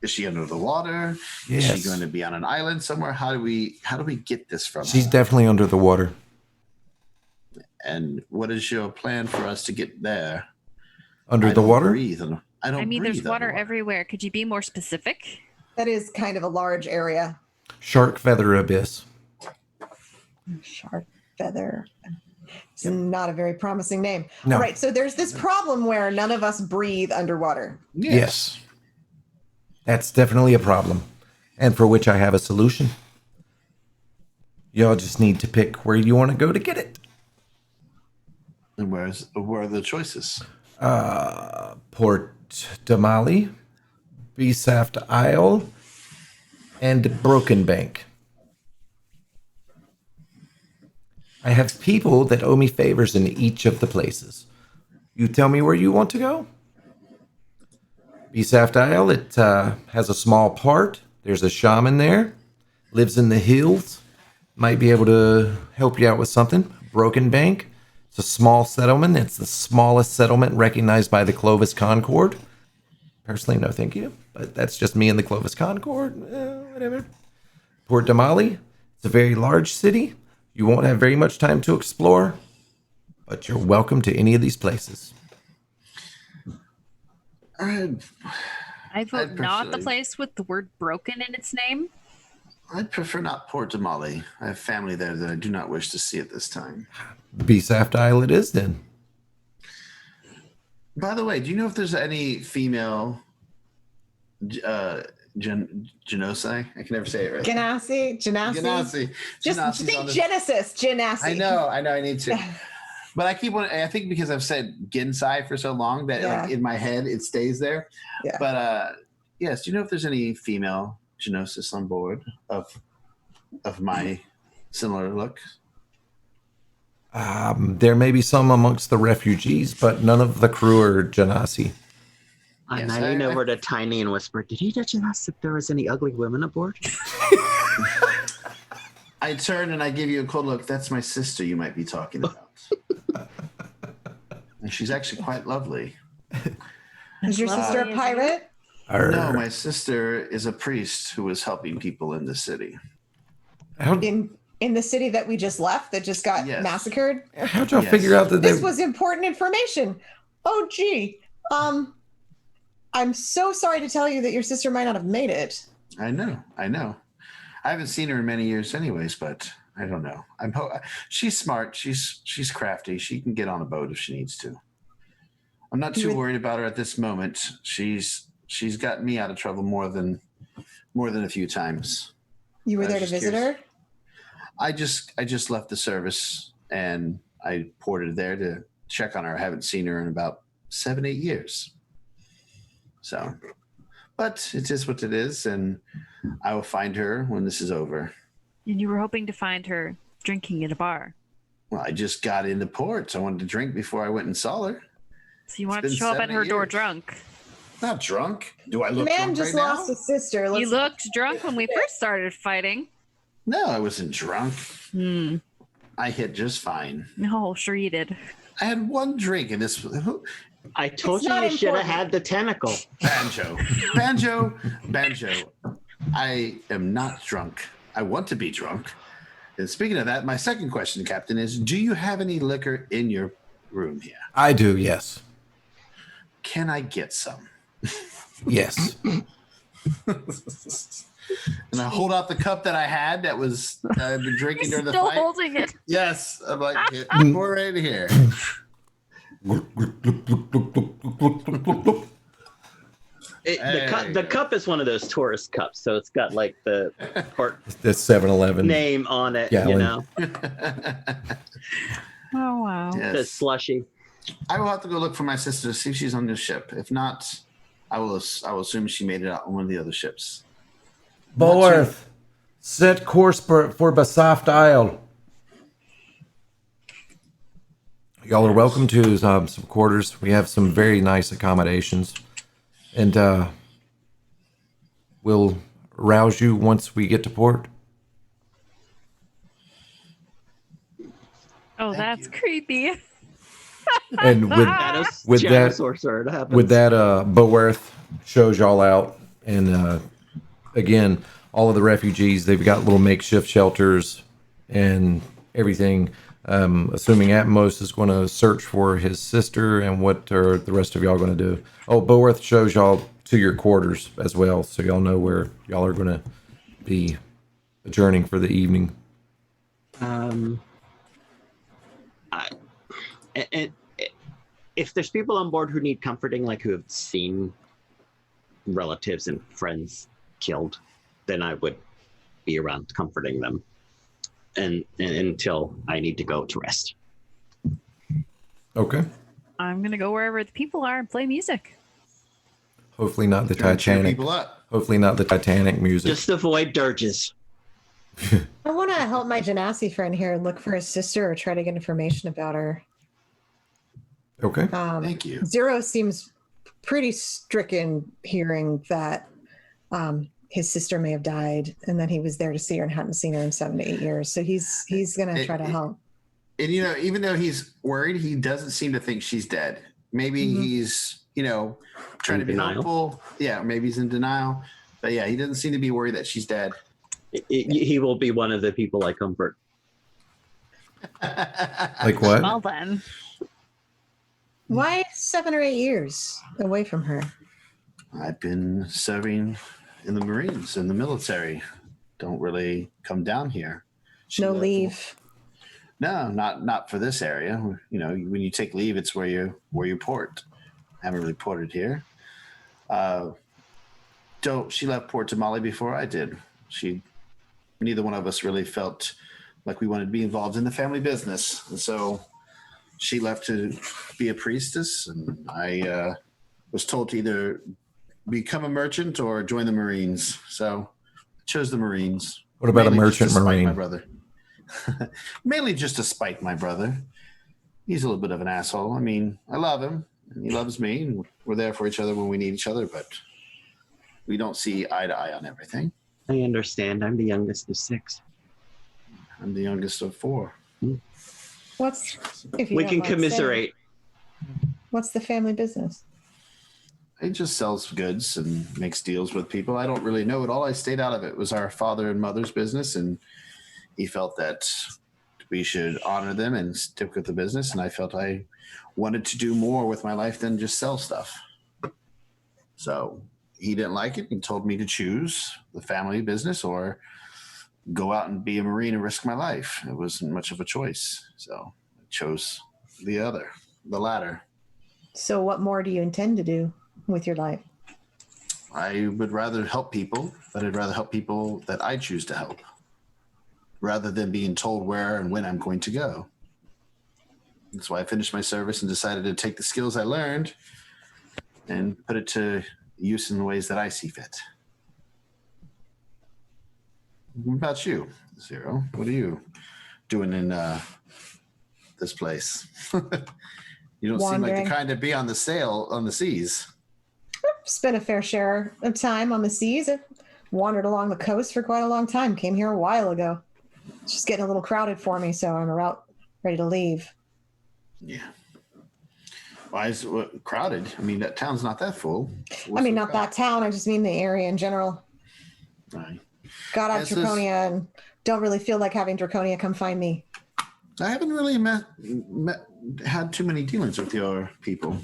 is she under the water? Yes. Is she going to be on an island somewhere? How do we get this from She's her? definitely under the water. And what is your plan for us to get there? Under the water? I mean, there's water everywhere. Could you be more specific? That is kind of a large area. Shark Feather Abyss. Shark Feather. It's not a very promising name. No. All right, so there's this problem where none of us breathe underwater. Yes. That's definitely a problem, and for which I have a solution. Y'all just need to pick where you want to go to get it. And where are the choices? Port Damali, Besaft Isle, and Broken Bank. I have people that owe me favors in each of the places. You tell me where you want to go. Besaft Isle, it has a small part. There's a shaman there. Lives in the hills. Might be able to help you out with something. Broken Bank. It's a small settlement. It's the smallest settlement recognized by the Clovis Concord. Personally, no thank you. But that's just me and the Clovis Concord. Whatever. Port Damali. It's a very large city. You won't have very much time to explore. But you're welcome to any of these places. I vote not the place with the word broken in its name. I'd prefer not Port Damali. I have family there that I do not wish to see at this time. Besaft Isle it is then. By the way, do you know if there's any female Genasi? I can never say it right. Genasi. Just think Genesis. Genasi. I know. I need to. But I think because I've said Gensai for so long that like, in my head it stays there. Yeah. But yes, do you know if there's any female Genosis on board of my similar look? There may be some amongst the refugees, but none of the crew are Genasi. I lean over to Tiny and whisper, "Did he just ask if there was any ugly women aboard?" I turn and I give you a cold look. That's my sister you might be talking about. And she's actually quite lovely. Is your sister a pirate? No, my sister is a priest who is helping people in the city. In the city that we just left, that just got massacred? How'd y'all figure out that this was important information? Oh, gee. I'm so sorry to tell you that your sister might not have made it. I know. I haven't seen her in many years anyways, but I don't know. She's smart. She's crafty. She can get on a boat if she needs to. I'm not too worried about her at this moment. She's gotten me out of trouble more than a few times. You were there to visit her? I just left the service and I ported there to check on her. I haven't seen her in about 7-8 years. So, but it is what it is, and I will find her when this is over. And you were hoping to find her drinking at a bar. Well, I just got into port, so I wanted to drink before I went and saw her. So you wanted to show up at her door drunk. Not drunk. Do I look drunk? Man just right lost now? a sister. You looked drunk when we first started fighting. No, I wasn't drunk. I hit just fine. No, sure you did. I had one drink in this. I told you should have had the tentacle. Banjo. I am not drunk. I want to be drunk. And speaking of that, my second question, Captain, is do you have any liquor in your room here? I do, yes. Can I get some? Yes. And I hold out the cup that I had that was I've been drinking during the still fight. Holding it. Yes. I'm like, pour right here. The cup is one of those tourist cups, so it's got like the port the 7-Eleven name on it, gallon. you know. Oh wow. Yes. The slushy. I will have to go look for my sister to see if she's on this ship. If not, I will assume she made it out on one of the other ships. Boworth, set course for Basoft Isle. Y'all are welcome to some quarters. We have some very nice accommodations. And we'll rouse you once we get to port. Oh, that's creepy. And with that, Boworth shows y'all out. And again, all of the refugees, they've got little makeshift shelters and everything. Assuming Atmos is going to search for his sister, and what are the rest of y'all going to do? Oh, Boworth shows y'all to your quarters as well, so y'all know where y'all are going to be adjourning for the evening. If there's people on board who need comforting, like who have seen relatives and friends killed, then I would be around comforting them. And until I need to go to rest. Okay. I'm gonna go wherever the people are and play music. Hopefully not the Titanic. Hopefully not the Titanic music. Just avoid dirges. I want to help my Genasi friend here and look for his sister or try to get information about her. Okay. Thank you. Zero seems pretty stricken hearing that his sister may have died and that he was there to see her and hadn't seen her in 7 to 8 years. So he's going to try to help. And, even though he's worried, he doesn't seem to think she's dead. Maybe he's, trying to be helpful. Yeah, maybe he's in denial. But yeah, he doesn't seem to be worried that she's dead. He will be one of the people I comfort. Like what? Well then. Why 7 or 8 years away from her? I've been serving in the Marines, in the military. Don't really come down here. No leave. No, not for this area. When you take leave, it's where you port. I haven't really ported here. She left Port Tamale before I did. Neither one of us really felt like we wanted to be involved in the family business, and so she left to be a priestess, and I was told to either become a merchant or join the Marines. So I chose the Marines. What about a merchant Marine? My brother. Mainly just to spite my brother. He's a little bit of an asshole. I mean, I love him, and he loves me, and we're there for each other when we need each other, but we don't see eye to eye on everything. I understand. I'm the youngest of 6. I'm the youngest of 4. We can commiserate. What's the family business? He just sells goods and makes deals with people. I don't really know it all. I stayed out of it. It was our father and mother's business, and he felt that we should honor them and stick with the business. And I felt I wanted to do more with my life than just sell stuff. So he didn't like it and told me to choose the family business or go out and be a Marine and risk my life. It wasn't much of a choice. So I chose the latter. So what more do you intend to do with your life? I would rather help people, but I'd rather help people that I choose to help rather than being told where and when I'm going to go. That's why I finished my service and decided to take the skills I learned and put it to use in the ways that I see fit. What about you, Zero? What are you doing in this place? You don't seem like the kind to be on the seas. Spent a fair share of time on the seas. I wandered along the coast for quite a long time. Came here a while ago. It's just getting a little crowded for me, so I'm about ready to leave. Yeah. Why is it crowded? I mean, that town's not that full. Not that town. I just mean the area in general. Right. Got out of Draconia and don't really feel like having Draconia come find me. I haven't really had too many dealings with your people.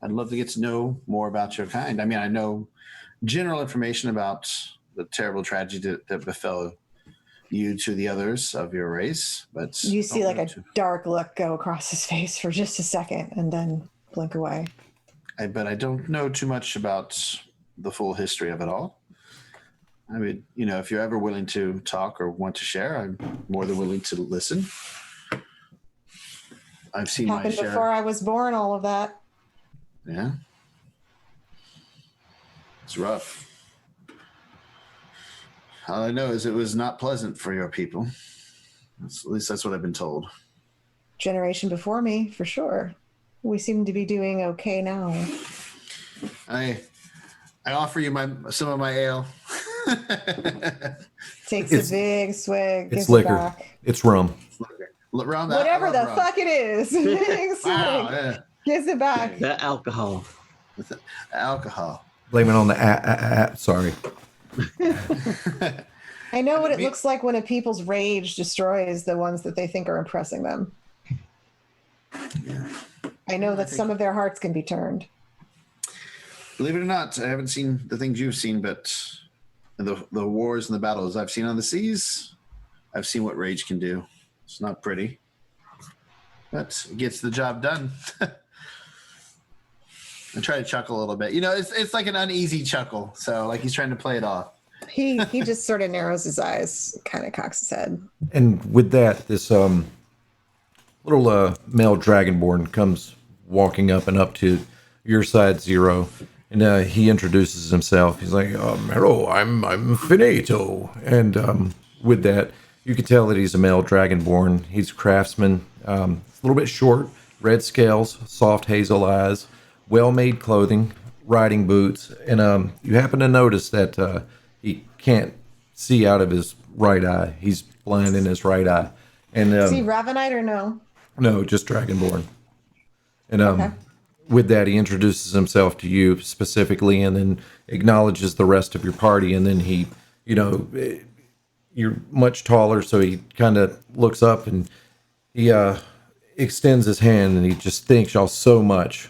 I'd love to get to know more about your kind. I mean, I know general information about the terrible tragedy that befell you to the others of your race, but you see like a dark look go across his face for just a second and then blink away. But I don't know too much about the full history of it all. I mean, if you're ever willing to talk or want to share, I'm more than willing to listen. I've seen my share. Before I was born, all of that. Yeah. It's rough. All I know is it was not pleasant for your people. At least that's what I've been told. Generation before me, for sure. We seem to be doing okay now. I offer you some of my ale. Takes a big swig. It's liquor. Back. It's rum. Rum, whatever the fuck it is. Wow, yeah. Gives it back. The alcohol. Alcohol. Blame it on the sorry. I know what it looks like when a people's rage destroys the ones that they think are impressing them. Yeah. I know that some of their hearts can be turned. Believe it or not, I haven't seen the things you've seen, but the wars and the battles I've seen on the seas, I've seen what rage can do. It's not pretty, but it gets the job done. I try to chuckle a little bit. It's like an uneasy chuckle. So like he's trying to play it off. He just sort of narrows his eyes, kind of cocks his head. And with that, this little male dragonborn comes walking up and up to your side, Zero, and he introduces himself. He's like, "Hello, I'm Finito," and with that, you can tell that he's a male dragonborn. He's a craftsman. A little bit short, red scales, soft hazel eyes, well-made clothing, riding boots, and you happen to notice that he can't see out of his right eye. He's blind in his right eye. And is he Ravenite or no? No, just dragonborn. And with that, he introduces himself to you specifically, and then acknowledges the rest of your party. And then he, you're much taller, so he kind of looks up and he extends his hand, and he just thanks y'all so much,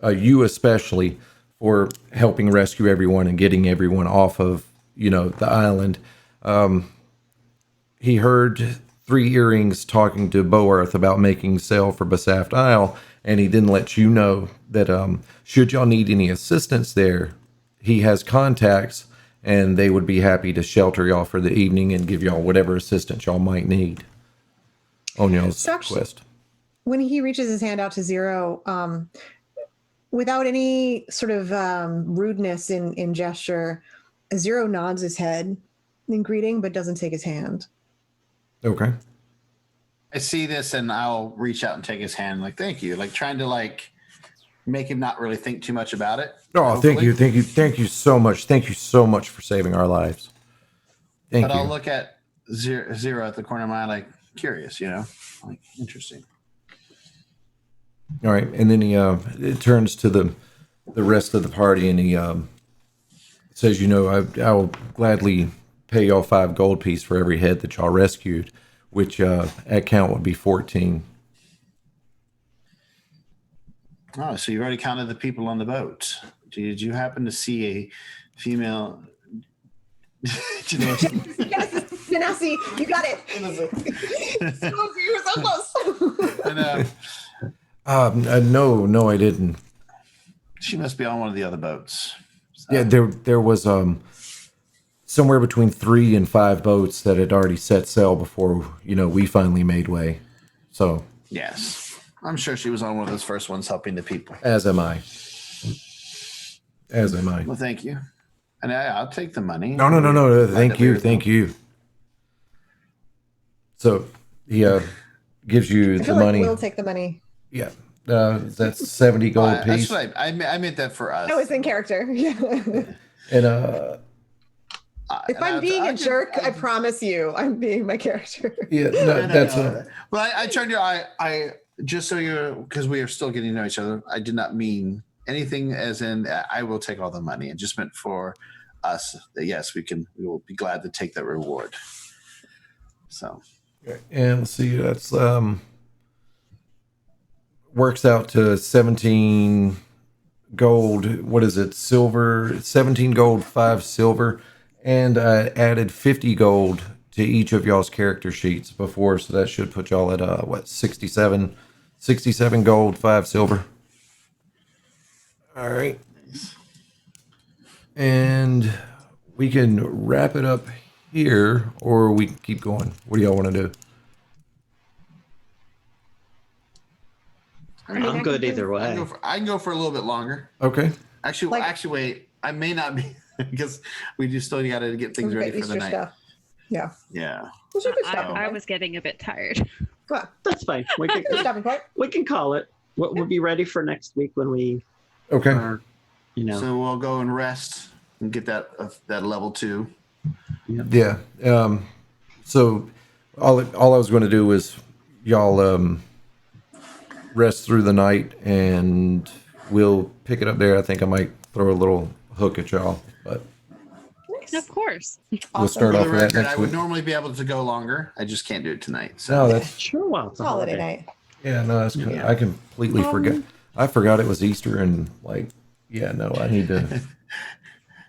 you especially, for helping rescue everyone and getting everyone off of, the island. He heard Three Earrings talking to Boarth about making sail for Basaft Isle, and he didn't let you know that should y'all need any assistance there, he has contacts, and they would be happy to shelter y'all for the evening and give y'all whatever assistance y'all might need on y'all's quest. When he reaches his hand out to Zero, without any sort of rudeness in gesture, Zero nods his head in greeting, but doesn't take his hand. Okay. I see this and I'll reach out and take his hand, like, thank you. Like trying to make him not really think too much about it. Oh, hopefully. Thank you so much. Thank you so much for saving our lives. Thank you. I'll look at Zero at the corner of my eye, like curious, like interesting. All right, and then he it turns to the rest of the party, and he says, "You know, I'll gladly pay y'all 5 gold piece for every head that y'all rescued, which at count would be 14." Oh, so you've already counted the people on the boat. Did you happen to see a female? Genasi, you got it. You were so close. And, No, I didn't. she must be on one of the other boats. So, Yeah, there was somewhere between 3 and 5 boats that had already set sail before we finally made way. So yes. I'm sure she was on one of those first ones helping the people. as am I. Well, thank you. And I'll take the money. No. Thank you. So he gives you I the feel money. like we'll take the money. Yeah, that's 70 gold Well, piece. that's what I meant that for us. I was in character. And If I'm being a jerk, I promise you, I'm being my character. yeah, No. that's Well, I turned to I just so you're because we are still getting to know each other. I did not mean anything as in I will take all the money. It just meant for us that yes, we will be glad to take that reward. So and let's see, that's works out to 17 gold. What is it? Silver, 17 gold, 5 silver, and I added 50 gold to each of y'all's character sheets before, so that should put y'all at 67 gold, 5 silver. All right. And we can wrap it up here, or we can keep going. What do y'all want to do? I'm good either way. I can go for a little bit longer. Okay. Actually, wait. I may not be because we just still got to get things ready for the night. Stuff. Yeah. Yeah. What's your good stopping I point? was getting a bit tired. Come on. That's fine. Good stopping point. We can call it. We'll be ready for next week when we Okay. are, So we'll go and rest and get that level 2. Yeah. So all I was going to do was y'all rest through the night, and we'll pick it up there. I think I might throw a little hook at y'all, but Of course. we'll start For off the with that record, next I would week. normally be able to go longer. I just can't do it tonight. So No, that's sure. Well, it's a Holiday night. yeah. No, that's good. Yeah. I completely forgot. I forgot it was Easter, and I need to.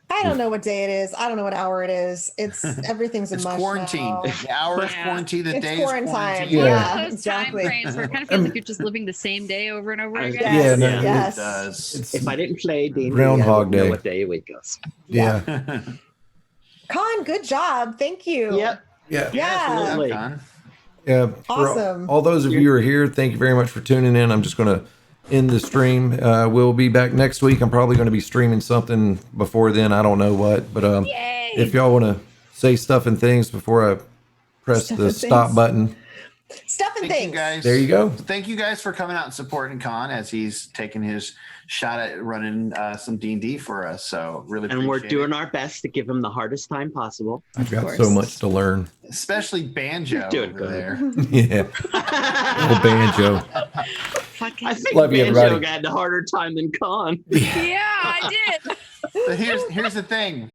I don't know what day it is. I don't know what hour it is. It's everything's a it's mush quarantine. now. The hour is Yeah. quarantine. The It's day is quarantine. quarantine. Yeah. Those exactly. time frames where it kind of feels like you're just living the same day over and over I was- again. Yeah, Yes. no, yes. It does. It's If I didn't play D&D, Groundhog I wouldn't know Day. what day a week goes. yeah. Con, good job. Thank you. Yep. Yeah. Yeah. Absolutely. Con. Yeah. For Awesome. all those of you who are here, thank you very much for tuning in. I'm just going to end the stream. We'll be back next week. I'm probably going to be streaming something before then. I don't know what, but Yay! if y'all want to say stuff and things before I press Stuff the and stop things. button, Stuff and Thank things. you guys. there you go. Thank you guys for coming out and supporting Con as he's taking his shot at running some D&D for us. So really And we're appreciate doing it. our best to give him the hardest time possible. I've got course. so much to learn. Especially Banjo You're doing over good. there. Yeah. Little banjo. Fucking I think Love you, Banjo everybody. had a harder time than Con. yeah, I did. But here's the thing.